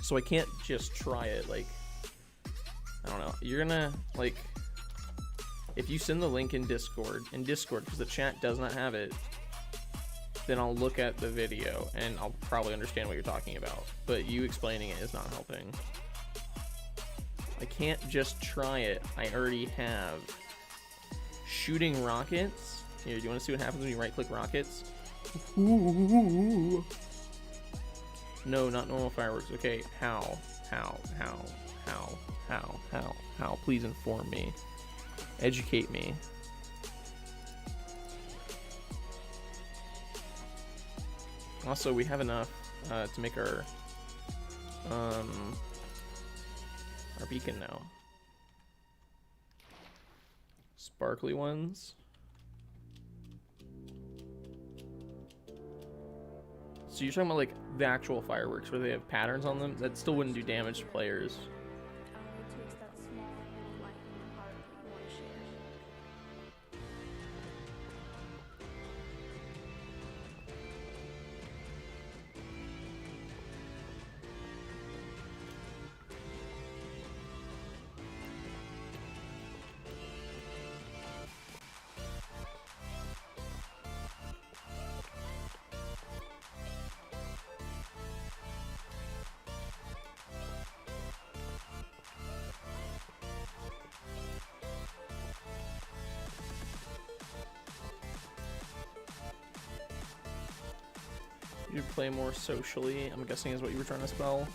so I can't just try it. Like, I don't know. You're gonna, like, if you send the link in Discord, because the chat does not have it, then I'll look at the video and I'll probably understand what you're talking about. But you explaining it is not helping. I can't just try it. I already have. Shooting rockets. Here, do you want to see what happens when you right-click rockets? Ooh. No, not normal fireworks. Okay, how? Please inform me. Educate me. Also, we have enough to make our beacon now. Sparkly ones. So you're talking about like the actual fireworks where they have patterns on them? That still wouldn't do damage to players. You play more socially, I'm guessing is what you were trying to spell.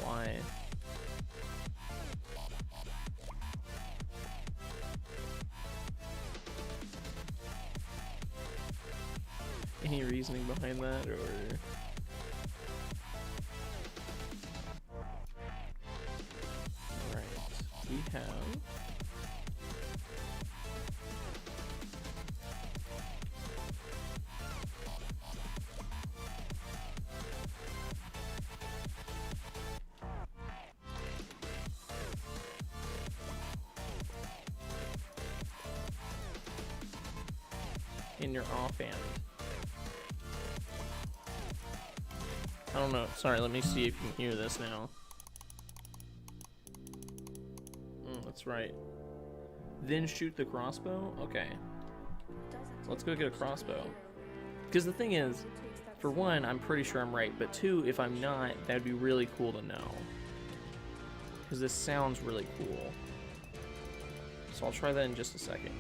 Why? Any reasoning behind that, or? Alright, we have in your offhand? I don't know. Sorry, let me see if you can hear this now. That's right. Then shoot the crossbow? Okay. Let's go get a crossbow. Because the thing is, for one, I'm pretty sure I'm right, but two, if I'm not, that'd be really cool to know. Because this sounds really cool. So I'll try that in just a second.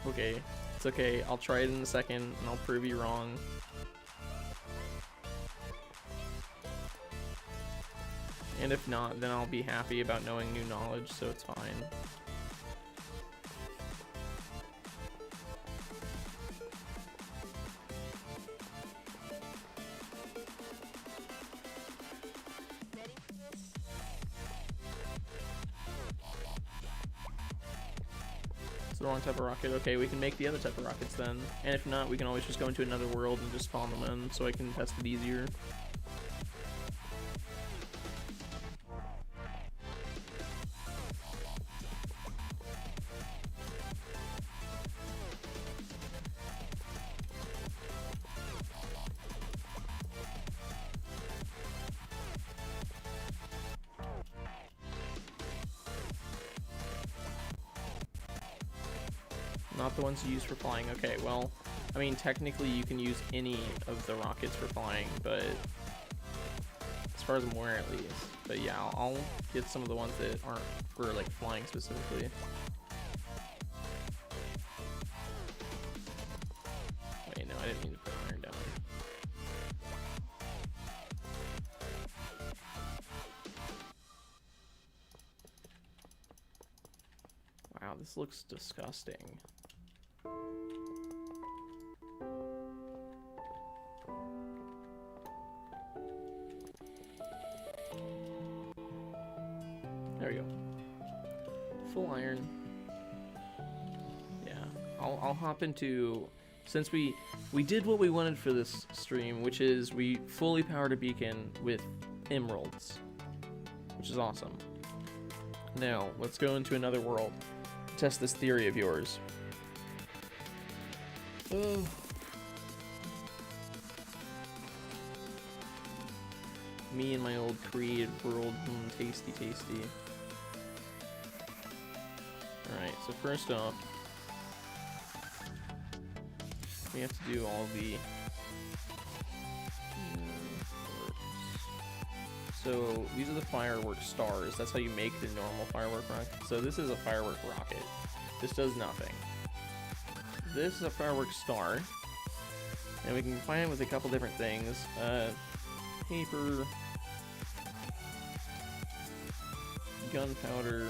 Okay, it's okay. I'll try it in a second, and I'll prove you wrong. And if not, then I'll be happy about knowing new knowledge, so it's fine. It's the wrong type of rocket. Okay, we can make the other type of rockets then. And if not, we can always just go into another world and just spawn them in, so I can test it easier. Not the ones you use for flying. Okay, well, I mean, technically you can use any of the rockets for flying, but as far as I'm aware at least. But yeah, I'll get some of the ones that aren't for like flying specifically. Wait, no, I didn't mean to put iron down. Wow, this looks disgusting. There we go. Full iron. Yeah, I'll hop into, since we did what we wanted for this stream, which is we fully powered a beacon with emeralds, which is awesome. Now let's go into another world. Test this theory of yours. Oh. Me and my old created world. Tasty, tasty. Alright, so first off, we have to do all the... So, these are the firework stars. That's how you make the normal firework rocket. So this is a firework rocket. This does nothing. This is a firework star. And we can combine it with a couple different things. Paper, gunpowder,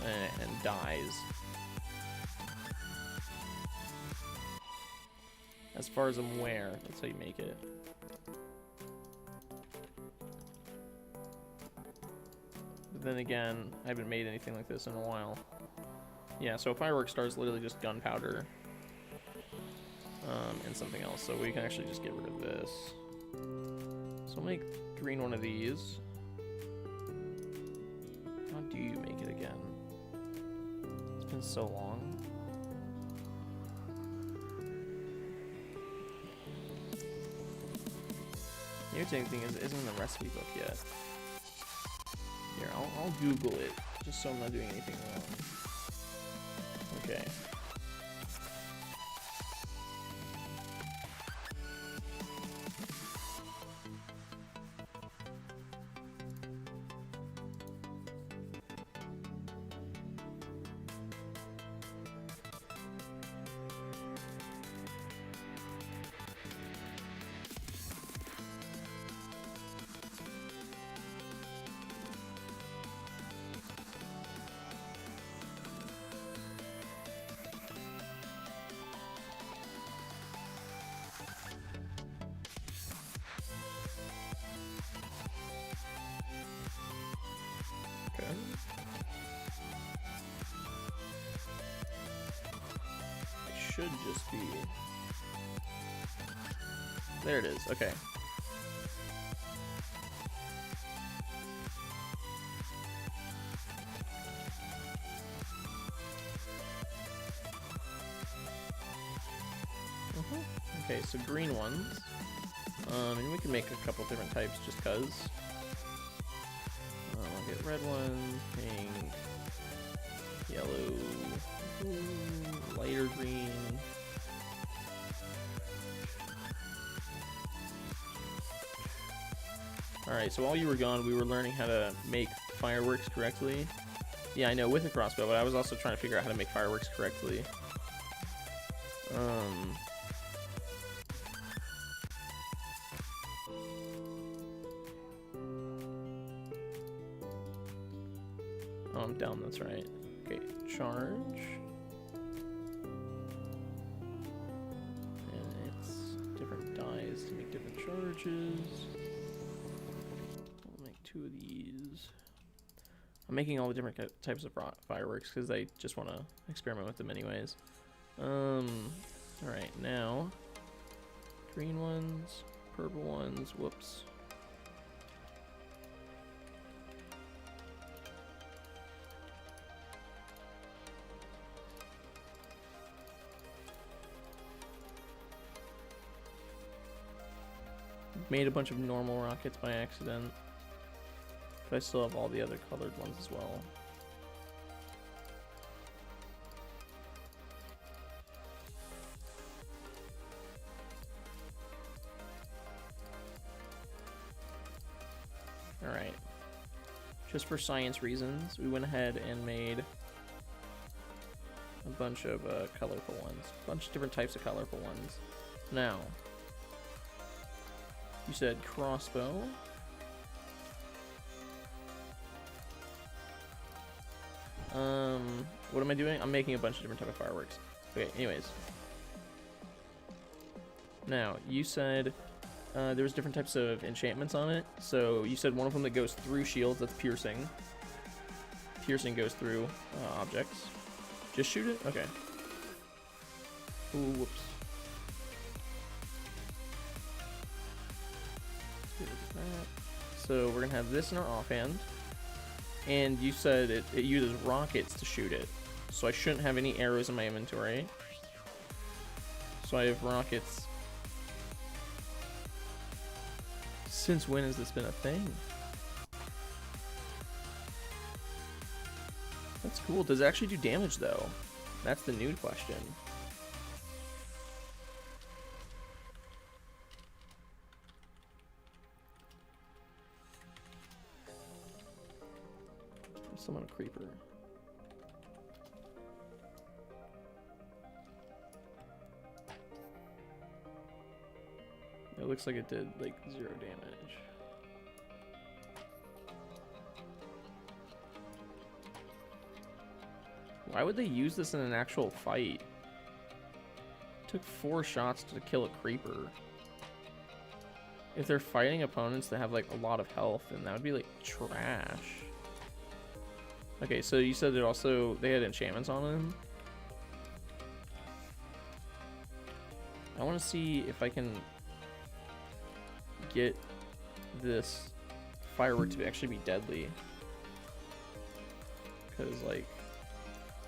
and dyes. As far as I'm aware, that's how you make it. But then again, I haven't made anything like this in a while. Yeah, so a firework star is literally just gunpowder and something else. So we can actually just get rid of this. So I'll make green one of these. How do you make it again? It's been so long. The irritating thing is it isn't in the recipe book yet. Here, I'll Google it, just so I'm not doing anything wrong. Okay. should just be... There it is, okay. Okay, so green ones. And we can make a couple different types just cause. I'll get red ones, pink, yellow, lighter green. Alright, so while you were gone, we were learning how to make fireworks correctly. Yeah, I know, with a crossbow, but I was also trying to figure out how to make fireworks correctly. Oh, I'm down, that's right. Okay, charge. And it's different dies to make different charges. I'll make 2 of these. I'm making all the different types of fireworks because I just want to experiment with them anyways. Alright, now green ones, purple ones, whoops. Made a bunch of normal rockets by accident. But I still have all the other colored ones as well. Alright. Just for science reasons, we went ahead and made a bunch of colorful ones. A bunch of different types of colorful ones. Now, you said crossbow. What am I doing? I'm making a bunch of different type of fireworks. Okay, anyways. Now, you said there was different types of enchantments on it. So you said one of them that goes through shields, that's piercing. Piercing goes through objects. Just shoot it? Okay. Ooh, whoops. So we're gonna have this in our offhand. And you said it uses rockets to shoot it. So I shouldn't have any arrows in my inventory. So I have rockets. Since when has this been a thing? That's cool. Does it actually do damage though? That's the new question. Summon a creeper. It looks like it did like 0 damage. Why would they use this in an actual fight? It took 4 shots to kill a creeper. If they're fighting opponents that have like a lot of health, then that would be like trash. Okay, so you said they had enchantments on them. I want to see if I can get this firework to actually be deadly. Because like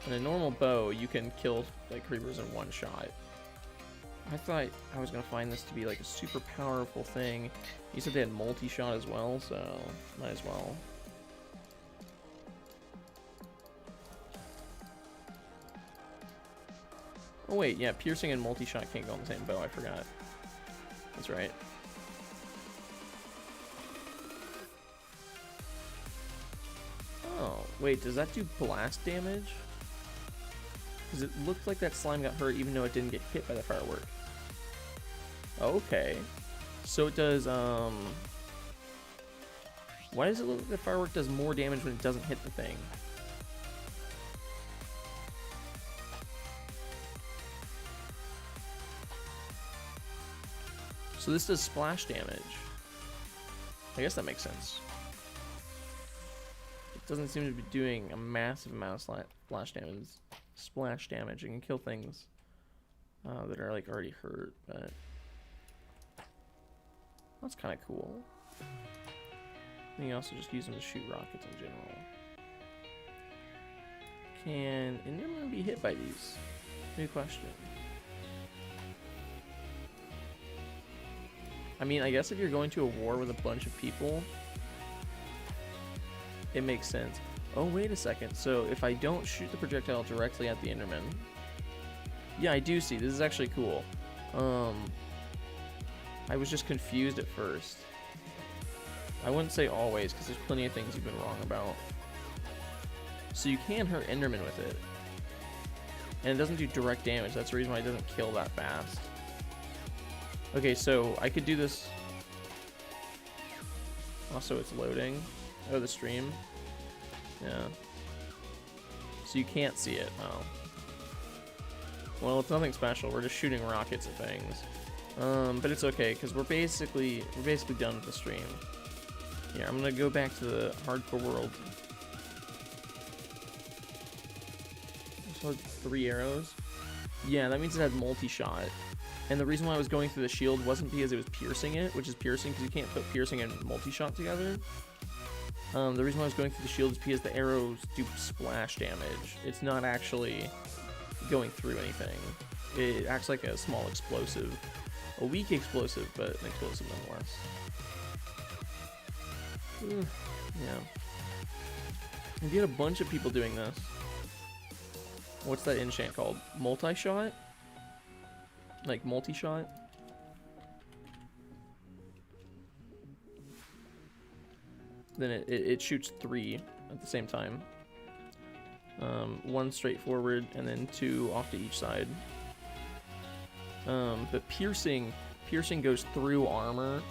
in a normal bow, you can kill like creepers in 1 shot. I thought I was gonna find this to be like a super powerful thing. You said they had multi-shot as well, so might as well. Oh wait, yeah, piercing and multi-shot can't go on the same bow, I forgot. That's right. Oh, wait, does that do blast damage? Because it looked like that slime got hurt even though it didn't get hit by the firework. Okay. So it does, why does it look like the firework does more damage when it doesn't hit the thing? So this does splash damage. I guess that makes sense. It doesn't seem to be doing a massive amount of splash damage. It can kill things that are like already hurt, but that's kind of cool. And you also just use them to shoot rockets in general. Can Enderman be hit by these? New question. I mean, I guess if you're going to a war with a bunch of people, it makes sense. Oh, wait a second. So if I don't shoot the projectile directly at the Enderman... Yeah, I do see. This is actually cool. I was just confused at first. I wouldn't say always, because there's plenty of things you've been wrong about. So you can hurt Enderman with it. And it doesn't do direct damage. That's the reason why it doesn't kill that fast. Okay, so I could do this... Also, it's loading. Oh, the stream. Yeah. So you can't see it. Oh. Well, it's nothing special. We're just shooting rockets at things. But it's okay, because we're basically done with the stream. Yeah, I'm gonna go back to the hardcore world. So 3 arrows. Yeah, that means it had multi-shot. And the reason why I was going through the shield wasn't because it was piercing it, which is piercing because you can't put piercing and multi-shot together. The reason why I was going through the shield is because the arrows do splash damage. It's not actually going through anything. It acts like a small explosive. A weak explosive, but an explosive nonetheless. Yeah. If you had a bunch of people doing this, what's that enchant called? Multi-shot? Like multi-shot? Then it shoots 3 at the same time. 1 straight forward and then 2 off to each side. But piercing goes through armor.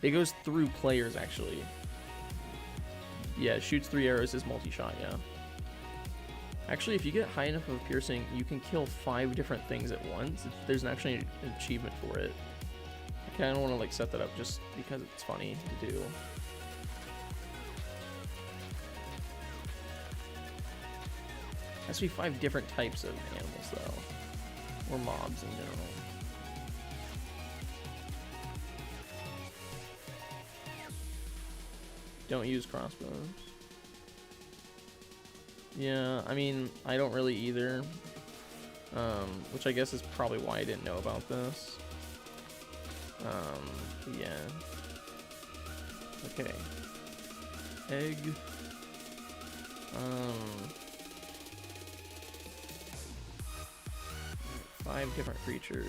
It goes through players actually. Yeah, it shoots 3 arrows as multi-shot, yeah. Actually, if you get high enough of a piercing, you can kill 5 different things at once. There's actually an achievement for it. I kind of want to like set that up just because it's funny to do. Has to be 5 different types of animals though, or mobs in general. Don't use crossbows. Yeah, I mean, I don't really either. Which I guess is probably why I didn't know about this. Yeah. Okay. Egg. 5 different creatures.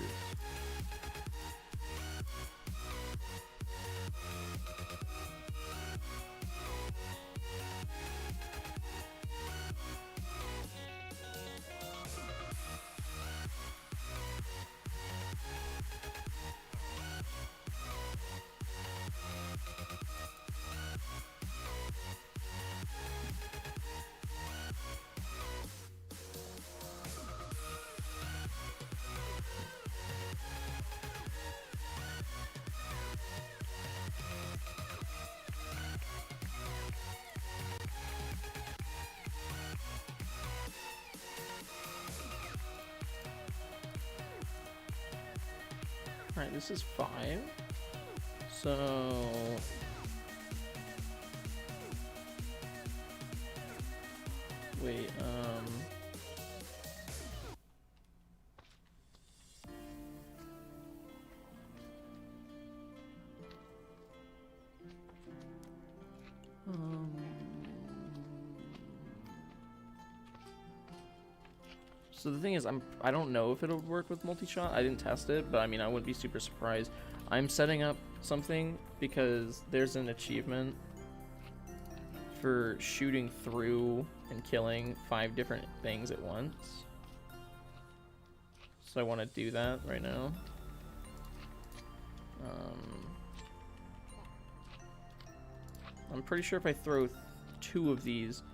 Alright, this is 5. So... Wait, So the thing is, I don't know if it'll work with multi-shot. I didn't test it, but I mean, I wouldn't be super surprised. I'm setting up something because there's an achievement for shooting through and killing 5 different things at once. So I want to do that right now. I'm pretty sure if I throw 2 of these,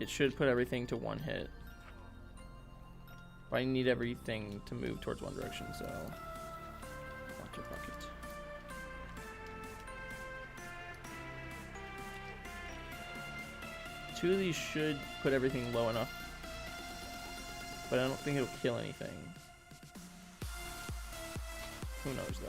it should put everything to 1 hit. But I need everything to move towards one direction, so... Fuck it. Two of these should put everything low enough. But I don't think it'll kill anything. Who knows, though?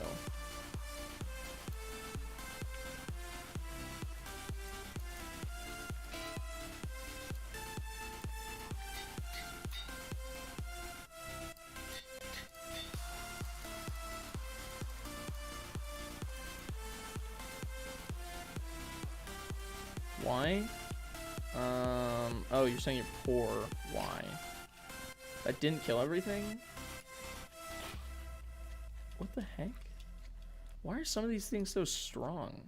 Why? Oh, you're saying you're poor. Why? That didn't kill everything? What the heck? Why are some of these things so strong?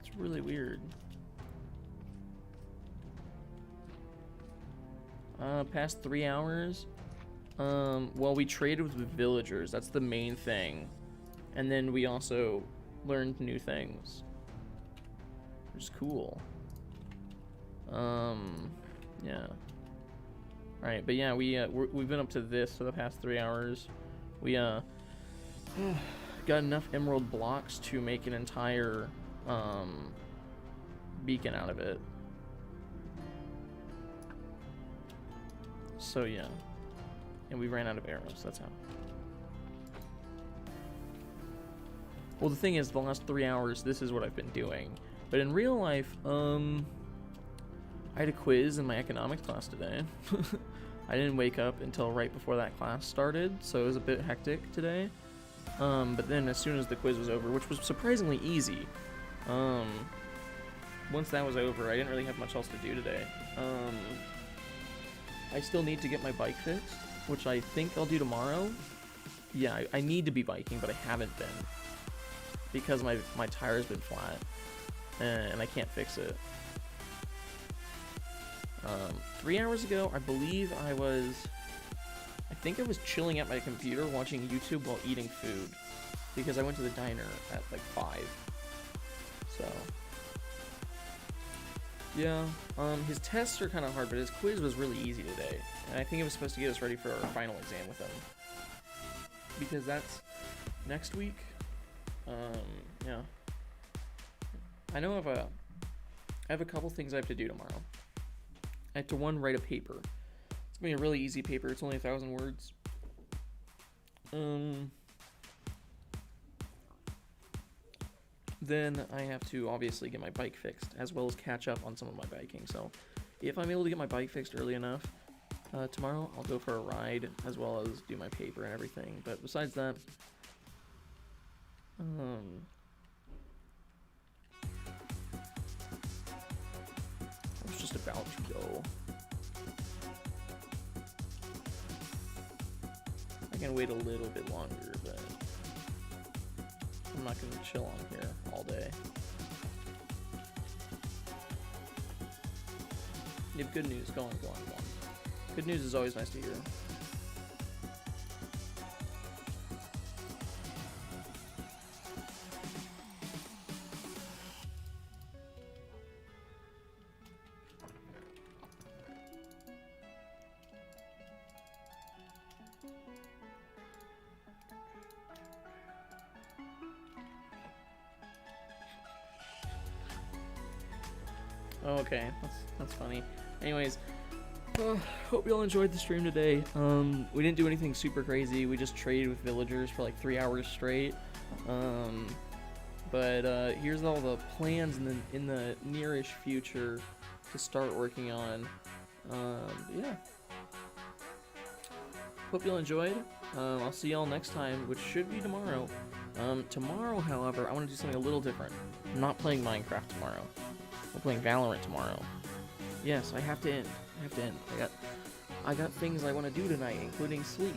It's really weird. Past 3 hours? Well, we traded with the villagers. That's the main thing. And then we also learned new things. Which is cool. Yeah. Alright, but yeah, we've been up to this for the past 3 hours. We, got enough emerald blocks to make an entire, beacon out of it. So yeah. And we ran out of arrows, that's how. Well, the thing is, the last 3 hours, this is what I've been doing. But in real life, I had a quiz in my economics class today. I didn't wake up until right before that class started, so it was a bit hectic today. But then as soon as the quiz was over, which was surprisingly easy, once that was over, I didn't really have much else to do today. I still need to get my bike fixed, which I think I'll do tomorrow. Yeah, I need to be biking, but I haven't been. Because my tire's been flat, and I can't fix it. 3 hours ago, I believe I think I was chilling at my computer watching YouTube while eating food. Because I went to the diner at like 5. So. Yeah, his tests are kind of hard, but his quiz was really easy today. And I think it was supposed to get us ready for our final exam with him. Because that's next week. Yeah. I know I have a couple things I have to do tomorrow. I have to, one, write a paper. It's gonna be a really easy paper. It's only 1,000 words. Then I have to obviously get my bike fixed, as well as catch up on some of my biking. So if I'm able to get my bike fixed early enough, tomorrow I'll go for a ride, as well as do my paper and everything. But besides that, I was just about to go. I can wait a little bit longer, but I'm not gonna chill on here all day. You have good news. Go on. Good news is always nice to hear. Oh, okay, that's funny. Anyways, hope y'all enjoyed the stream today. We didn't do anything super crazy. We just traded with villagers for like 3 hours straight. But here's all the plans in the nearish future to start working on. Yeah. Hope y'all enjoyed. I'll see y'all next time, which should be tomorrow. Tomorrow, however, I want to do something a little different. I'm not playing Minecraft tomorrow. We're playing Valorant tomorrow. Yes, I have to end. I got things I want to do tonight, including sleep.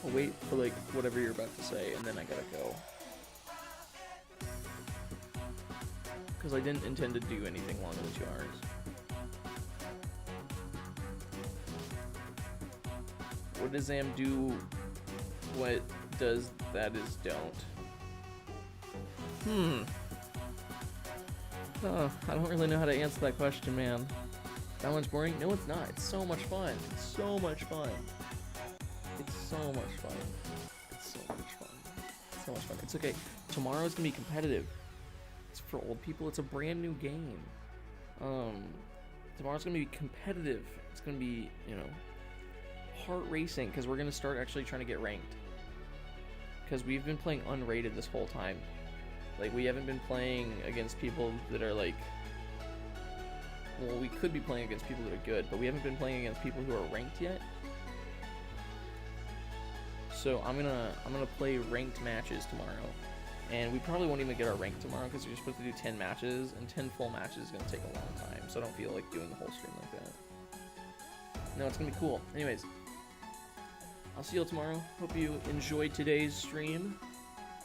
I'll wait for like whatever you're about to say, and then I gotta go. Because I didn't intend to do anything longer than 2 hours. What does Am do? What does that is don't? I don't really know how to answer that question, man. That one's boring? No, it's not. It's so much fun. It's so much fun. It's so much fun. It's so much fun. It's so much fun. It's okay. Tomorrow's gonna be competitive. It's for old people. It's a brand new game. Tomorrow's gonna be competitive. It's gonna be, you know, heart racing, because we're gonna start actually trying to get ranked. Because we've been playing unrated this whole time. Like, we haven't been playing against people that are like, well, we could be playing against people that are good, but we haven't been playing against people who are ranked yet. So I'm gonna play ranked matches tomorrow, and we probably won't even get our rank tomorrow because we're supposed to do 10 matches, and 10 full matches is gonna take a long time. So I don't feel like doing the whole stream like that. No, it's gonna be cool. Anyways, I'll see you all tomorrow. Hope you enjoyed today's stream.